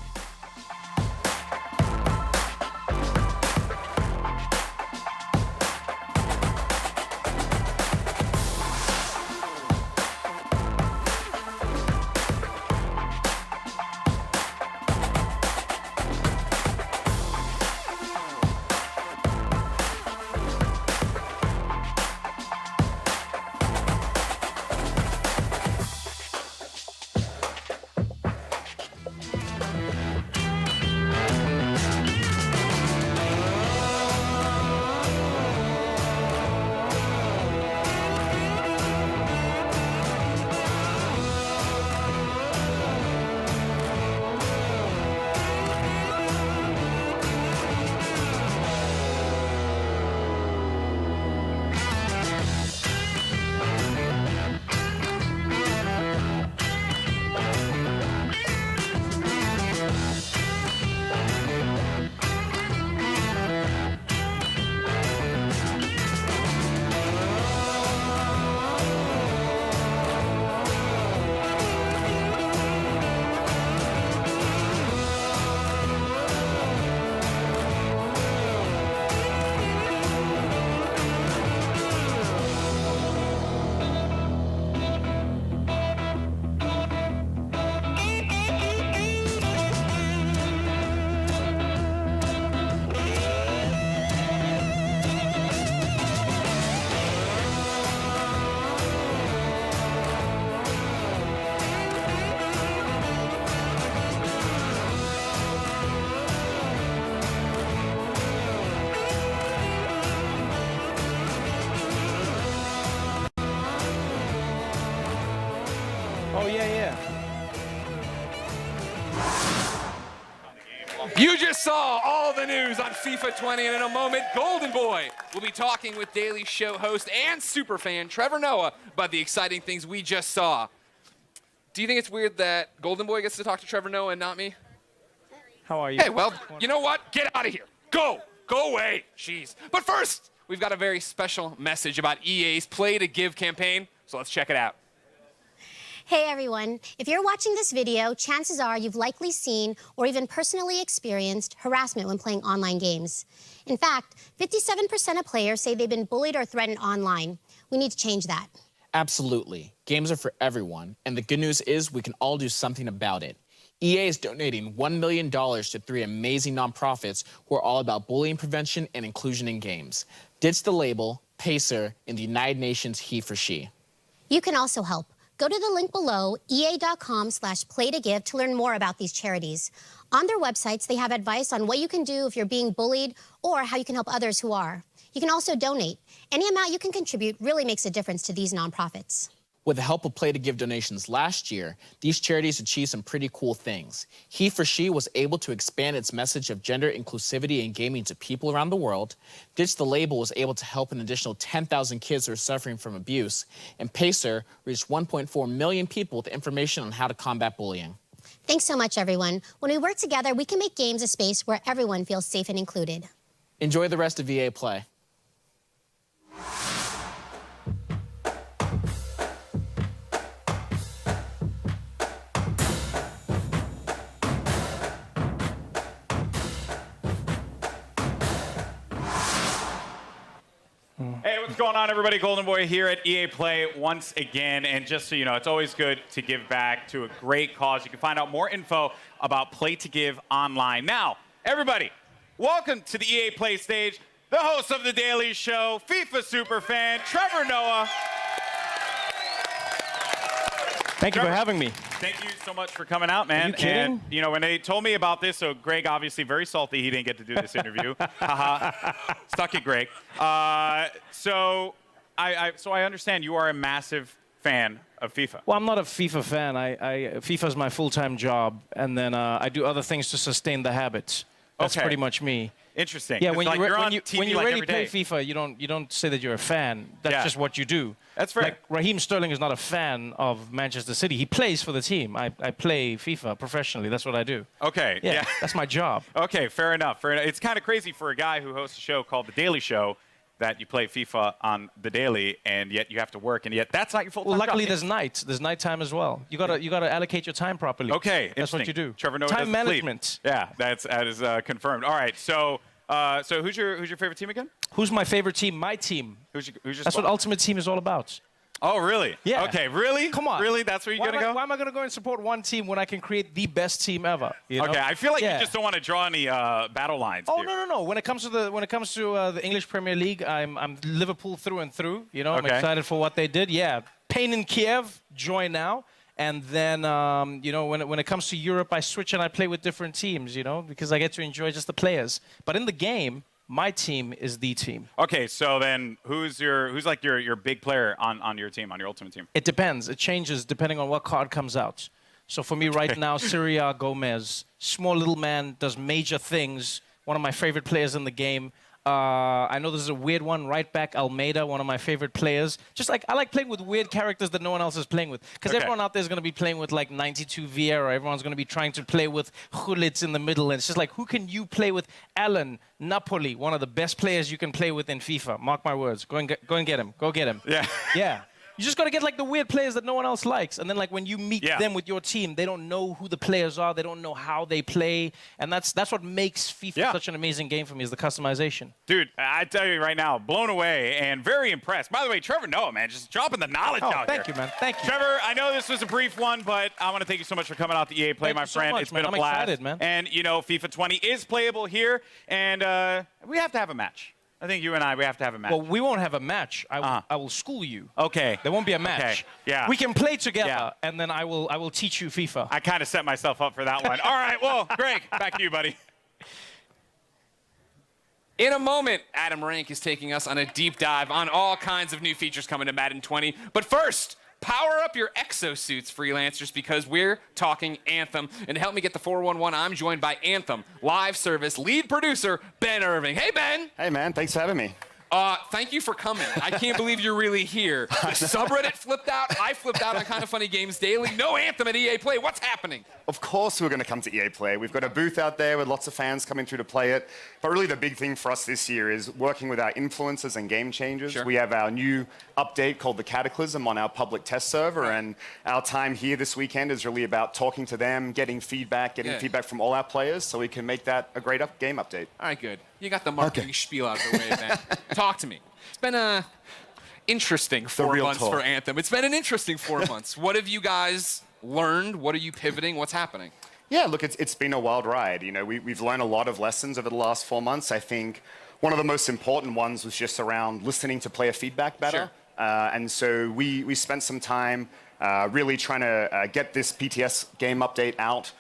Speaker 5: Oh, yeah.
Speaker 1: You just saw all the news on FIFA 20, and in a moment, Golden Boy will be talking with Daily Show host and superfan Trevor Noah about the exciting things we just saw. Do you think it's weird that Golden Boy gets to talk to Trevor Noah and not me?
Speaker 5: How are you?
Speaker 1: Hey, well, you know what? Get out of here. Go away. Jeez. But first, we've got a very special message about EA's Play to Give campaign, so let's check it out.
Speaker 14: Hey everyone, if you're watching this video, chances are you've likely seen or even personally experienced harassment when playing online games. In fact, 57% of players say they've been bullied or threatened online. We need to change that.
Speaker 15: Absolutely. Games are for everyone, and the good news is we can all do something about it. EA is donating $1 million to 3 amazing nonprofits who are all about bullying prevention and inclusion in games. Ditch the Label, Pacer, and the United Nations He for She.
Speaker 14: You can also help. Go to the link below, ea.com/playtogive to learn more about these charities. On their websites, they have advice on what you can do if you're being bullied or how you can help others who are. You can also donate. Any amount you can contribute really makes a difference to these nonprofits.
Speaker 15: With the help of Play to Give donations last year, these charities achieved some pretty cool things. He for She was able to expand its message of gender inclusivity in gaming to people around the world. Ditch the Label was able to help an additional 10,000 kids who are suffering from abuse. And Pacer reached 1.4 million people with information on how to combat bullying.
Speaker 14: Thanks so much, everyone. When we work together, we can make games a space where everyone feels safe and included.
Speaker 15: Enjoy the rest of EA Play.
Speaker 12: Hey, what's going on, everybody? Golden Boy here at EA Play once again. And just so you know, it's always good to give back to a great cause. You can find out more info about Play to Give online. Now, everybody, welcome to the EA Play stage, the host of The Daily Show, FIFA superfan, Trevor Noah.
Speaker 5: Thank you for having me.
Speaker 12: Thank you so much for coming out, man.
Speaker 5: Are you kidding?
Speaker 12: And, you know, when they told me about this, so Greg obviously very salty he didn't get to do this interview. Haha. Stuck it, Greg. So I understand you are a massive fan of FIFA.
Speaker 5: Well, I'm not a FIFA fan. FIFA is my full-time job, and then I do other things to sustain the habits. That's
Speaker 12: Okay.
Speaker 5: pretty much me.
Speaker 12: Interesting.
Speaker 5: Yeah,
Speaker 12: It's
Speaker 5: when
Speaker 12: like
Speaker 5: you
Speaker 12: you're on
Speaker 5: when
Speaker 12: TV
Speaker 5: you
Speaker 12: like
Speaker 5: really
Speaker 12: every
Speaker 5: play
Speaker 12: day.
Speaker 5: FIFA, you don't say that you're a fan. That's
Speaker 12: Yeah.
Speaker 5: just what you do.
Speaker 12: That's fair.
Speaker 5: Like Raheem Sterling is not a fan of Manchester City. He plays for the team. I play FIFA professionally. That's what I do.
Speaker 12: Okay.
Speaker 5: Yeah, that's my job.
Speaker 12: Okay, fair enough. Fair enough. It's kind of crazy for a guy who hosts a show called The Daily Show that you play FIFA on The Daily, and yet you have to work, and yet that's not your full-time
Speaker 5: Well, luckily
Speaker 12: job.
Speaker 5: there's nights. There's nighttime as well. You gotta allocate your time properly.
Speaker 12: Okay,
Speaker 5: that's what
Speaker 12: interesting.
Speaker 5: you do.
Speaker 12: Trevor Noah
Speaker 5: Time
Speaker 12: doesn't sleep.
Speaker 5: management.
Speaker 12: Yeah, that is confirmed. All right, so who's your favorite team again?
Speaker 5: Who's my favorite team? My team.
Speaker 12: Who's your
Speaker 5: That's
Speaker 12: squad?
Speaker 5: what Ultimate Team is all about.
Speaker 12: Oh, really?
Speaker 5: Yeah.
Speaker 12: Okay, really?
Speaker 5: Come on.
Speaker 12: Really? That's where you're gonna go?
Speaker 5: Why am I gonna go and support one team when I can create the best team ever? You know?
Speaker 12: Okay, I feel like
Speaker 5: Yeah.
Speaker 12: you just don't want to draw any battle lines.
Speaker 5: Oh
Speaker 12: here.
Speaker 5: no! When it comes to the English Premier League, I'm Liverpool through and through. You know, I'm
Speaker 12: Okay.
Speaker 5: excited for what they did. Yeah, pain in Kiev, joy now. And then you know, when it comes to Europe, I switch and I play with different teams. You know, because I get to enjoy just the players. But in the game, my team is the team.
Speaker 12: Okay, so then who's like your big player on your team, on your ultimate team?
Speaker 5: It depends. It changes depending on what card comes out. So for me right now, Syria Gomez, small little man, does major things. One of my favorite players in the game. I know this is a weird one. Right back, Almeida, one of my favorite players. Just like I like playing with weird characters that no one else is playing with. Because
Speaker 12: Okay.
Speaker 5: everyone out there is going to be playing with like 92 Vieira. Everyone's going to be trying to play with Gullit in the middle. And it's just like, who can you play with? Alan, Napoli, one of the best players you can play with in FIFA. Mark my words. Go and get him. Go get him.
Speaker 12: Yeah.
Speaker 5: Yeah. You just got to get like the weird players that no one else likes. And then like when you meet them with your team, they don't know who the players are. They don't know how they play. And that's what makes FIFA such an amazing game for me is the customization.
Speaker 12: Dude, I tell you right now, blown away and very impressed. By the way, Trevor Noah, man, just dropping the knowledge out
Speaker 5: thank
Speaker 12: here.
Speaker 5: you, man. Thank you.
Speaker 12: Trevor, I know this was a brief one, but I want to thank you so much for coming out to EA Play,
Speaker 5: Thank
Speaker 12: my
Speaker 5: you so
Speaker 12: friend.
Speaker 5: much,
Speaker 12: It's
Speaker 5: man.
Speaker 12: been a
Speaker 5: I'm
Speaker 12: blast.
Speaker 5: excited, man.
Speaker 12: And, you know, FIFA 20 is playable here, and we have to have a match. I think you and we have to have a match.
Speaker 5: Well, we won't have a match. I will school you.
Speaker 12: Okay.
Speaker 5: There won't be a match.
Speaker 12: Okay. Yeah.
Speaker 5: We can play together, and then I will teach you FIFA.
Speaker 12: I kind of set myself up for that one. All right, well, Greg, back to you, buddy.
Speaker 1: In a moment, Adam Rank is taking us on a deep dive on all kinds of new features coming to Madden 20. But first, Power up your exosuits, freelancers, because we're talking Anthem. And to help me get the 411, I'm joined by Anthem live service lead producer, Ben Irving. Hey, Ben.
Speaker 13: Hey, man. Thanks for having me.
Speaker 1: Thank you for coming. I can't believe you're really here. The subreddit flipped out. I flipped out on Kind of Funny Games Daily. No Anthem at EA Play. What's happening?
Speaker 13: Of course we're going to come to EA Play. We've got a booth out there with lots of fans coming through to play it. But really the big thing for us this year is working with our influencers and game changers.
Speaker 1: Sure.
Speaker 13: We have our new update called the Cataclysm on our public test server. And our time here this weekend is really about talking to them, getting feedback from all our players so we can make that a great game update.
Speaker 1: All right, good. You got the marketing spiel out of the way, Ben. Talk to me. It's been a interesting 4 months for Anthem. It's been an interesting 4 months. What have you guys learned? What are you pivoting? What's happening?
Speaker 13: Yeah, look, it's been a wild ride. You know, we've learned a lot of lessons over the last 4 months. I think one of the most important ones was just around listening to player feedback better.
Speaker 1: Sure.
Speaker 13: And so we spent some time really trying to get this PTS game update out,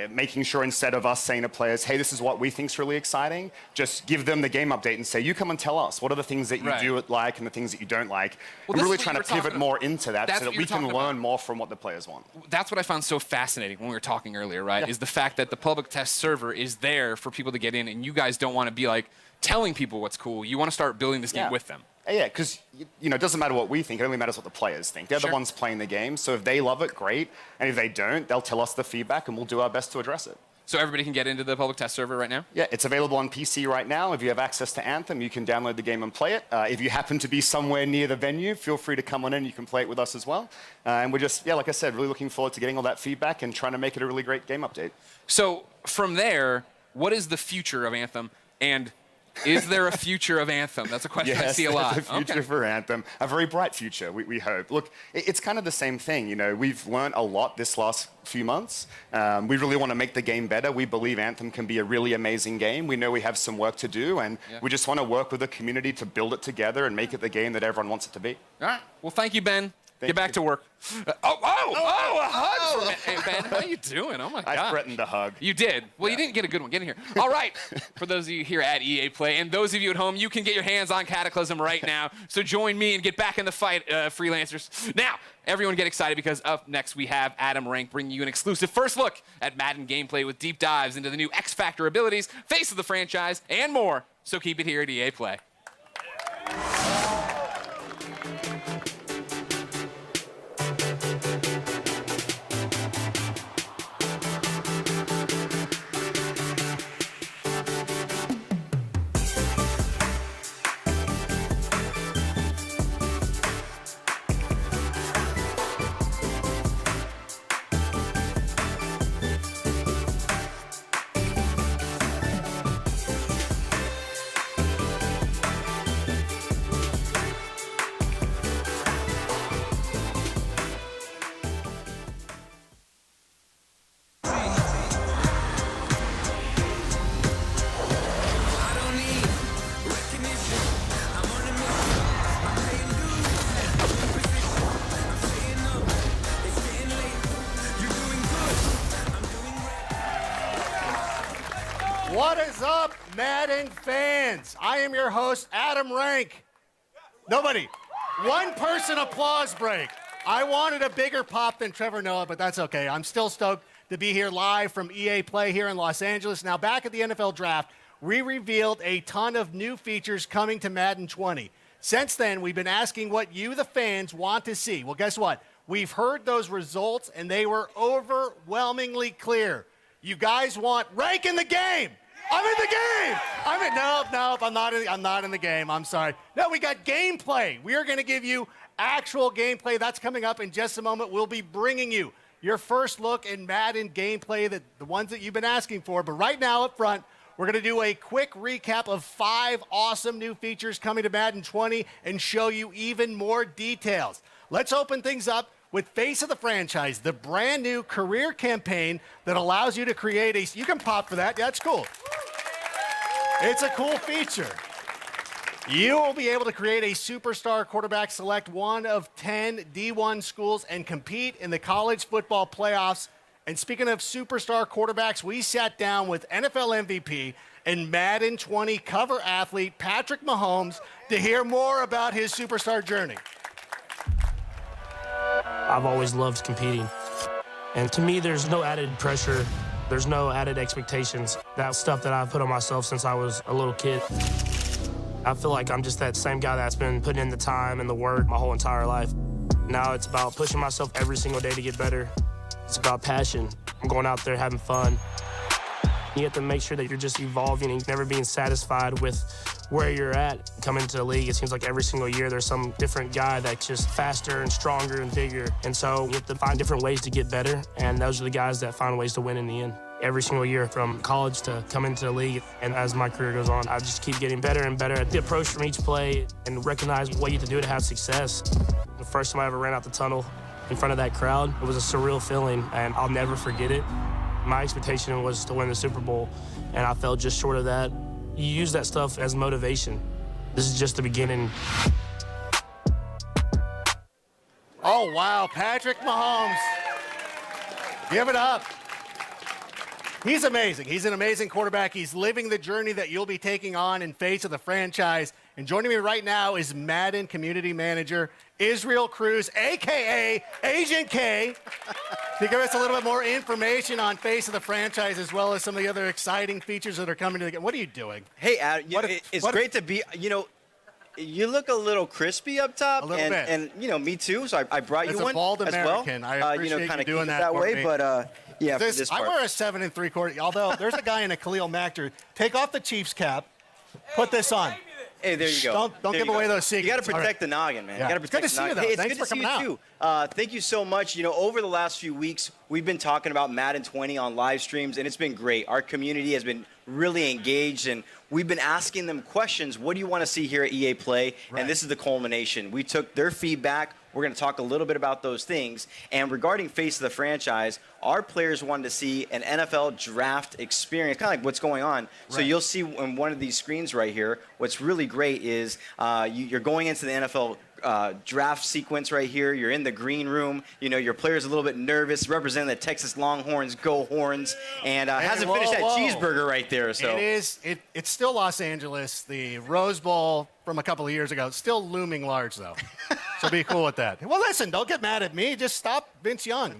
Speaker 13: making sure instead of us saying to players, hey, this is what we think's really exciting, just give them the game update and say, you come and tell us, what are the things that you do like and the things that you don't like?
Speaker 1: Well,
Speaker 13: and really trying to pivot more into that so that we can learn more from what the players want.
Speaker 1: That's what I found so fascinating when we were talking earlier, right? Is the fact that the public test server is there for people to get in, and you guys don't want to be like telling people what's cool. You want to start building this game with them.
Speaker 13: Yeah, because it doesn't matter what we think, it only matters what the players think. They're the ones playing the game, so if they love it, great. And if they don't, they'll tell us the feedback and we'll do our best to address it.
Speaker 1: So everybody can get into the public test server right now?
Speaker 13: Yeah, it's available on PC right now. If you have access to Anthem, you can download the game and play it. If you happen to be somewhere near the venue, feel free to come on in. You can play it with us as well. And we're just, like I said, really looking forward to getting all that feedback and trying to make it a really great game update.
Speaker 1: So from there, what is the future of Anthem? And is there a future of Anthem? That's a question I see a lot.
Speaker 13: Yes, there's a future for Anthem. A very bright future, we hope. Look, it's kind of the same thing. You know, we've learned a lot this last few months. We really want to make the game better. We believe Anthem can be a really amazing game. We know we have some work to do, and we just want to work with the community to build it together and make it the game that everyone wants it to be.
Speaker 1: All right. Well, thank you, Ben. Get back to work. A hug from Hey, Ben, how you doing? Oh, my God.
Speaker 13: I threatened to hug.
Speaker 1: You did. Well, you didn't get a good one. Get in here. All right. For those of you here at EA Play and those of you at home, you can get your hands on Cataclysm right now. So join me and get back in the fight, freelancers. Now, everyone get excited because up next we have Adam Rank bringing you an exclusive first look at Madden gameplay with deep dives into the new X Factor abilities, face of the franchise, and more. So keep it here at EA Play.
Speaker 16: What is up, Madden fans? I am your host, Adam Rank. Nobody. One person applause break. I wanted a bigger pop than Trevor Noah, but that's okay. I'm still stoked to be here live from EA Play here in Los Angeles. Now, back at the NFL Draft, we revealed a ton of new features coming to Madden 20. Since then, we've been asking what you, the fans, want to see. Well, guess what? We've heard those results, and they were overwhelmingly clear. You guys want rank in the game. I'm in the game. Nope, I'm not in the game. I'm sorry. No, we got gameplay. We are going to give you actual gameplay. That's coming up in just a moment. We'll be bringing you your first look in Madden gameplay, the ones that you've been asking for. But right now up front, we're going to do a quick recap of 5 awesome new features coming to Madden 20 and show you even more details. Let's open things up with Face of the Franchise, the brand new career campaign that allows you to create a... You can pop for that. Yeah, that's cool. It's a cool feature. You will be able to create a superstar quarterback, select one of 10 D1 schools, and compete in the college football playoffs. And speaking of superstar quarterbacks, we sat down with NFL MVP and Madden 20 cover athlete Patrick Mahomes to hear more about his superstar journey.
Speaker 19: I've always loved competing. And to me, there's no added pressure. There's no added expectations. That's stuff that I've put on myself since I was a little kid. I feel like I'm just that same guy that's been putting in the time and the work my whole entire life. Now it's about pushing myself every single day to get better. It's about passion. I'm going out there having fun. You have to make sure that you're just evolving and never being satisfied with where you're at. Coming into the league, it seems like every single year there's some different guy that's just faster and stronger and bigger. And so you have to find different ways to get better, and those are the guys that find ways to win in the end. Every single year from college to come into the league, and as my career goes on, I just keep getting better and better at the approach from each play and recognize what you have to do to have success. The first time I ever ran out the tunnel in front of that crowd, it was a surreal feeling, and I'll never forget it. My expectation was to win the Super Bowl, and I fell just short of that. You use that stuff as motivation. This is just the beginning.
Speaker 16: Oh, wow, Patrick Mahomes. Give it up. He's amazing. He's an amazing quarterback. He's living the journey that you'll be taking on in face of the franchise. And joining me right now is Madden Community Manager Israel Cruz, a.k.a. Agent K, to give us a little bit more information on face of the franchise as well as some of the other exciting features that are coming to the game. What are you doing?
Speaker 20: Hey, Adam, it's great to be, you look a little crispy up top.
Speaker 16: A little bit.
Speaker 20: And, me too, so I brought
Speaker 16: As
Speaker 20: you
Speaker 16: a
Speaker 20: one
Speaker 16: bald
Speaker 20: as
Speaker 16: American,
Speaker 20: well.
Speaker 16: I appreciate
Speaker 20: kind
Speaker 16: you
Speaker 20: of
Speaker 16: doing
Speaker 20: keep it
Speaker 16: that
Speaker 20: that
Speaker 16: for
Speaker 20: way,
Speaker 16: me.
Speaker 20: but yeah, for this part.
Speaker 16: I wear a 7 3/4, although there's a guy in a Khalil Mack jersey. Take off the Chiefs cap, put this on.
Speaker 20: Hey, there you go.
Speaker 16: Don't give away those secrets.
Speaker 20: You got to
Speaker 16: All right.
Speaker 20: protect the noggin, man.
Speaker 16: Yeah.
Speaker 20: You got to
Speaker 16: It's good
Speaker 20: protect
Speaker 16: to
Speaker 20: the
Speaker 16: see you,
Speaker 20: noggin.
Speaker 16: though.
Speaker 20: Hey, it's
Speaker 16: Thanks
Speaker 20: good
Speaker 16: for
Speaker 20: to see
Speaker 16: coming
Speaker 20: you too. Thank you so much. Over the last few weeks, we've been talking about Madden 20 on live streams, and it's been great. Our community has been really engaged, and we've been asking them questions. What do you want to see here at EA Play?
Speaker 16: Right.
Speaker 20: And this is the culmination. We took their feedback. We're going to talk a little bit about those things. And regarding face of the franchise, our players wanted to see an NFL draft experience, kind of like what's going on. So
Speaker 16: Right.
Speaker 20: you'll see on one of these screens right here, what's really great is you're going into the NFL draft sequence right here. You're in the green room. Your player's a little bit nervous, representing the Texas Longhorns, go Horns, and hasn't finished that cheeseburger right there. So
Speaker 16: It's still Los Angeles. The Rose Bowl from a couple of years ago, it's still looming large, though. So be cool with that. Well, listen, don't get mad at me. Just stop Vince Young.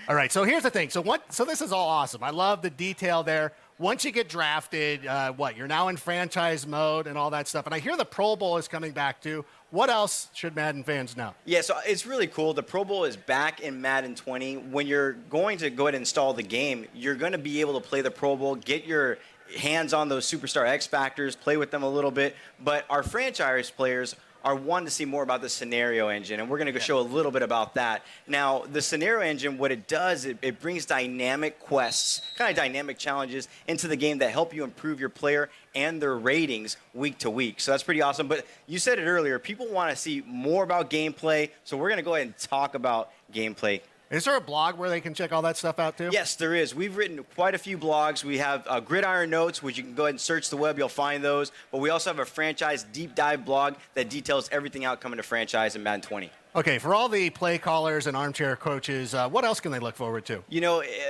Speaker 16: All right, so here's the thing. So this is all awesome. I love the detail there. Once you get drafted, you're now in franchise mode and all that stuff. And I hear the Pro Bowl is coming back too. What else should Madden fans know?
Speaker 20: Yeah, so it's really cool. The Pro Bowl is back in Madden 20. When you're going to go ahead and install the game, you're going to be able to play the Pro Bowl, get your hands on those superstar X Factors, play with them a little bit. But our franchise players are wanting to see more about the scenario engine, and we're going to show a little bit about that. Now, the scenario engine, what it does, it brings dynamic quests, kind of dynamic challenges into the game that help you improve your player and their ratings week to week. So that's pretty awesome. But you said it earlier, people want to see more about gameplay, so we're going to go ahead and talk about gameplay.
Speaker 16: Is there a blog where they can check all that stuff out too?
Speaker 20: Yes, there is. We've written quite a few blogs. We have Gridiron Notes, which you can go ahead and search the web. You'll find those. But we also have a franchise deep dive blog that details everything out coming to franchise in Madden 20.
Speaker 16: Okay, for all the play callers and armchair coaches, what else can they look forward to?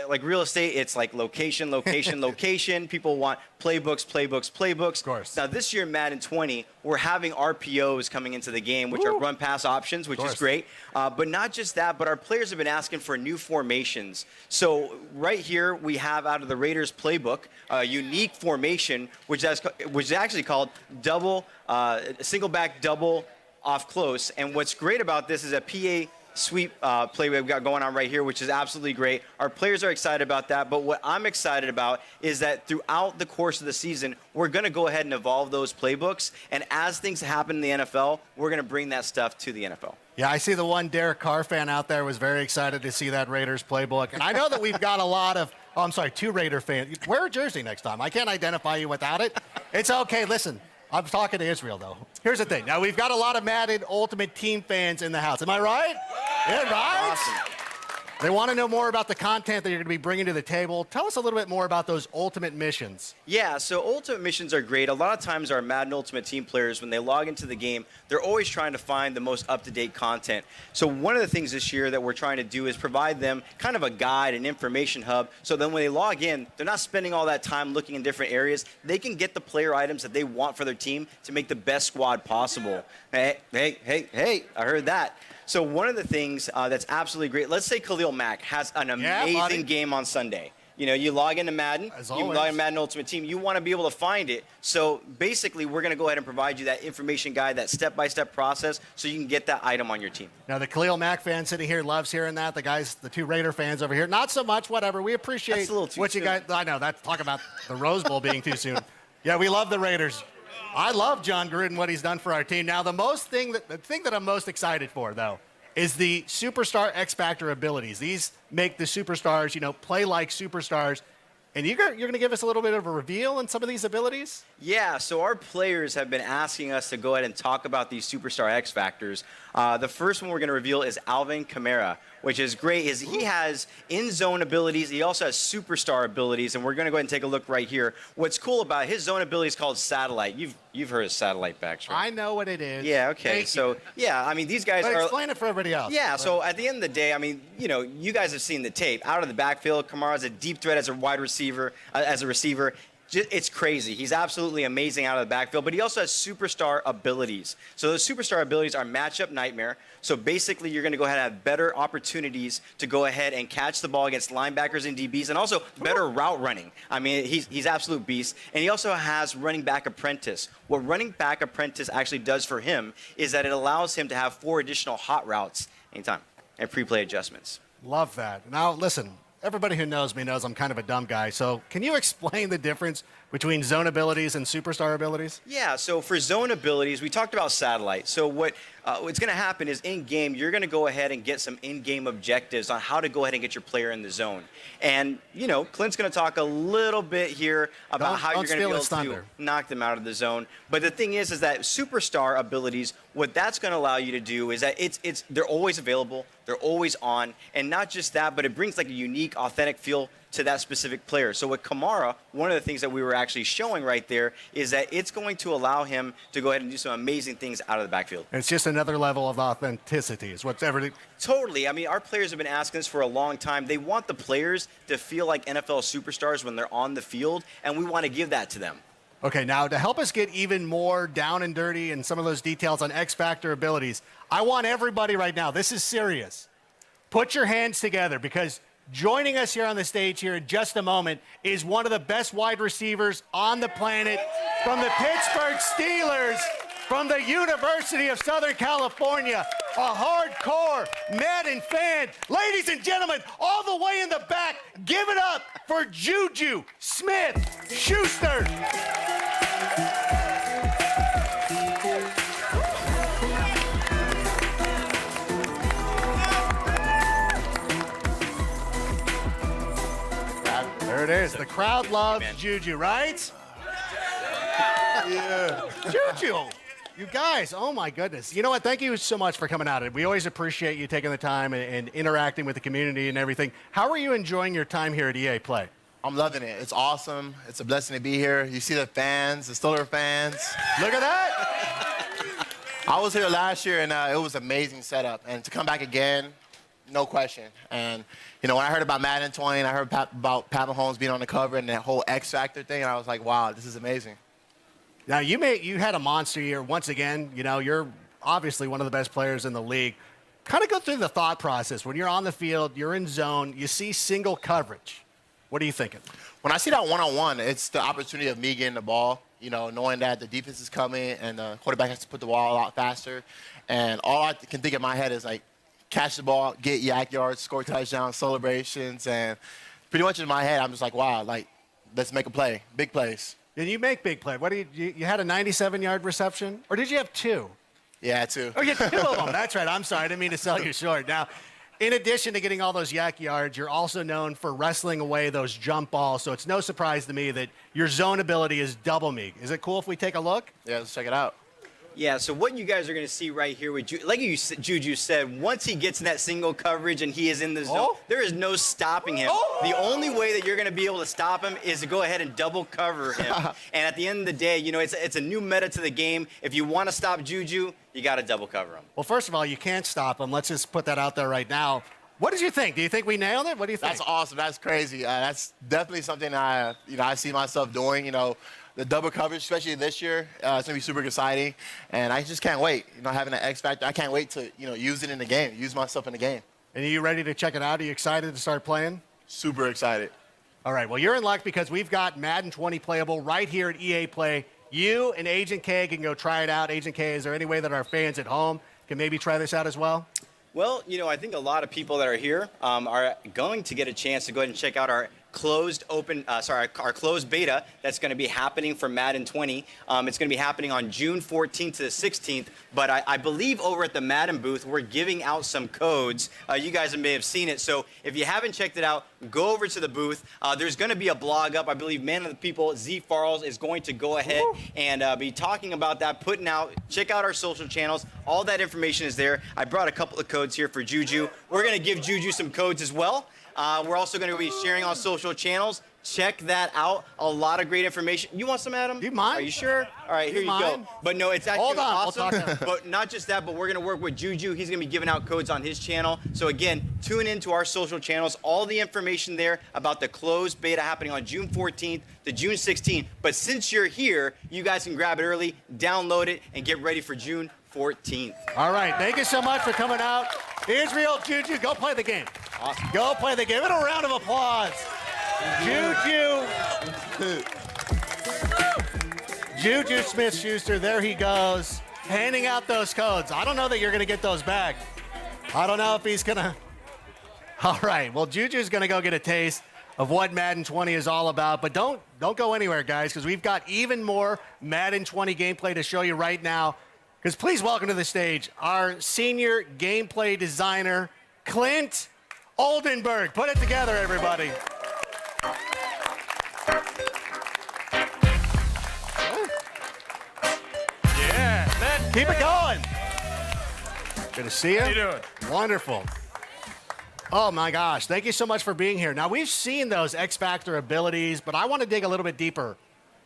Speaker 20: Like real estate, it's like location, location, location. People want playbooks, playbooks, playbooks. Of
Speaker 16: course.
Speaker 20: Now, this year in Madden 20, we're having RPOs coming into the game, which are run-pass options, which is great. But not just that, but our players have been asking for new formations. So right here, we have out of the Raiders playbook, a unique formation, which is actually called single back double off close. And what's great about this is a PA sweep play we've got going on right here, which is absolutely great. Our players are excited about that, but what I'm excited about is that throughout the course of the season, we're going to go ahead and evolve those playbooks, and as things happen in the NFL, we're going to bring that stuff to the NFL.
Speaker 16: Yeah, I see the one Derek Carr fan out there was very excited to see that Raiders playbook. And I know that we've got a lot of, two Raider fans. Wear a jersey next time. I can't identify you without it. It's okay. Listen, I'm talking to Israel, though. Here's the thing. Now, we've got a lot of Madden Ultimate Team fans in the house. Am I right? Yeah, right?
Speaker 20: Awesome.
Speaker 16: They want to know more about the content that you're going to be bringing to the table. Tell us a little bit more about those Ultimate missions.
Speaker 20: Yeah, so Ultimate missions are great. A lot of times our Madden Ultimate Team players, when they log into the game, they're always trying to find the most up-to-date content. So one of the things this year that we're trying to do is provide them kind of a guide, an information hub, so then when they log in, they're not spending all that time looking in different areas. They can get the player items that they want for their team to make the best squad possible. Hey, I heard that. So one of the things that's absolutely great, let's say Khalil Mack has an amazing game on Sunday. You know, you log into Madden, you log into Madden Ultimate Team, you want to be able to find it. So basically, we're going to go ahead and provide you that information guide, that step-by-step process, so you can get that item on your team.
Speaker 16: Now, the Khalil Mack fan sitting here loves hearing that. The two Raider fans over here, not so much, whatever. We appreciate
Speaker 20: That's a little too
Speaker 16: what you
Speaker 20: soon.
Speaker 16: guys, I know, that's talk about the Rose Bowl being too soon. Yeah, we love the Raiders. I love John Gruden, what he's done for our team. Now, the thing that I'm most excited for, though, is the superstar X Factor abilities. These make the superstars, play like superstars. And you're going to give us a little bit of a reveal on some of these abilities?
Speaker 20: Yeah, so our players have been asking us to go ahead and talk about these superstar X Factors. The first one we're going to reveal is Alvin Kamara, which is great. He has in-zone abilities. He also has superstar abilities, and we're going to go ahead and take a look right here. What's cool about his zone ability is called Satellite. You've heard of Satellite backs, right?
Speaker 16: I know what it is.
Speaker 20: Yeah, okay.
Speaker 16: Thank
Speaker 20: So,
Speaker 16: you.
Speaker 20: yeah, I mean, these guys
Speaker 16: But
Speaker 20: are...
Speaker 16: explain it for everybody else.
Speaker 20: Yeah, so at the end of the day, I mean, you guys have seen the tape. Out of the backfield, Kamara's a deep threat as a wide receiver, as a receiver. It's crazy. He's absolutely amazing out of the backfield, but he also has superstar abilities. So those superstar abilities are matchup nightmare. So basically, you're going to go ahead and have better opportunities to go ahead and catch the ball against linebackers and DBs, and also better route running. I mean, he's absolute beast. And he also has running back apprentice. What running back apprentice actually does for him is that it allows him to have 4 additional hot routes anytime and pre-play adjustments.
Speaker 16: Love that. Now, listen, everybody who knows me knows I'm kind of a dumb guy. So can you explain the difference between zone abilities and superstar abilities?
Speaker 20: Yeah, so for zone abilities, we talked about satellite. So what's going to happen is in-game, you're going to go ahead and get some in-game objectives on how to go ahead and get your player in the zone. And, Clint's going to talk a little bit here about how you're going to be able to knock them out of the zone. But the thing is that superstar abilities, what that's going to allow you to do is that they're always available, they're always on, and not just that, but it brings like a unique, authentic feel to that specific player. So with Kamara, one of the things that we were actually showing right there is that it's going to allow him to go ahead and do some amazing things out of the backfield.
Speaker 16: It's just another level of authenticity is what's everything.
Speaker 20: Totally. I mean, our players have been asking this for a long time. They want the players to feel like NFL superstars when they're on the field, and we want to give that to them.
Speaker 16: Okay, now to help us get even more down and dirty and some of those details on X Factor abilities, I want everybody right now, this is serious. Put your hands together because joining us here on the stage here in just a moment is one of the best wide receivers on the planet from the Pittsburgh Steelers, from the University of Southern California, a hardcore Madden fan. Ladies and gentlemen, all the way in the back, give it up for Juju Smith-Schuster. There it is. The crowd loves Juju, right? Yeah. Juju. You guys, oh my goodness. You know what? Thank you so much for coming out. We always appreciate you taking the time and interacting with the community and everything. How are you enjoying your time here at EA Play?
Speaker 10: I'm loving it. It's awesome. It's a blessing to be here. You see the fans, the Steelers fans.
Speaker 16: Look at that.
Speaker 10: I was here last year, and it was an amazing setup. And to come back again, no question. And, when I heard about Madden 20, and I heard about Pat Mahomes being on the cover and that whole X Factor thing, and I was like, wow, this is amazing.
Speaker 16: Now, you had a monster year. Once again, you're obviously one of the best players in the league. Kind of go through the thought process. When you're on the field, you're in zone, you see single coverage. What are you thinking?
Speaker 10: When I see that one-on-one, it's the opportunity of me getting the ball, knowing that the defense is coming and the quarterback has to put the ball a lot faster. And all I can think in my head is, catch the ball, get yak yards, score touchdowns, celebrations. And pretty much in my head, I'm just like, wow, let's make a play, big plays.
Speaker 16: And you make big play. What you had a 97-yard reception? Or did you have 2?
Speaker 10: Yeah, 2.
Speaker 16: Oh, you had 2 of them. That's right. I'm sorry. I didn't mean to sell you short. Now, in addition to getting all those yak yards, you're also known for wrestling away those jump balls. So it's no surprise to me that your zone ability is double me. Is it cool if we take a look?
Speaker 10: Yeah, let's check it out.
Speaker 20: Yeah, so what you guys are going to see right here with like Juju said, once he gets in that single coverage and he is in the zone, there is no stopping him. The only way that you're going to be able to stop him is to go ahead and double cover him. And at the end of the day, it's a new meta to the game. If you want to stop Juju, you got to double cover him.
Speaker 16: Well, first of all, you can't stop him. Let's just put that out there right now. What did you think? Do you think we nailed it? What do you think?
Speaker 10: That's awesome. That's crazy. That's definitely something I see myself doing. the double coverage, especially this year. It's going to be super exciting, and I just can't wait. Having an X Factor, I can't wait to, use it in the game, use myself in the game.
Speaker 16: And are you ready to check it out? Are you excited to start playing?
Speaker 10: Super excited.
Speaker 16: All right, well, you're in luck because we've got Madden 20 playable right here at EA Play. You and Agent K can go try it out. Agent K, is there any way that our fans at home can maybe try this out as well?
Speaker 20: Well, I think a lot of people that are here are going to get a chance to go ahead and check out our closed beta that's going to be happening for Madden 20. It's going to be happening on June 14th to the 16th. But I believe over at the Madden booth, we're giving out some codes. You guys may have seen it. So if you haven't checked it out, go over to the booth. There's going to be a blog up. I believe Man of the People, Z Farles, is going to go ahead and be talking about that, putting out, check out our social channels. All that information is there. I brought a couple of codes here for Juju. We're going to give Juju some codes as well. We're also going to be sharing on social channels. Check that out. A lot of great information. You want some, Adam?
Speaker 16: You mind?
Speaker 20: Are you sure? All right, here you go. But no, it's actually awesome.
Speaker 16: Hold on.
Speaker 20: But not just that, but we're going to work with Juju. He's going to be giving out codes on his channel. So again, tune into our social channels. All the information there about the closed beta happening on June 14th to June 16th. But since you're here, you guys can grab it early, download it, and get ready for June 14th.
Speaker 16: All right, thank you so much for coming out. Israel, Juju, go play the game.
Speaker 20: Awesome.
Speaker 16: Go play the game. Give it a round of applause. Juju Smith-Schuster, there he goes, handing out those codes. I don't know that you're going to get those back. I don't know if he's going to. All right, well, Juju's going to go get a taste of what Madden 20 is all about. But don't go anywhere, guys, because we've got even more Madden 20 gameplay to show you right now. Because please welcome to the stage our senior gameplay designer, Clint Oldenburg. Put it together, everybody.
Speaker 12: Yeah, man.
Speaker 16: Keep it going. Good to see you.
Speaker 12: How you doing?
Speaker 16: Wonderful. Oh, my gosh. Thank you so much for being here. Now, we've seen those X Factor abilities, but I want to dig a little bit deeper.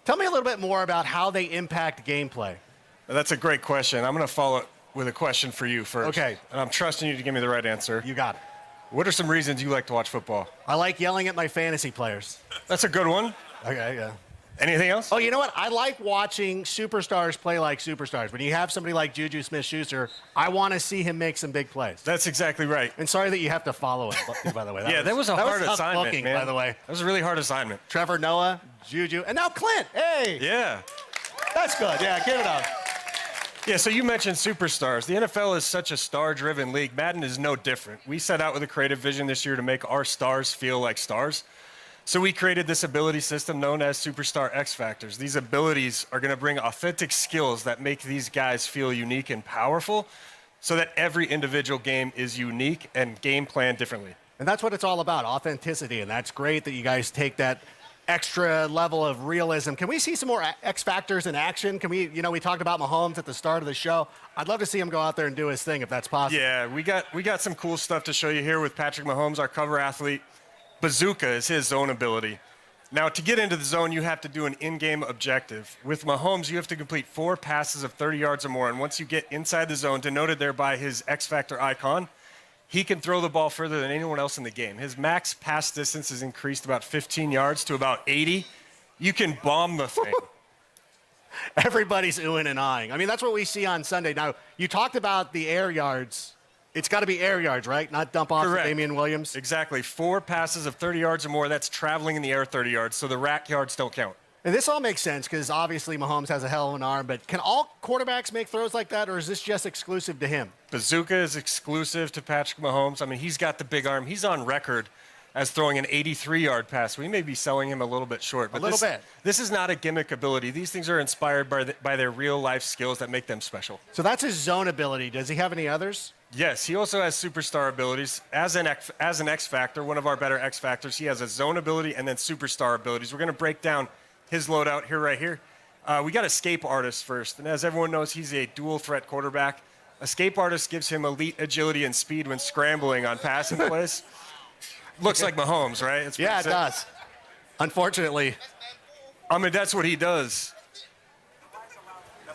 Speaker 16: Tell me a little bit more about how they impact gameplay.
Speaker 17: That's a great question. I'm going to follow it with a question for you first.
Speaker 16: Okay.
Speaker 17: And I'm trusting you to give me the right answer.
Speaker 16: You got it.
Speaker 17: What are some reasons you like to watch football?
Speaker 16: I like yelling at my fantasy players.
Speaker 17: That's a good one.
Speaker 16: Okay, yeah.
Speaker 17: Anything else?
Speaker 16: Oh, you know what? I like watching superstars play like superstars. When you have somebody like Juju Smith-Schuster, I want to see him make some big plays.
Speaker 17: That's exactly right.
Speaker 16: And sorry that you have to follow it, by the way.
Speaker 17: That was a hard
Speaker 16: tough
Speaker 17: assignment,
Speaker 16: booking,
Speaker 17: man.
Speaker 16: by the way.
Speaker 17: That was a really hard assignment.
Speaker 16: Trevor Noah, Juju, and now Clint. Hey!
Speaker 17: Yeah.
Speaker 16: That's good. Yeah, give it up.
Speaker 17: Yeah, so you mentioned superstars. The NFL is such a star-driven league. Madden is no different. We set out with a creative vision this year to make our stars feel like stars. So we created this ability system known as Superstar X Factors. These abilities are going to bring authentic skills that make these guys feel unique and powerful so that every individual game is unique and game planned differently.
Speaker 16: And that's what it's all about, authenticity. And that's great that you guys take that extra level of realism. Can we see some more X Factors in action? Can we, we talked about Mahomes at the start of the show. I'd love to see him go out there and do his thing if that's possible.
Speaker 17: Yeah, we got some cool stuff to show you here with Patrick Mahomes, our cover athlete. Bazooka is his zone ability. Now, to get into the zone, you have to do an in-game objective. With Mahomes, you have to complete 4 passes of 30 yards or more, and once you get inside the zone, denoted there by his X Factor icon, he can throw the ball further than anyone else in the game. His max pass distance is increased about 15 yards to about 80. You can bomb the thing.
Speaker 16: Everybody's oohing and eyeing. I mean, that's what we see on Sunday. Now, you talked about the air yards. It's got to be air yards, right? Not dump off to Damian Williams?
Speaker 17: Exactly. 4 passes of 30 yards or more, that's traveling in the air 30 yards, so the rack yards don't count.
Speaker 16: And this all makes sense because obviously Mahomes has a hell of an arm, but can all quarterbacks make throws like that, or is this just exclusive to him?
Speaker 17: Bazooka is exclusive to Patrick Mahomes. I mean, he's got the big arm. He's on record as throwing an 83-yard pass. We may be selling him a little bit short. But this is not a gimmick ability. These things are inspired by their real-life skills that make them special.
Speaker 16: So that's his zone ability. Does he have any others?
Speaker 17: Yes, he also has superstar abilities. As an X Factor, one of our better X Factors, he has a zone ability and then superstar abilities. We're going to break down his loadout right here. We got Escape Artist first. And as everyone knows, he's a dual-threat quarterback. Escape Artist gives him elite agility and speed when scrambling on passing plays. Looks like Mahomes, right?
Speaker 16: Yeah, it does. Unfortunately.
Speaker 17: I mean, that's what he does.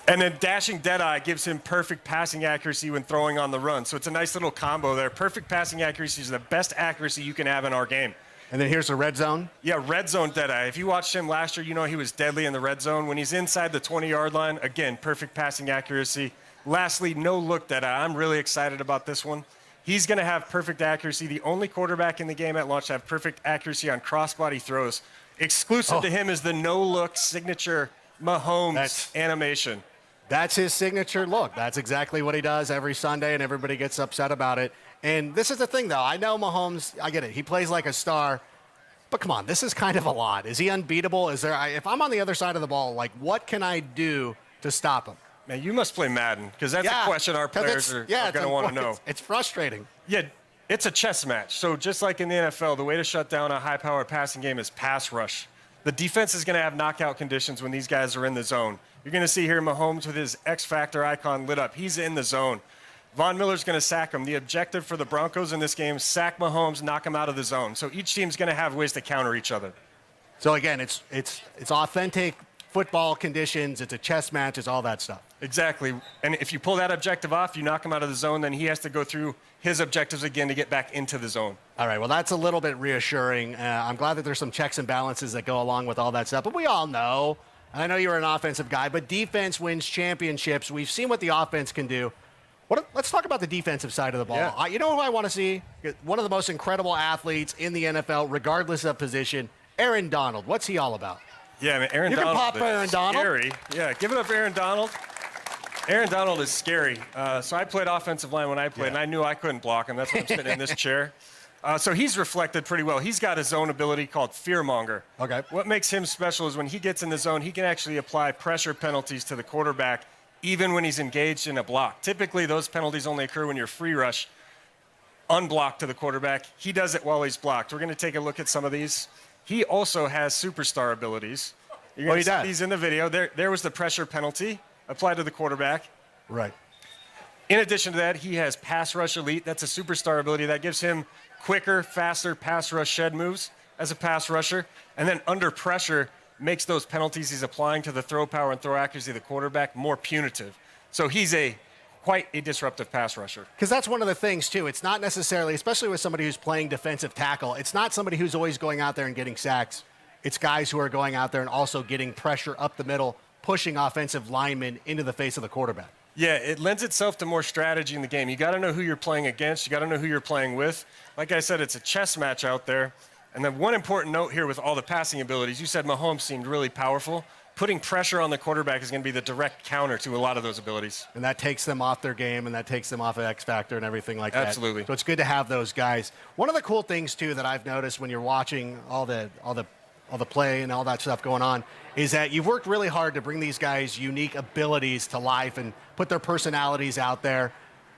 Speaker 17: And then Dashing Deadeye gives him perfect passing accuracy when throwing on the run. So it's a nice little combo there. Perfect passing accuracy is the best accuracy you can have in our game.
Speaker 16: And then here's the red zone.
Speaker 17: Yeah, red zone Deadeye. If you watched him last year, you know he was deadly in the red zone. When he's inside the 20-yard line, again, perfect passing accuracy. Lastly, no look Deadeye. I'm really excited about this one. He's going to have perfect accuracy. The only quarterback in the game at launch to have perfect accuracy on crossbody throws. Exclusive to him is the no-look signature Mahomes animation.
Speaker 16: That's his signature look. That's exactly what he does every Sunday, and everybody gets upset about it. And this is the thing, though. I know Mahomes, I get it. He plays like a star. But come on, this is kind of a lot. Is he unbeatable? If I'm on the other side of the ball, like, what can I do to stop him?
Speaker 17: Man, you must play Madden, because that's a question our players are going to want to know.
Speaker 16: It's frustrating.
Speaker 17: Yeah, it's a chess match. So just like in the NFL, the way to shut down a high-powered passing game is pass rush. The defense is going to have knockout conditions when these guys are in the zone. You're going to see here Mahomes with his X-Factor icon lit up. He's in the zone. Von Miller's going to sack him. The objective for the Broncos in this game, sack Mahomes, knock him out of the zone. So each team's going to have ways to counter each other.
Speaker 16: So again, it's authentic football conditions. It's a chess match. It's all that stuff.
Speaker 17: Exactly. And if you pull that objective off, you knock him out of the zone, then he has to go through his objectives again to get back into the zone.
Speaker 16: All right, well, that's a little bit reassuring. I'm glad that there's some checks and balances that go along with all that stuff. But we all know, and I know you're an offensive guy, but defense wins championships. We've seen what the offense can do. Let's talk about the defensive side of the ball.
Speaker 17: Yeah.
Speaker 16: You know who I want to see? One of the most incredible athletes in the NFL, regardless of position, Aaron Donald. What's he all about?
Speaker 17: Yeah, man, Aaron
Speaker 16: You can
Speaker 17: Donald.
Speaker 16: pop Aaron Donald.
Speaker 17: Scary. Yeah, give it up for Aaron Donald. Aaron Donald is scary. So I played offensive line when I played, and I knew I couldn't block him. That's why I'm sitting in this chair. So he's reflected pretty well. He's got his own ability called fearmonger.
Speaker 16: Okay.
Speaker 17: What makes him special is when he gets in the zone, he can actually apply pressure penalties to the quarterback, even when he's engaged in a block. Typically, those penalties only occur when you're free rush, unblocked to the quarterback. He does it while he's blocked. We're going to take a look at some of these. He also has superstar abilities. You're going to see these in the video. There was the pressure penalty applied to the quarterback.
Speaker 16: Right.
Speaker 17: In addition to that, he has pass rush elite. That's a superstar ability that gives him quicker, faster pass rush shed moves as a pass rusher. And then under pressure, makes those penalties he's applying to the throw power and throw accuracy of the quarterback more punitive. So he's quite a disruptive pass rusher.
Speaker 16: Because that's one of the things, too. It's not necessarily, especially with somebody who's playing defensive tackle, it's not somebody who's always going out there and getting sacks. It's guys who are going out there and also getting pressure up the middle, pushing offensive linemen into the face of the quarterback.
Speaker 17: Yeah, it lends itself to more strategy in the game. You got to know who you're playing against. You got to know who you're playing with. Like I said, it's a chess match out there. And then one important note here with all the passing abilities, you said Mahomes seemed really powerful. Putting pressure on the quarterback is going to be the direct counter to a lot of those abilities.
Speaker 16: And that takes them off their game, and that takes them off of X Factor and everything like that.
Speaker 17: Absolutely.
Speaker 16: So it's good to have those guys. One of the cool things, too, that I've noticed when you're watching all the play and all that stuff going on is that you've worked really hard to bring these guys' unique abilities to life and put their personalities out there.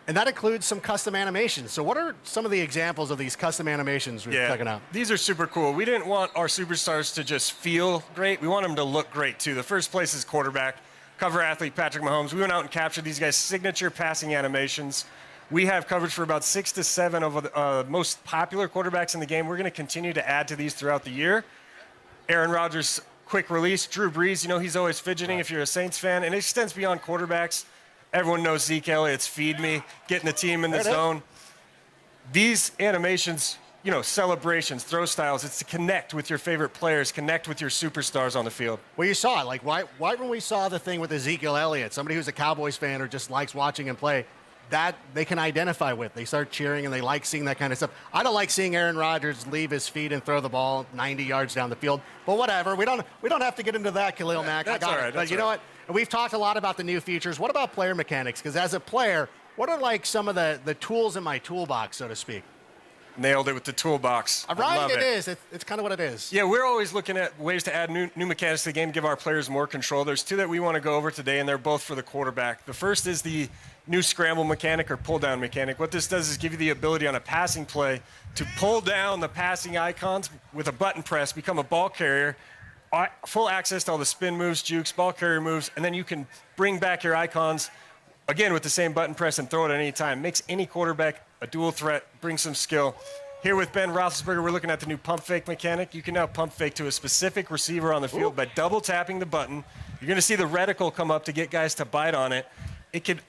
Speaker 16: And that includes some custom animations. So what are some of the examples of these custom animations we're checking out?
Speaker 17: These are super cool. We didn't want our superstars to just feel great. We want them to look great, too. The first place is quarterback, cover athlete Patrick Mahomes. We went out and captured these guys' signature passing animations. We have coverage for about 6 to 7 of the most popular quarterbacks in the game. We're going to continue to add to these throughout the year. Aaron Rodgers, quick release. Drew Brees, you know he's always fidgeting if you're a Saints fan. And it extends beyond quarterbacks. Everyone knows Zeke Elliott's feed me, getting the team in the zone. These animations, you know, celebrations, throw styles, it's to connect with your favorite players, connect with your superstars on the field.
Speaker 16: Well, you saw it. Like, right when we saw the thing with Ezekiel Elliott, somebody who's a Cowboys fan or just likes watching him play, that they can identify with. They start cheering, and they like seeing that kind of stuff. I don't like seeing Aaron Rodgers leave his feet and throw the ball 90 yards down the field. But whatever. We don't have to get into that, Khalil Mack.
Speaker 17: That's
Speaker 16: I got
Speaker 17: all right.
Speaker 16: it. But you know what? We've talked a lot about the new features. What about player mechanics? Because as a player, what are like some of the tools in my toolbox, so to speak?
Speaker 17: Nailed it with the toolbox.
Speaker 16: Right, it is. It's kind of what it is.
Speaker 17: Yeah, we're always looking at ways to add new mechanics to the game, give our players more control. There's 2 that we want to go over today, and they're both for the quarterback. The first is the new scramble mechanic or pull down mechanic. What this does is give you the ability on a passing play to pull down the passing icons with a button press, become a ball carrier, full access to all the spin moves, jukes, ball carrier moves, and then you can bring back your icons, again, with the same button press and throw it at any time. Makes any quarterback a dual threat, brings some skill. Here with Ben Roethlisberger, we're looking at the new pump fake mechanic. You can now pump fake to a specific receiver on the field by double tapping the button. You're going to see the reticle come up to get guys to bite on it. It could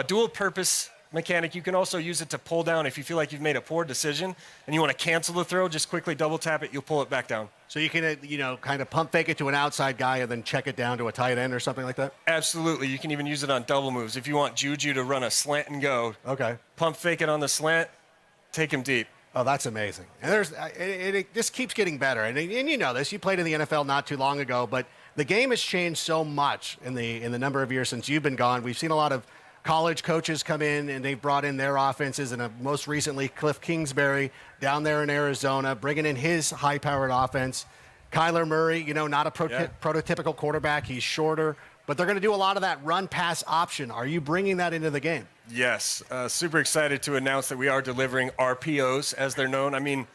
Speaker 17: dual purpose mechanic, you can also use it to pull down if you feel like you've made a poor decision and you want to cancel the throw, just quickly double tap it, you'll pull it back down.
Speaker 16: So you can, kind of pump fake it to an outside guy and then check it down to a tight end or something like that?
Speaker 17: Absolutely. You can even use it on double moves. If you want Juju to run a slant and go,
Speaker 16: okay,
Speaker 17: pump fake it on the slant, take him deep.
Speaker 16: Oh, that's amazing. And it just keeps getting better. And you know this. You played in the NFL not too long ago, but the game has changed so much in the number of years since you've been gone. We've seen a lot of college coaches come in, and they've brought in their offenses, and most recently Cliff Kingsbury down there in Arizona, bringing in his high-powered offense. Kyler Murray, not a prototypical quarterback. He's shorter, but they're going to do a lot of that run-pass option. Are you bringing that into the game?
Speaker 17: Yes. Super excited to announce that we are delivering RPOs, as they're known. I mean,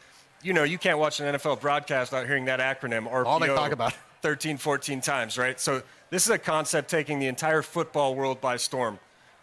Speaker 17: you can't watch an NFL broadcast without hearing that acronym, RPO.
Speaker 16: All they talk about.
Speaker 17: 13, 14 times, right? So this is a concept taking the entire football world by storm.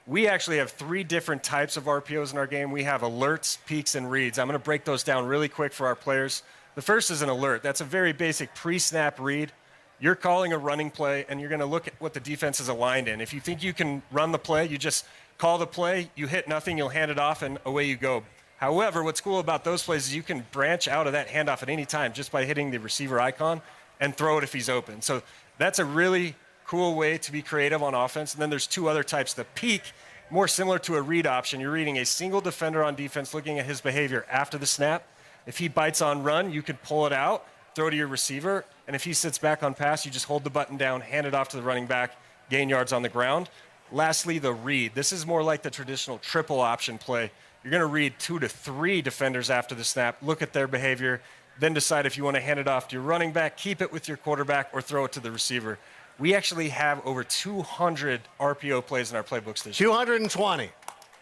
Speaker 17: We actually have 3 different types of RPOs in our game. We have alerts, peaks, and reads. I'm going to break those down really quick for our players. The first is an alert. That's a very basic pre-snap read. You're calling a running play, and you're going to look at what the defense is aligned in. If you think you can run the play, you just call the play, you hit nothing, you'll hand it off, and away you go. However, what's cool about those plays is you can branch out of that handoff at any time just by hitting the receiver icon and throw it if he's open. So that's a really cool way to be creative on offense. And then there's 2 other types. The peak, more similar to a read option. You're reading a single defender on defense, looking at his behavior after the snap. If he bites on run, you can pull it out, throw to your receiver. And if he sits back on pass, you just hold the button down, hand it off to the running back, gain yards on the ground. Lastly, the read. This is more like the traditional triple option play. You're going to read 2 to 3 defenders after the snap, look at their behavior, then decide if you want to hand it off to your running back, keep it with your quarterback, or throw it to the receiver. We actually have over 200 RPO plays in our playbooks this year.
Speaker 16: 220.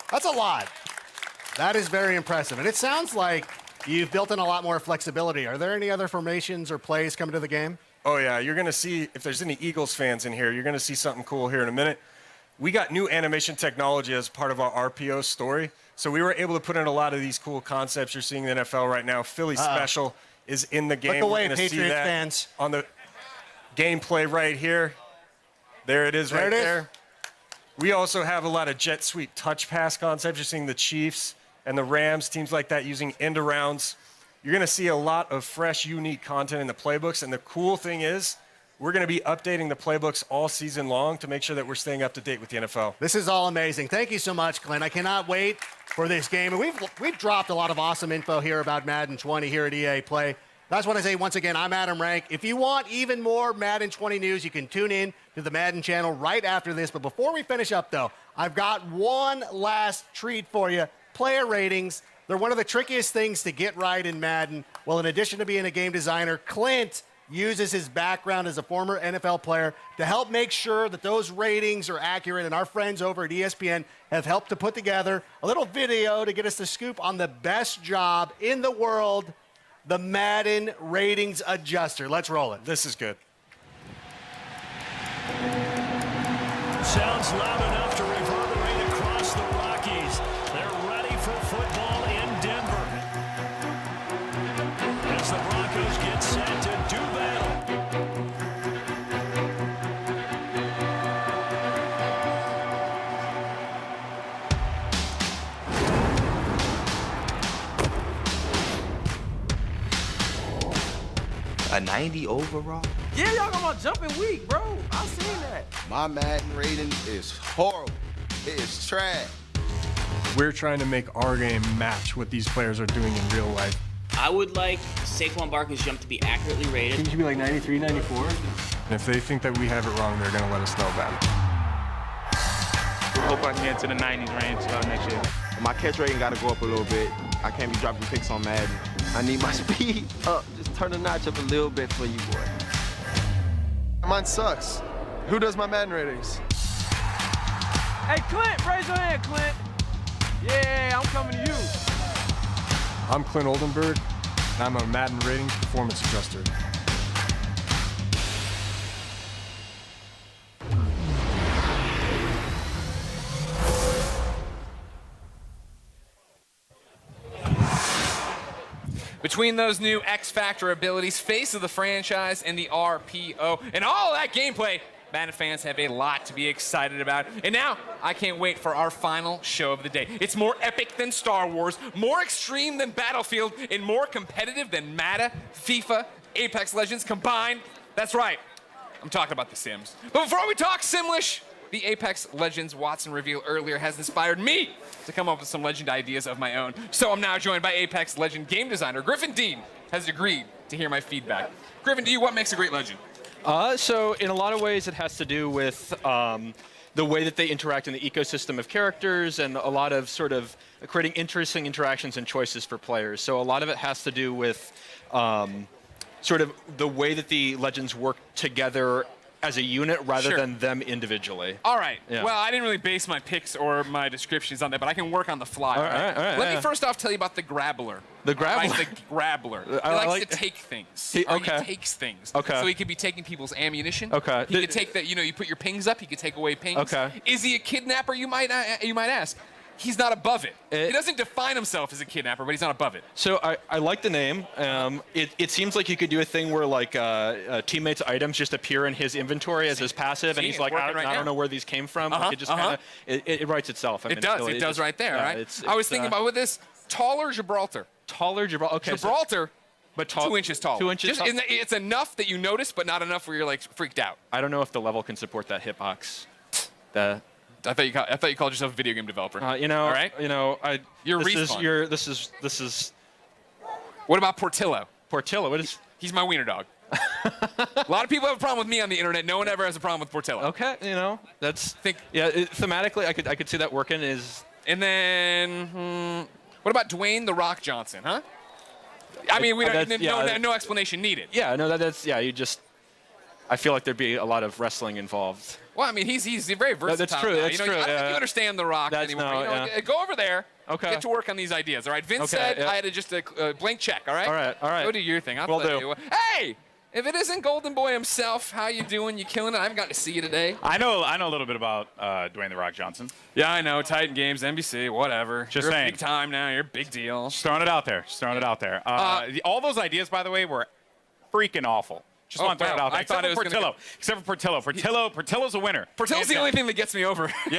Speaker 16: That's a lot. That is very impressive. And it sounds like you've built in a lot more flexibility. Are there any other formations or plays coming to the game?
Speaker 17: Oh, yeah. You're going to see, if there's any Eagles fans in here, you're going to see something cool here in a minute. We got new animation technology as part of our RPO story. So we were able to put in a lot of these cool concepts you're seeing in the NFL right now. Philly Special is in the game.
Speaker 16: Look away,
Speaker 17: we're going to see
Speaker 16: Patriots
Speaker 17: that
Speaker 16: fans.
Speaker 17: on the gameplay right here. There it is right there. We also have a lot of jet sweep touch pass concepts. You're seeing the Chiefs and the Rams, teams like that, using end arounds. You're going to see a lot of fresh, unique content in the playbooks. And the cool thing is, we're going to be updating the playbooks all season long to make sure that we're staying up to date with the NFL.
Speaker 16: This is all amazing. Thank you so much, Clint. I cannot wait for this game. And we've dropped a lot of awesome info here about Madden 20 here at EA Play. That's what I say once again. I'm Adam Rank. If you want even more Madden 20 news, you can tune in to the Madden channel right after this. But before we finish up, though, I've got one last treat for you. Player ratings. They're one of the trickiest things to get right in Madden. Well, in addition to being a game designer, Clint uses his background as a former NFL player to help make sure that those ratings are accurate. And our friends over at ESPN have helped to put together a little video to get us the scoop on the best job in the world, the Madden Ratings Adjuster. Let's roll it.
Speaker 17: This is good.
Speaker 8: Sounds loud enough to reverberate across the Rockies. They're ready for football in Denver. As the Broncos get set to do battle.
Speaker 18: A 90 overall?
Speaker 21: Yeah, y'all got my jumping week, bro. I seen that.
Speaker 18: My Madden rating is horrible. It is trash.
Speaker 17: We're trying to make our game match what these players are doing in real life.
Speaker 22: I would like Saquon Barkley's jump to be accurately rated.
Speaker 17: I think it should be like 93, 94. And if they think that we have it wrong, they're going to let us know about it.
Speaker 25: Hope I can get to the 90s range next year.
Speaker 18: My catch rating got to go up a little bit. I can't be dropping picks on Madden. I need my speed up. Just turn the notch up a little bit for you, boy.
Speaker 26: Mine sucks. Who does my Madden ratings?
Speaker 21: Hey, Clint, raise your hand, Clint. Yeah, I'm coming to you.
Speaker 17: I'm Clint Oldenburg, and I'm a Madden Ratings Performance Adjuster.
Speaker 1: Between those new X Factor abilities, face of the franchise, and the RPO, and all that gameplay, Madden fans have a lot to be excited about. And now, I can't wait for our final show of the day. It's more epic than Star Wars, more extreme than Battlefield, and more competitive than Madden, FIFA, Apex Legends combined. That's right, I'm talking about The Sims. But before we talk Simlish, the Apex Legends Watson reveal earlier has inspired me to come up with some legend ideas of my own. So I'm now joined by Apex Legend game designer Griffin Dean has agreed to hear my feedback. Griffin, to you, what makes a great legend?
Speaker 2: So in a lot of ways, it has to do with the way that they interact in the ecosystem of characters and a lot of sort of creating interesting interactions and choices for players. So a lot of it has to do with sort of the way that the legends work together as a unit rather than them individually.
Speaker 1: All right.
Speaker 2: Yeah.
Speaker 1: Well, I didn't really base my picks or my descriptions on that, but I can work on the fly.
Speaker 2: All right,
Speaker 1: Let me first off tell you about the Grabbler.
Speaker 2: The Grabbler?
Speaker 1: The Grabbler. He likes to take things. He takes things.
Speaker 2: Okay.
Speaker 1: So he could be taking people's ammunition.
Speaker 2: Okay.
Speaker 1: He could take that, you put your pings up, he could take away pings.
Speaker 2: Okay.
Speaker 1: Is he a kidnapper, you might ask? He's not above it. He doesn't define himself as a kidnapper, but he's not above it.
Speaker 2: So I like the name. It seems like you could do a thing where like teammates' items just appear in his inventory as his passive, and he's like, I don't know where these came from. Like, it just kind of it writes itself. I mean,
Speaker 1: It does.
Speaker 2: really,
Speaker 1: It does right there, right? I was thinking about with this taller Gibraltar.
Speaker 2: Taller Gibraltar. Okay.
Speaker 1: Gibraltar.
Speaker 2: But
Speaker 1: 2 inches tall.
Speaker 2: 2 inches tall.
Speaker 1: It's enough that you notice, but not enough where you're like freaked out.
Speaker 2: I don't know if the level can support that hitbox.
Speaker 1: I thought you called yourself a video game developer.
Speaker 2: All right.
Speaker 1: You're Respawn.
Speaker 2: This is.
Speaker 1: What about Portillo?
Speaker 2: Portillo. What is?
Speaker 1: He's my wiener dog. A lot of people have a problem with me on the internet. No one ever has a problem with Portillo.
Speaker 2: Okay. Thematically, I could see that working. And
Speaker 1: then what about Dwayne The Rock Johnson? Huh? I mean, we don't. No explanation needed.
Speaker 2: Yeah. No. You just. I feel like there'd be a lot of wrestling involved.
Speaker 1: Well, I mean, he's very versatile.
Speaker 2: That's true.
Speaker 1: Now.
Speaker 2: That's true.
Speaker 1: I don't think you understand The Rock anymore. Go over there.
Speaker 2: Okay.
Speaker 1: Get to work on these ideas. All right. Vince said I had just a blank check. All right.
Speaker 2: All right.
Speaker 1: Go do your thing.
Speaker 2: Will do.
Speaker 1: Hey, if it isn't Golden Boy himself, how you doing? You killing it? I haven't gotten to see you today.
Speaker 12: I know a little bit about Dwayne The Rock Johnson.
Speaker 1: Yeah, I know. Titan Games, NBC, whatever.
Speaker 12: Just
Speaker 1: You're
Speaker 12: saying.
Speaker 1: big time now. You're a big deal.
Speaker 12: Just throwing it out there. All those ideas, by the way, were freaking awful. Just want to throw it out there. Except for Portillo. Portillo's a winner.
Speaker 1: Portillo's the only thing that gets me over.
Speaker 12: No.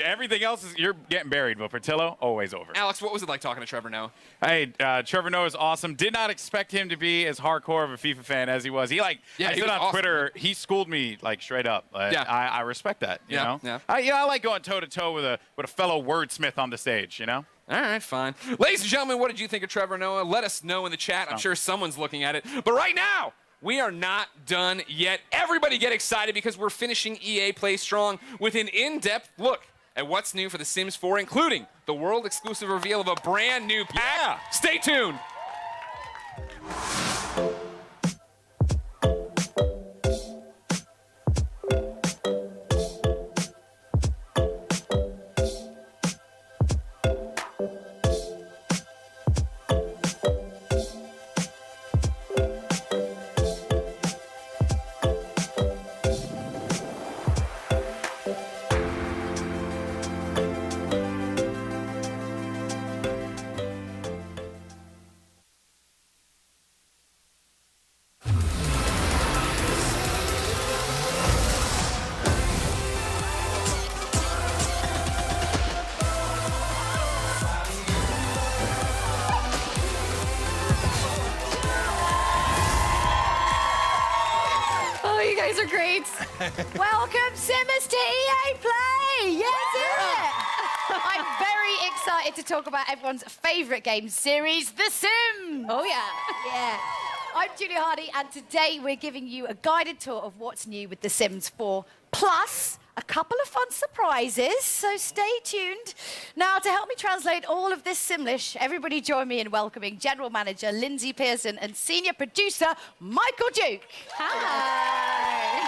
Speaker 12: Everything else you're getting buried, but Portillo always over.
Speaker 1: Alex, what was it like talking to Trevor Noah?
Speaker 12: Hey, Trevor Noah is awesome. Did not expect him to be as hardcore of a FIFA fan as he was. I said on
Speaker 1: awesome.
Speaker 12: Twitter, he schooled me like straight up. I respect that. You know. I like going toe to toe with a fellow wordsmith on the stage. You know.
Speaker 1: All right, fine. Ladies and gentlemen, what did you think of Trevor Noah? Let us know in the chat. I'm sure someone's looking at it. But right now, we are not done yet. Everybody get excited because we're finishing EA Play Strong with an in-depth look at what's new for The Sims 4, including the world-exclusive reveal of a brand new pack. Stay tuned.
Speaker 3: Are great. Welcome, Simmers, to EA Play. Yes, I'm very excited to talk about everyone's favorite game series, The Sims. Oh, yeah. Yeah. I'm Julia Hardy, and today we're giving you a guided tour of what's new with The Sims 4, plus a couple of fun surprises, so stay tuned. Now, to help me translate all of this Simlish, everybody join me in welcoming General Manager Lindsay Pearson and Senior Producer Michael Duke. Hi.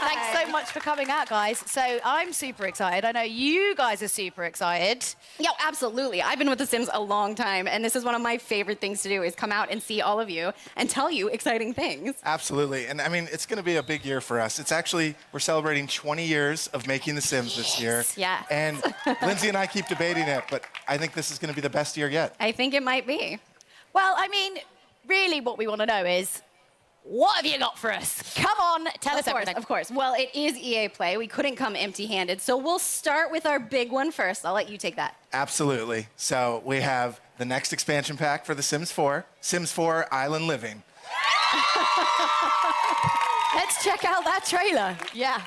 Speaker 3: Thanks so much for coming out, guys. So I'm super excited. I know you guys are super excited.
Speaker 7: Yo, absolutely. I've been with The Sims a long time, and this is one of my favorite things to do, is come out and see all of you and tell you exciting things.
Speaker 9: Absolutely. And I mean, it's going to be a big year for us. It's actually, we're celebrating 20 years of making The Sims this year.
Speaker 7: Yeah.
Speaker 9: And Lindsay and I keep debating it, but I think this is going to be the best year yet.
Speaker 7: I think it might be.
Speaker 3: Well, I mean, really what we want to know is, what have you got for us? Come on, tell us everything.
Speaker 7: Of course. Well, it is EA Play. We couldn't come empty-handed. So we'll start with our big one first. I'll let you take that.
Speaker 9: Absolutely. So we have the next expansion pack for The Sims 4, Sims 4 Island Living.
Speaker 3: Let's check out that trailer. Yeah.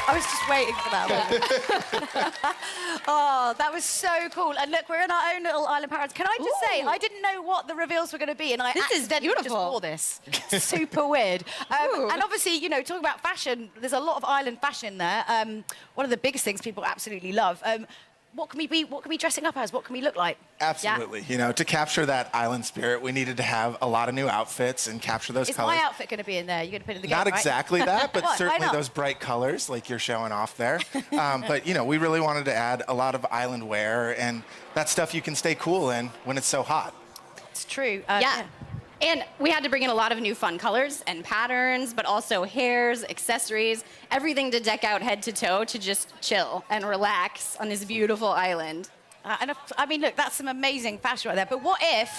Speaker 3: I was just waiting for that. Oh, that was so cool. And look, we're in our own little island paradise. Can I just say, I didn't know what the reveals were going to be, and I accidentally just wore this. Super weird. And obviously, you know, talking about fashion, there's a lot of island fashion there. One of the biggest things people absolutely love. What can we be? What can we be dressing up as? What can we look like?
Speaker 9: Absolutely.
Speaker 3: Yeah.
Speaker 9: You know, to capture that island spirit, we needed to have a lot of new outfits and capture those
Speaker 3: Is
Speaker 9: colors.
Speaker 3: my outfit going to be in there? You're going to put it in the game,
Speaker 9: Not
Speaker 3: right?
Speaker 9: exactly that, but
Speaker 3: What? Why
Speaker 9: certainly
Speaker 3: not?
Speaker 9: those bright colors like you're showing off there. But, you know, we really wanted to add a lot of island wear and that stuff you can stay cool in when it's so hot.
Speaker 3: It's true.
Speaker 7: Yeah. And we had to bring in a lot of new fun colors and patterns, but also hairs, accessories, everything to deck out head to toe to just chill and relax on this beautiful island.
Speaker 3: I mean, look, that's some amazing fashion right there. But what if,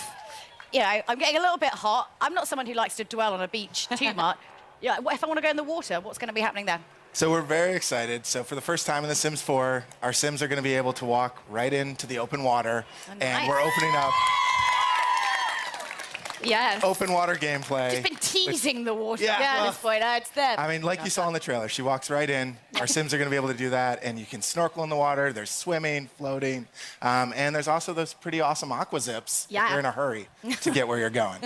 Speaker 3: you know, I'm getting a little bit hot. I'm not someone who likes to dwell on a beach too much. Yeah, what if I want to go in the water? What's going to be happening there?
Speaker 9: So we're very excited. So for the first time in The Sims 4, our Sims are going to be able to walk right into the open water. And we're opening up
Speaker 7: Yes.
Speaker 9: open water gameplay.
Speaker 3: Just been teasing the water
Speaker 9: Yeah.
Speaker 3: at this point. It's there.
Speaker 9: I mean, like you saw in the trailer, she walks right in. Our Sims are going to be able to do that, and you can snorkel in the water. There's swimming, floating, and there's also those pretty awesome aqua zips if you're in a hurry to get where you're going.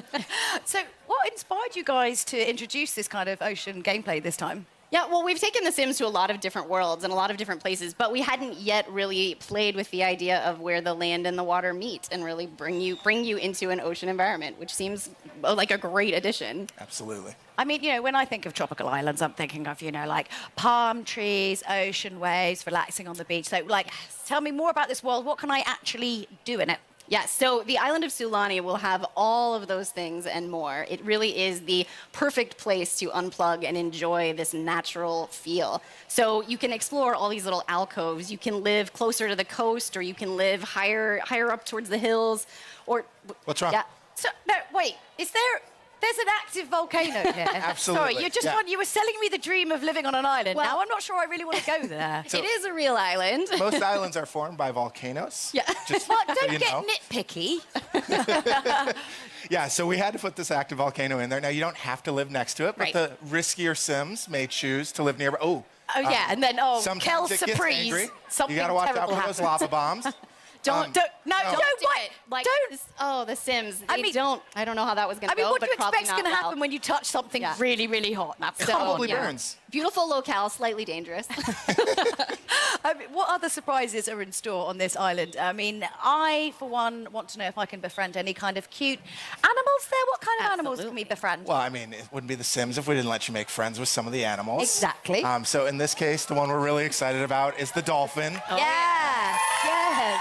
Speaker 3: So what inspired you guys to introduce this kind of ocean gameplay this time?
Speaker 7: Yeah, well, we've taken The Sims to a lot of different worlds and a lot of different places, but we hadn't yet really played with the idea of where the land and the water meet and really bring you into an ocean environment, which seems like a great addition.
Speaker 9: Absolutely.
Speaker 3: I mean, you know, when I think of tropical islands, I'm thinking of, you know, like palm trees, ocean waves, relaxing on the beach. So, like, tell me more about this world. What can I actually do in it?
Speaker 7: Yeah, so the island of Sulani will have all of those things and more. It really is the perfect place to unplug and enjoy this natural feel. So you can explore all these little alcoves. You can live closer to the coast, or you can live higher up towards the hills. Or
Speaker 9: what's wrong?
Speaker 7: Yeah.
Speaker 3: So, no, wait, there's an active volcano here.
Speaker 9: Absolutely.
Speaker 3: Sorry,
Speaker 9: Yeah.
Speaker 3: you were selling me the dream of living on an island.
Speaker 7: Well,
Speaker 3: now I'm not sure I really want to go there.
Speaker 7: It is a real island.
Speaker 9: Most islands are formed by volcanoes.
Speaker 7: Yeah.
Speaker 3: Well, don't
Speaker 9: so you
Speaker 3: get
Speaker 9: know.
Speaker 3: nitpicky.
Speaker 9: Yeah, so we had to put this active volcano in there. Now, you don't have to live next to it, but
Speaker 3: Right.
Speaker 9: the riskier Sims may choose to live nearby.
Speaker 3: Oh, yeah, and then,
Speaker 9: sometimes
Speaker 3: Kel
Speaker 9: it gets
Speaker 3: surprise.
Speaker 9: angry.
Speaker 3: Something
Speaker 9: You got to watch out
Speaker 3: terrible
Speaker 9: for those
Speaker 3: happens.
Speaker 9: lava bombs.
Speaker 3: Don't
Speaker 7: do
Speaker 3: what?
Speaker 7: it. Like,
Speaker 3: Don't.
Speaker 7: Oh, The Sims. I
Speaker 3: mean-
Speaker 7: don't know how that was going
Speaker 3: I
Speaker 7: to
Speaker 3: mean,
Speaker 7: go,
Speaker 3: what do
Speaker 7: but
Speaker 3: you
Speaker 7: probably
Speaker 3: expect's
Speaker 7: not
Speaker 3: going to
Speaker 7: well.
Speaker 3: happen when you touch something
Speaker 7: Yeah.
Speaker 3: really, really hot?
Speaker 7: So,
Speaker 9: Probably
Speaker 7: yeah.
Speaker 9: burns.
Speaker 7: Beautiful locale, slightly dangerous.
Speaker 3: I mean, what other surprises are in store on this island? I mean, I, for one, want to know if I can befriend any kind of cute animals there. What kind of animals can we befriend?
Speaker 9: Well, I mean, it wouldn't be The Sims if we didn't let you make friends with some of the animals.
Speaker 3: Exactly.
Speaker 9: So in this case, the one we're really excited about is the dolphin.
Speaker 3: Yes, yes.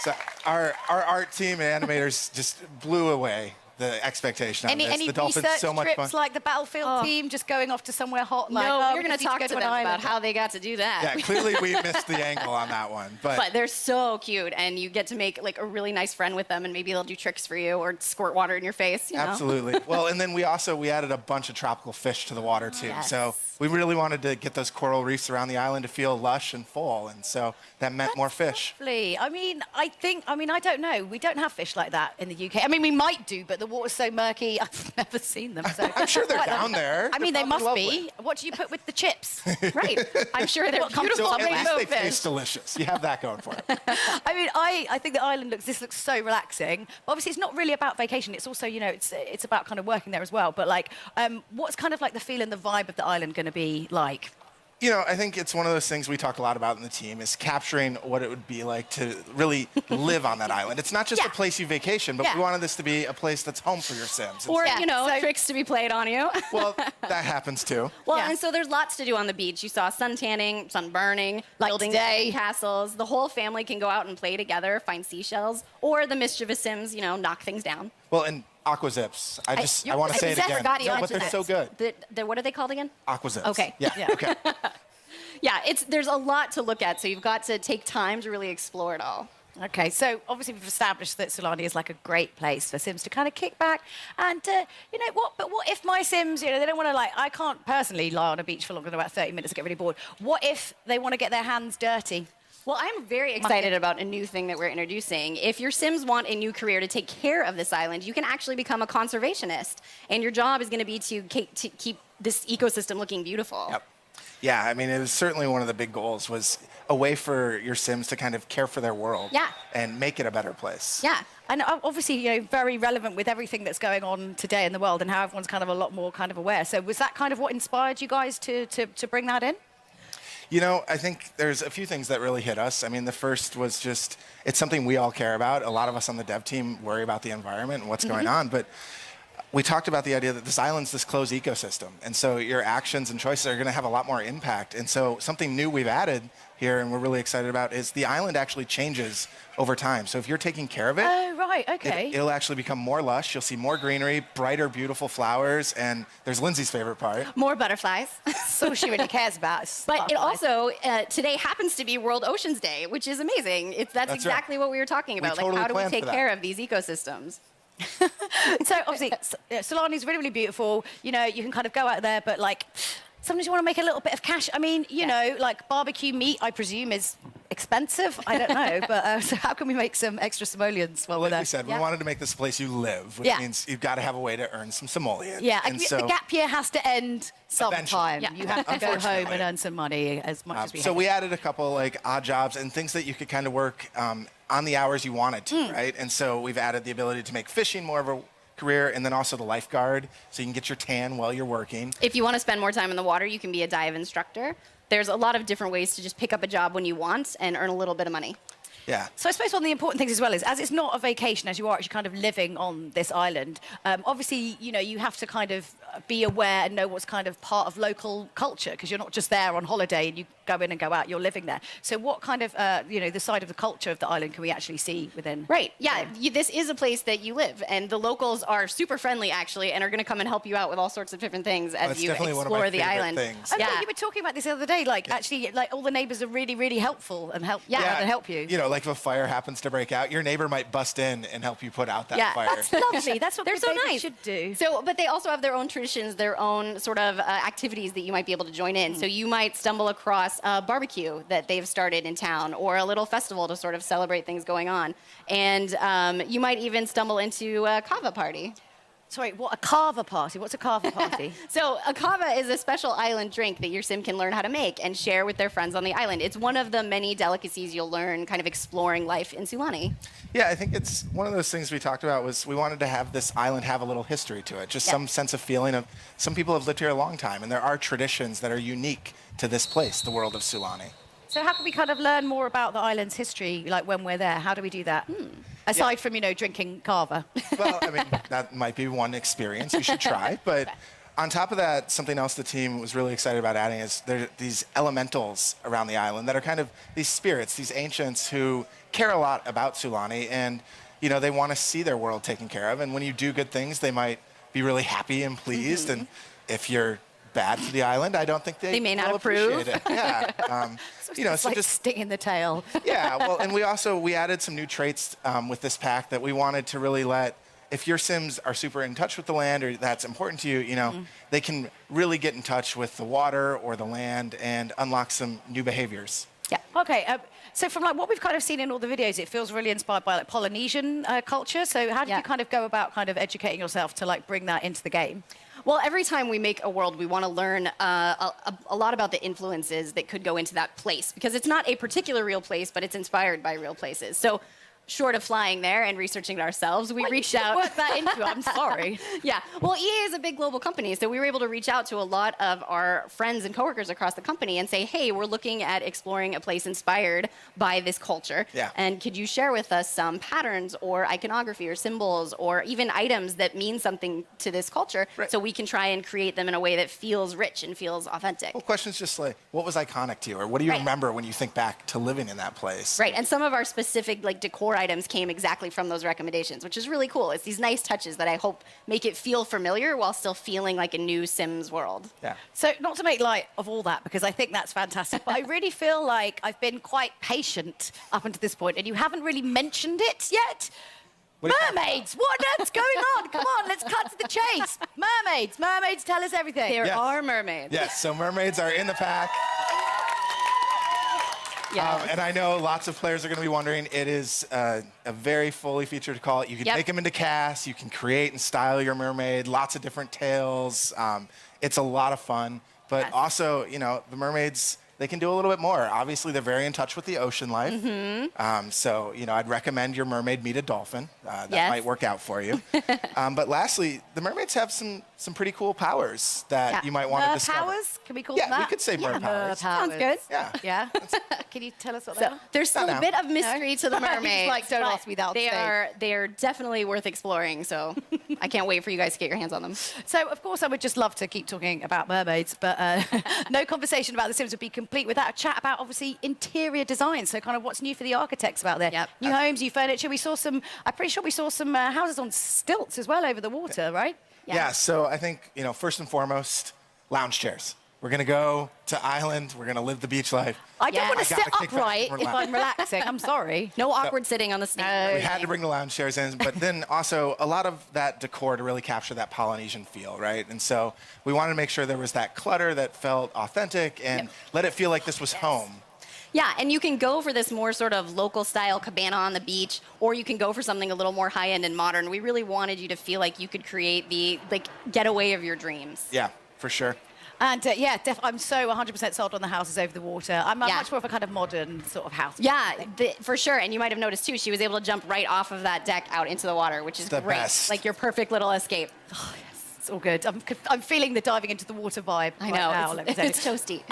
Speaker 9: So our art team and animators just blew away the expectation on this.
Speaker 3: Any
Speaker 9: The Dolphins
Speaker 3: research
Speaker 9: so much
Speaker 3: trips
Speaker 9: fun.
Speaker 3: like the Battlefield team just going off to somewhere hot? Like,
Speaker 7: No,
Speaker 3: oh,
Speaker 7: we're going to talk to them about how they got to do that.
Speaker 9: Yeah, clearly we missed the angle on that one.
Speaker 7: But they're so cute, and you get to make like a really nice friend with them, and maybe they'll do tricks for you or squirt water in your face. You know?
Speaker 9: Absolutely. Well, and then we added a bunch of tropical fish to the water too.
Speaker 7: Yes.
Speaker 9: So we really wanted to get those coral reefs around the island to feel lush and full, and so that meant more fish.
Speaker 3: Lovely. I mean, I don't know. We don't have fish like that in the UK. I mean, we might do, but the water's so murky. I've never seen them. So
Speaker 9: I'm sure they're down there.
Speaker 3: I mean,
Speaker 9: They're
Speaker 3: they must
Speaker 9: probably
Speaker 3: be. What do you put with the chips?
Speaker 7: Right. I'm sure they're beautiful
Speaker 9: So at least
Speaker 7: rainbow
Speaker 9: they
Speaker 7: fish.
Speaker 9: taste delicious. You have that going for it.
Speaker 3: I mean, I think the island looks so relaxing. But obviously, it's not really about vacation. It's also, it's about kind of working there as well. But like, what's kind of like the feel and the vibe of the island going to be like?
Speaker 9: I think it's one of those things we talk a lot about in the team is capturing what it would be like to really live on that island. It's not just a place you vacation, but we wanted this to be a place that's home for your Sims.
Speaker 7: Or, tricks to be played on you.
Speaker 9: Well, that happens too.
Speaker 7: Well, and so there's lots to do on the beach. You saw sun tanning, sunburning, building castles. The whole family can go out and play together, find seashells, or the mischievous Sims, knock things down.
Speaker 9: Well, and aqua zips. I want to say it again. No, but they're so good.
Speaker 7: What are they called again?
Speaker 9: Aqua zips.
Speaker 7: Okay.
Speaker 9: Yeah. Okay.
Speaker 7: Yeah, there's a lot to look at, so you've got to take time to really explore it all.
Speaker 3: Okay, so obviously we've established that Sulani is like a great place for Sims to kind of kick back. And you know what? But what if my Sims, they don't want to I can't personally lie on a beach for longer than about 30 minutes and get really bored. What if they want to get their hands dirty?
Speaker 7: Well, I'm very excited about a new thing that we're introducing. If your Sims want a new career to take care of this island, you can actually become a conservationist. And your job is going to be to keep this ecosystem looking beautiful.
Speaker 9: Yep. Yeah, I mean, it was certainly one of the big goals was a way for your Sims to kind of care for their world and make it a better place.
Speaker 3: Yeah, and obviously, very relevant with everything that's going on today in the world and how everyone's kind of a lot more kind of aware. So was that kind of what inspired you guys to bring that in?
Speaker 9: I think there's a few things that really hit us. I mean, the first was just, it's something we all care about. A lot of us on the dev team worry about the environment and what's going on, but we talked about the idea that this island's this closed ecosystem, and so your actions and choices are going to have a lot more impact. And so something new we've added here, and we're really excited about, is the island actually changes over time. So if you're taking care of it,
Speaker 3: oh right, okay,
Speaker 9: it'll actually become more lush. You'll see more greenery, brighter, beautiful flowers, and there's Lindsay's favorite part:
Speaker 7: more butterflies.
Speaker 3: That's all she really cares about.
Speaker 7: But it also today happens to be World Oceans Day, which is amazing. That's exactly what we were talking about.
Speaker 9: Totally
Speaker 7: how do we
Speaker 9: planned
Speaker 7: take
Speaker 9: for
Speaker 7: care of these ecosystems?
Speaker 3: So obviously, Sulani is really, really beautiful. You can kind of go out there, but sometimes you want to make a little bit of cash. I mean, barbecue meat, I presume, is expensive. I don't know, but so how can we make some extra simoleons while we're there?
Speaker 9: Like we said, we wanted to make this a place you live, which means you've got to have a way to earn some simoleons.
Speaker 3: Yeah, and so the gap year has to end sometime.
Speaker 9: Yeah.
Speaker 3: You have to go home and earn some money as much as we
Speaker 9: So we added a couple odd jobs and things that you could kind of work on the hours you wanted to, right? And so we've added the ability to make fishing more of a career, and then also the lifeguard, so you can get your tan while you're working.
Speaker 7: If you want to spend more time in the water, you can be a dive instructor. There's a lot of different ways to just pick up a job when you want and earn a little bit of money.
Speaker 9: Yeah.
Speaker 3: So I suppose one of the important things as well is, as it's not a vacation, as you are actually kind of living on this island, obviously, you have to kind of be aware and know what's kind of part of local culture, because you're not just there on holiday and you go in and go out, you're living there. So what kind of, the side of the culture of the island can we actually see within?
Speaker 7: Right, yeah, this is a place that you live, and the locals are super friendly, actually, and are going to come and help you out with all sorts of different things as you explore the island.
Speaker 3: Oh, yeah, you were talking about this the other day, actually, all the neighbors are really, really helpful and help you.
Speaker 9: If a fire happens to break out, your neighbor might bust in and help you put out that fire.
Speaker 3: That's lovely. That's what
Speaker 7: they're so nice.
Speaker 3: should do.
Speaker 7: So, but they also have their own traditions, their own sort of activities that you might be able to join in. So you might stumble across a barbecue that they've started in town, or a little festival to sort of celebrate things going on. And you might even stumble into a kava party.
Speaker 3: Sorry, what, a kava party? What's a kava party?
Speaker 7: So a kava is a special island drink that your sim can learn how to make and share with their friends on the island. It's one of the many delicacies you'll learn kind of exploring life in Sulani.
Speaker 9: Yeah, I think it's one of those things we talked about was we wanted to have this island have a little history to it, just some sense of feeling of some people have lived here a long time, and there are traditions that are unique to this place, the world of Sulani.
Speaker 3: So how can we kind of learn more about the island's history, when we're there? How do we do that? Aside from, drinking kava.
Speaker 9: Well, I mean, that might be one experience you should try. But on top of that, something else the team was really excited about adding is there are these elementals around the island that are kind of these spirits, these ancients who care a lot about Sulani. And, you know, they want to see their world taken care of. And when you do good things, they might be really happy and pleased. And if you're bad to the island, I don't think they
Speaker 7: may not
Speaker 9: will
Speaker 7: approve.
Speaker 9: appreciate it. Yeah. You know,
Speaker 3: It's
Speaker 9: so
Speaker 3: like
Speaker 9: just
Speaker 3: stinging the tail.
Speaker 9: yeah. Well, and we added some new traits with this pack that we wanted to really let, if your Sims are super in touch with the land or that's important to you, you know, they can really get in touch with the water or the land and unlock some new behaviors.
Speaker 3: Yeah. Okay. So from like what we've kind of seen in all the videos, it feels really inspired by like Polynesian culture. So how did you kind of go about kind of educating yourself to like bring that into the game?
Speaker 7: Well, every time we make a world, we want to learn a lot about the influences that could go into that place, because it's not a particular real place, but it's inspired by real places. So short of flying there and researching it ourselves, we reached out.
Speaker 3: Work that into it. I'm sorry.
Speaker 7: Yeah. Well, EA is a big global company, so we were able to reach out to a lot of our friends and coworkers across the company and say, hey, we're looking at exploring a place inspired by this culture.
Speaker 9: Yeah.
Speaker 7: And could you share with us some patterns or iconography or symbols or even items that mean something to this culture so we can try and create them in a way that feels rich and feels authentic?
Speaker 9: Well, questions just like, what was iconic to you? Or what do you remember when you think back to living in that place?
Speaker 7: Right, and some of our specific like decor items came exactly from those recommendations, which is really cool. It's these nice touches that I hope make it feel familiar while still feeling like a new Sims world.
Speaker 9: Yeah.
Speaker 3: So not to make light of all that, because I think that's fantastic, but I really feel like I've been quite patient up until this point, and you haven't really mentioned it yet. Mermaids! What on earth's going on? Come on, let's cut to the chase. Mermaids! Mermaids, tell us everything.
Speaker 7: There are mermaids.
Speaker 9: Yes, so mermaids are in the pack. And I know lots of players are going to be wondering, it is a very fully featured call. You can take them into cast, you can create and style your mermaid, lots of different tails. It's a lot of fun, but also, you know, the mermaids, they can do a little bit more. Obviously, they're very in touch with the ocean life. So, you know, I'd recommend your mermaid meet a dolphin. That might work out for you. But lastly, the mermaids have some pretty cool powers that you might want to discover.
Speaker 3: Powers? Can we call them that?
Speaker 9: Yeah, we could say mer powers.
Speaker 7: Sounds good.
Speaker 9: Yeah.
Speaker 3: Yeah. Can you tell us what they are?
Speaker 7: There's still a bit of mystery to the mermaids.
Speaker 3: Like, don't
Speaker 7: but
Speaker 3: ask me that.
Speaker 7: They are definitely worth exploring, so I can't wait for you guys to get your hands on them.
Speaker 3: So, of course, I would just love to keep talking about mermaids, but no conversation about The Sims would be complete without a chat about, obviously, interior design. So kind of what's new for the architects out there. New homes, new furniture. We saw some, I'm pretty sure we saw some houses on stilts as well over the water, right?
Speaker 9: Yeah, so I think, you know, first and foremost, lounge chairs. We're going to go to island. We're going to live the beach life.
Speaker 3: I don't want to sit
Speaker 9: kick back
Speaker 3: upright
Speaker 9: and
Speaker 3: if
Speaker 9: relax.
Speaker 3: I'm relaxing. I'm sorry.
Speaker 7: No awkward sitting on the stage.
Speaker 9: We had to bring the lounge chairs in, but then also a lot of that decor to really capture that Polynesian feel, right? And so we wanted to make sure there was that clutter that felt authentic and let it feel like this was home.
Speaker 7: Yeah, and you can go for this more sort of local style cabana on the beach, or you can go for something a little more high end and modern. We really wanted you to feel like you could create the getaway of your dreams.
Speaker 9: Yeah, for sure.
Speaker 3: And I'm so 100% sold on the houses over the water. I'm much more of a kind of modern sort of house.
Speaker 7: Yeah, for sure. And you might have noticed too, she was able to jump right off of that deck out into the water, which is
Speaker 9: the
Speaker 7: great.
Speaker 9: best.
Speaker 7: Like your perfect little escape.
Speaker 3: Oh, yes. It's all good. I'm feeling the diving into the water vibe.
Speaker 7: I
Speaker 3: right
Speaker 7: know.
Speaker 3: Now, let me tell you.
Speaker 7: It's toasty.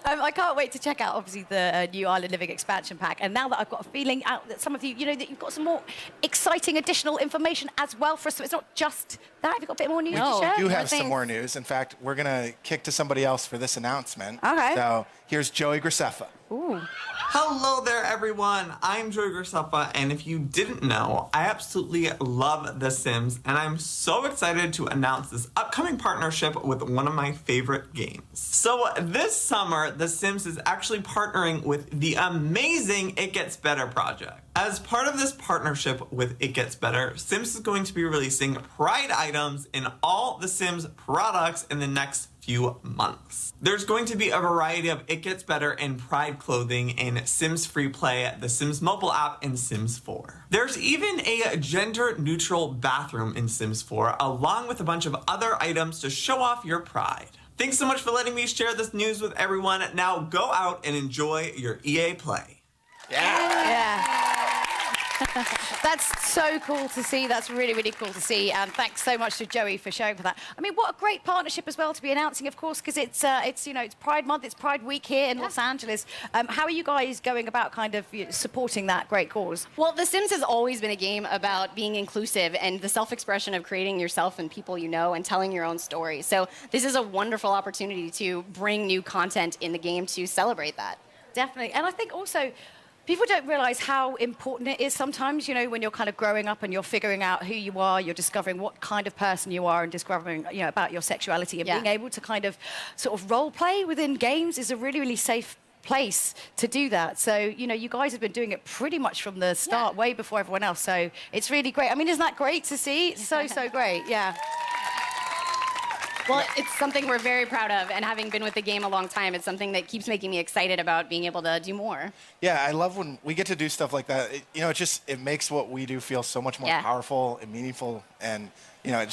Speaker 3: I can't wait to check out, obviously, the new Island Living expansion pack. And now that I've got a feeling out that some of you, you know, that you've got some more exciting additional information as well for us. So it's not just that. Have you got a bit more news to share?
Speaker 9: We do have some more news. In fact, we're going to kick to somebody else for this announcement.
Speaker 3: Okay.
Speaker 9: So here's Joey Graceffa.
Speaker 3: Ooh.
Speaker 4: Hello there, everyone. I'm Joey Graceffa, and if you didn't know, I absolutely love The Sims, and I'm so excited to announce this upcoming partnership with one of my favorite games. So this summer, The Sims is actually partnering with the amazing It Gets Better project. As part of this partnership with It Gets Better, Sims is going to be releasing Pride items in all The Sims products in the next few months. There's going to be a variety of It Gets Better and Pride clothing in Sims Free Play, the Sims mobile app, and Sims 4. There's even a gender-neutral bathroom in Sims 4, along with a bunch of other items to show off your pride. Thanks so much for letting me share this news with everyone. Now go out and enjoy your EA Play.
Speaker 3: Yeah. That's so cool to see. That's really, really cool to see. And thanks so much to Joey for showing for that. I mean, what a great partnership as well to be announcing, of course, because it's Pride Month, it's Pride Week here in Los Angeles. How are you guys going about kind of supporting that great cause?
Speaker 7: Well, The Sims has always been a game about being inclusive and the self-expression of creating yourself and people you know and telling your own story. So this is a wonderful opportunity to bring new content in the game to celebrate that.
Speaker 3: Definitely. And I think also, People don't realize how important it is sometimes, you know, when you're kind of growing up and you're figuring out who you are, you're discovering what kind of person you are and discovering, you know, about your sexuality, and being able to kind of sort of role play within games is a really, really safe place to do that. So, you know, you guys have been doing it pretty much from the start, way before everyone else. So it's really great. I mean, isn't that great to see? It's so, so great. Yeah.
Speaker 7: Well, it's something we're very proud of, and having been with the game a long time, it's something that keeps making me excited about being able to do more.
Speaker 9: Yeah, I love when we get to do stuff like that. You know, it makes what we do feel so much more powerful and meaningful. And, you know,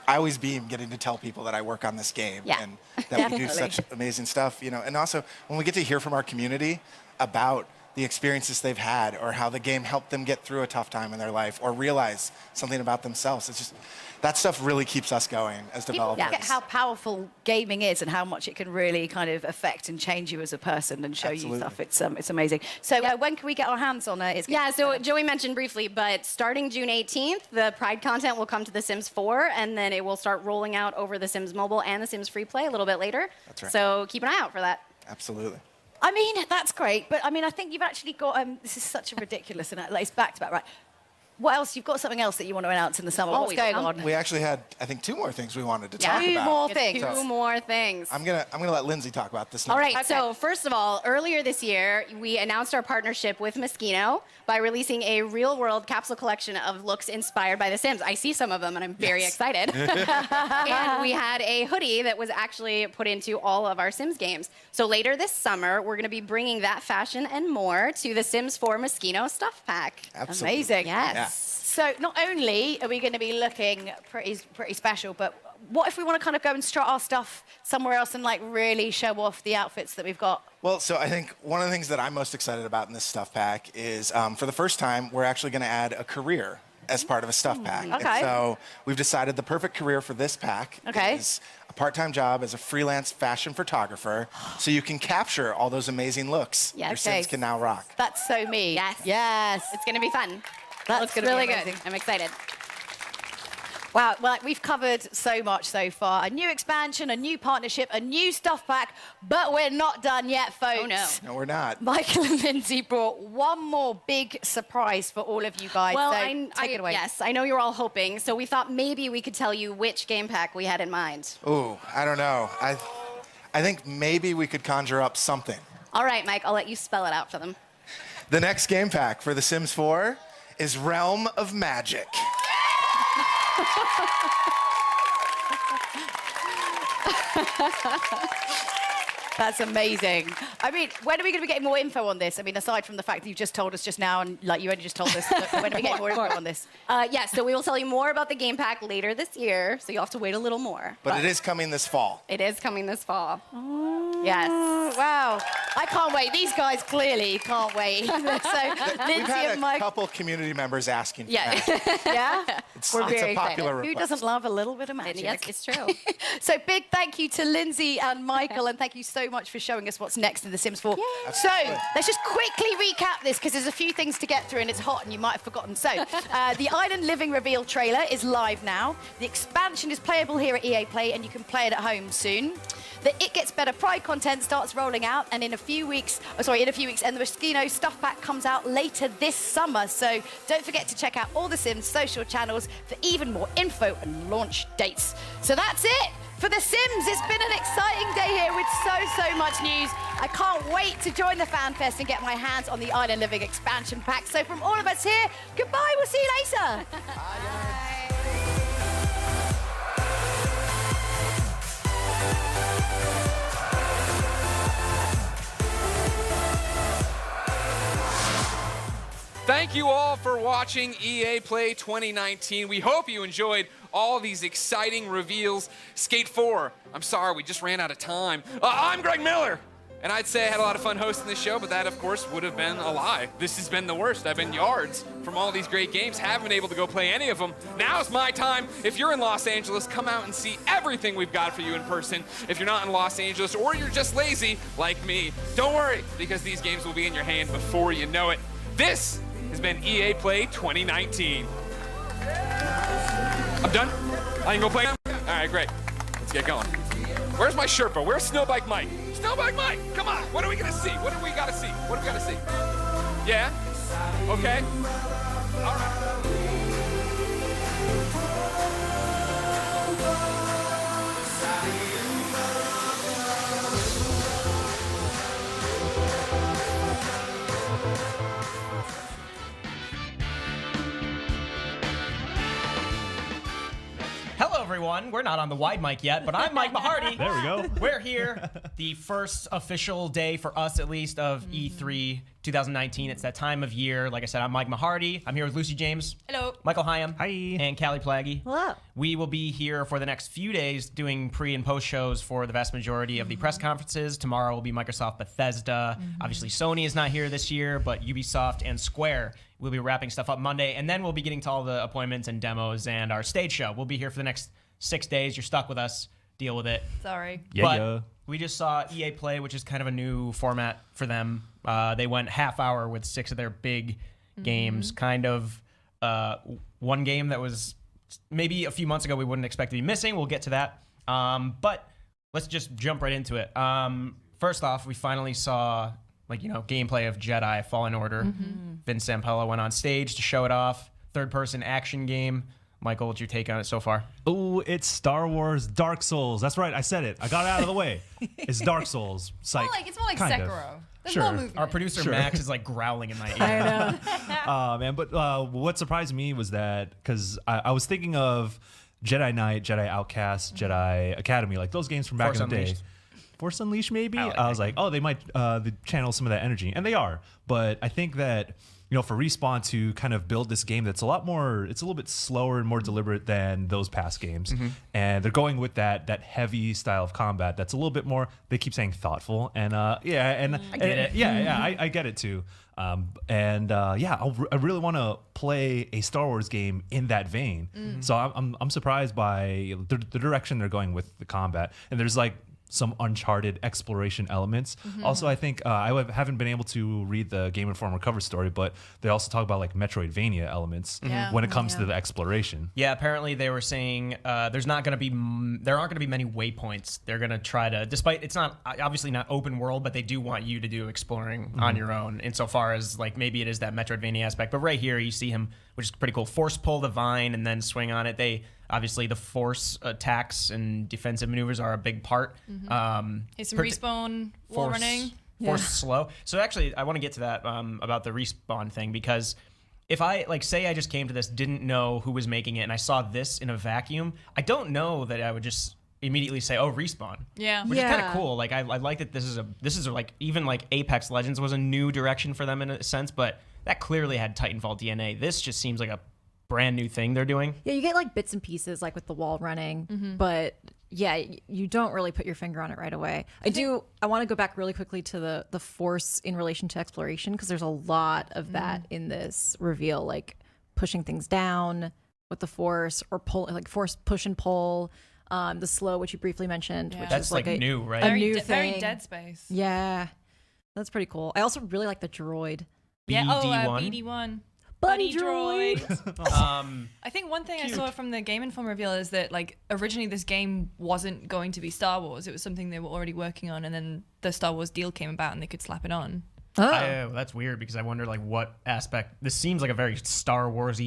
Speaker 9: I always beam getting to tell people that I work on this game and that we do such amazing stuff, you know. And also, when we get to hear from our community about the experiences they've had or how the game helped them get through a tough time in their life or realize something about themselves, it's just, that stuff really keeps us going as developers.
Speaker 3: People forget how powerful gaming is and how much it can really kind of affect and change you as a person and show you stuff. It's amazing. So when can we get our hands on it?
Speaker 7: So Joey mentioned briefly, but starting June 18th, the Pride content will come to The Sims 4, and then it will start rolling out over The Sims Mobile and The Sims Free Play a little bit later.
Speaker 9: That's right.
Speaker 7: So keep an eye out for that.
Speaker 9: Absolutely.
Speaker 3: I mean, that's great, but I mean, I think you've actually got, this is such a ridiculous, and it's back-to-back, right? What else? You've got something else that you want to announce in the summer. What's going on?
Speaker 9: We actually had, I think, 2 more things we wanted to talk about.
Speaker 3: 2 more things.
Speaker 7: 2 more things.
Speaker 9: I'm gonna let Lindsay talk about this now.
Speaker 7: All right, so first of all, earlier this year, we announced our partnership with Moschino by releasing a real-world capsule collection of looks inspired by The Sims. I see some of them, and I'm very excited. And we had a hoodie that was actually put into all of our Sims games. So later this summer, we're going to be bringing that fashion and more to the Sims 4 Moschino Stuff Pack.
Speaker 9: Absolutely.
Speaker 3: Amazing.
Speaker 7: Yes.
Speaker 9: Yeah.
Speaker 3: So not only are we going to be looking pretty special, but what if we want to kind of go and strut our stuff somewhere else and like really show off the outfits that we've got?
Speaker 9: Well, so I think one of the things that I'm most excited about in this stuff pack is for the first time, we're actually going to add a career as part of a stuff pack.
Speaker 3: Okay.
Speaker 9: And so we've decided the perfect career for this pack is a part-time job as a freelance fashion photographer, so you can capture all those amazing looks your Sims can now rock.
Speaker 3: That's so me.
Speaker 7: Yes.
Speaker 3: Yes.
Speaker 7: It's going to be fun.
Speaker 3: That's
Speaker 7: Looks
Speaker 3: gonna
Speaker 7: really
Speaker 3: be
Speaker 7: good.
Speaker 3: amazing.
Speaker 7: I'm excited.
Speaker 3: Wow, well, we've covered so much so far. A new expansion, a new partnership, a new stuff pack, but we're not done yet, folks.
Speaker 7: Oh, no.
Speaker 9: No, we're not.
Speaker 3: Michael and Lindsay brought one more big surprise for all of you guys.
Speaker 7: Well,
Speaker 3: so take it away.
Speaker 7: Yes, I know you're all hoping, so we thought maybe we could tell you which game pack we had in mind.
Speaker 9: Ooh, I don't know. I think maybe we could conjure up something.
Speaker 7: All right, Mike, I'll let you spell it out for them.
Speaker 9: The next game pack for The Sims 4 is Realm of Magic.
Speaker 3: That's amazing. I mean, when are we going to be getting more info on this? I mean, aside from the fact that you've just told us just now, and like you only just told us, when are we getting more info on this?
Speaker 7: Yes, so we will tell you more about the game pack later this year, so you'll have to wait a little more.
Speaker 9: But it is coming this fall.
Speaker 7: It is coming this fall. Yes.
Speaker 3: Wow. I can't wait. These guys clearly can't wait. So,
Speaker 9: We've
Speaker 3: Lindsay
Speaker 9: had
Speaker 3: and
Speaker 9: a
Speaker 3: Mike.
Speaker 9: couple community members asking for
Speaker 7: Yeah.
Speaker 9: that.
Speaker 3: Yeah?
Speaker 9: It's
Speaker 3: We're
Speaker 9: a
Speaker 3: very
Speaker 9: popular
Speaker 3: excited. Who
Speaker 9: request.
Speaker 3: doesn't love a little bit of magic?
Speaker 7: Yes, it's true.
Speaker 3: So big thank you to Lindsay and Michael, and thank you so much for showing us what's next in The Sims 4. So let's just quickly recap this, because there's a few things to get through and it's hot and you might have forgotten. So the Island Living reveal trailer is live now. The expansion is playable here at EA Play, and you can play it at home soon. The It Gets Better Pride content starts rolling out, and in a few weeks, and the Moschino Stuff Pack comes out later this summer. So don't forget to check out all The Sims social channels for even more info and launch dates. So that's it for The Sims. It's been an exciting day here with so much news. I can't wait to join the Fan Fest and get my hands on the Island Living expansion pack. So from all of us here, goodbye. We'll see you later.
Speaker 1: Thank you all for watching EA Play 2019. We hope you enjoyed all these exciting reveals. Skate 4, I'm sorry, we just ran out of time. I'm Greg Miller, and I'd say I had a lot of fun hosting this show, but that, of course, would have been a lie. This has been the worst. I've been yards from all these great games, haven't been able to go play any of them. Now's my time. If you're in Los Angeles, come out and see everything we've got for you in person. If you're not in Los Angeles, or you're just lazy, like me, don't worry, because these games will be in your hand before you know it. This has been EA Play 2019. I'm done? I can go play now? All right, great. Let's get going. Where's my Sherpa? Where's Snowbike Mike? Snowbike Mike, come on. What are we going to see? What do we got to see? What do we got to see? Yeah? Okay. All right.
Speaker 6: Hello, everyone. We're not on the wide mic yet, but I'm Mike Mahardy.
Speaker 11: There we go.
Speaker 6: We're here. The first official day, for us at least, of E3 2019. It's that time of year. Like I said, I'm Mike Mahardy. I'm here with Lucy James.
Speaker 3: Hello.
Speaker 6: Michael Hyam.
Speaker 11: Hi.
Speaker 6: And Callie Plagge.
Speaker 3: Hello.
Speaker 6: We will be here for the next few days doing pre and post shows for the vast majority of the press conferences. Tomorrow will be Microsoft Bethesda. Obviously, Sony is not here this year, but Ubisoft and Square will be wrapping stuff up Monday. And then we'll be getting to all the appointments and demos and our stage show. We'll be here for the next 6 days. You're stuck with us. Deal with it.
Speaker 3: Sorry.
Speaker 6: But we just saw EA Play, which is kind of a new format for them. They went half hour with 6 of their big games. Kind of one game that was maybe a few months ago we wouldn't expect to be missing. We'll get to that. But let's just jump right into it. First off, we finally saw gameplay of Jedi Fallen Order. Vince Zampella went on stage to show it off. Third-person action game. Michael, what's your take on it so far?
Speaker 11: Oh, it's Star Wars Dark Souls. That's right. I said it. I got it out of the way. It's Dark Souls. Psych.
Speaker 3: It's more like
Speaker 11: kind
Speaker 3: Sekiro.
Speaker 11: of.
Speaker 3: There's
Speaker 11: Sure.
Speaker 3: more movement.
Speaker 6: Our producer Max is like growling in my ear.
Speaker 3: I know.
Speaker 11: Man, but what surprised me was that because I was thinking of Jedi Knight, Jedi Outcast, Jedi Academy, like those games from back
Speaker 6: Force
Speaker 11: in the day.
Speaker 6: Unleashed.
Speaker 11: Force Unleashed, maybe?
Speaker 6: I like
Speaker 11: I was like, oh, they might channel some of that energy. And they are. But I think that, for Respawn to kind of build this game that's it's a little bit slower and more deliberate than those past games. And they're going with that heavy style of combat that's a little bit more, they keep saying thoughtful. And I get
Speaker 6: it.
Speaker 11: I get it too. I really want to play a Star Wars game in that vein. So I'm surprised by the direction they're going with the combat. And there's some Uncharted exploration elements. Also, I think I haven't been able to read the Game Informer cover story, but they also talk about Metroidvania elements when it comes to the exploration.
Speaker 6: Yeah, apparently they were saying there aren't going to be many waypoints. They're going to try to, despite it's not obviously not open world, but they do want you to do exploring on your own. Insofar as maybe it is that Metroidvania aspect. But right here you see him, which is pretty cool. Force pull the vine and then swing on it. Obviously, the force attacks and defensive maneuvers are a big part.
Speaker 14: It's some respawn wall running.
Speaker 6: Force slow. So actually, I want to get to that about the respawn thing, because if I, say I just came to this, didn't know who was making it, and I saw this in a vacuum, I don't know that I would just immediately say, oh, respawn.
Speaker 14: Yeah.
Speaker 6: Which is kind of cool. I like that this is even Apex Legends was a new direction for them in a sense, but that clearly had Titanfall DNA. This just seems like a brand new thing they're doing.
Speaker 15: Yeah, you get bits and pieces with the wall running, but yeah, you don't really put your finger on it right away. I want to go back really quickly to the force in relation to exploration, because there's a lot of that in this reveal, pushing things down with the force, or pull, force push and pull. The slow, which you briefly mentioned, which
Speaker 6: that's
Speaker 15: is
Speaker 6: new, right?
Speaker 15: A new thing.
Speaker 14: Very Dead Space.
Speaker 15: Yeah, that's pretty cool. I also really like the droid.
Speaker 14: Yeah.
Speaker 6: BD1.
Speaker 14: BD1.
Speaker 15: Buddy droid.
Speaker 14: I think one thing I saw from the Game Informer reveal is that originally this game wasn't going to be Star Wars. It was something they were already working on, and then the Star Wars deal came about and they could slap it on.
Speaker 6: Well, that's weird, because I wonder what aspect. This seems like a very Star Wars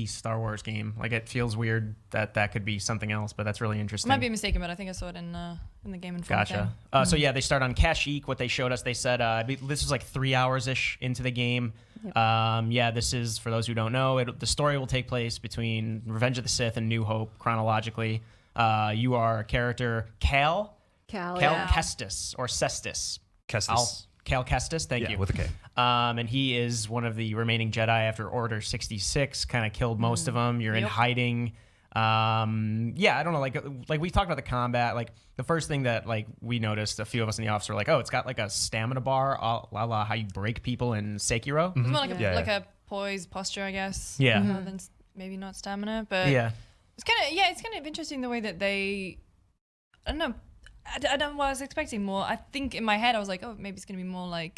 Speaker 6: game. It feels weird that could be something else, but that's really interesting.
Speaker 14: I might be mistaken, but I think I saw it in the Game Informer.
Speaker 6: Gotcha. So yeah, they start on Kashyyyk. What they showed us, they said this was 3 hours-ish into the game. Yep. This is, for those who don't know, the story will take place between Revenge of the Sith and New Hope chronologically. You are a character, Cal Kestis, or Cestus. Cal Kestis, thank you.
Speaker 11: With a K.
Speaker 6: And he is one of the remaining Jedi after Order 66, kind of killed most of them. You're in hiding. I don't know, like we talked about the combat. The first thing that we noticed, a few of us in the office were oh, it's got a stamina bar, la la, how you break people in Sekiro.
Speaker 14: It's more a poise posture, I guess.
Speaker 6: Yeah.
Speaker 14: Than maybe not stamina, but
Speaker 6: yeah,
Speaker 14: it's kind of interesting the way that they, I don't know what I was expecting more. I think in my head I was oh, maybe it's gonna be more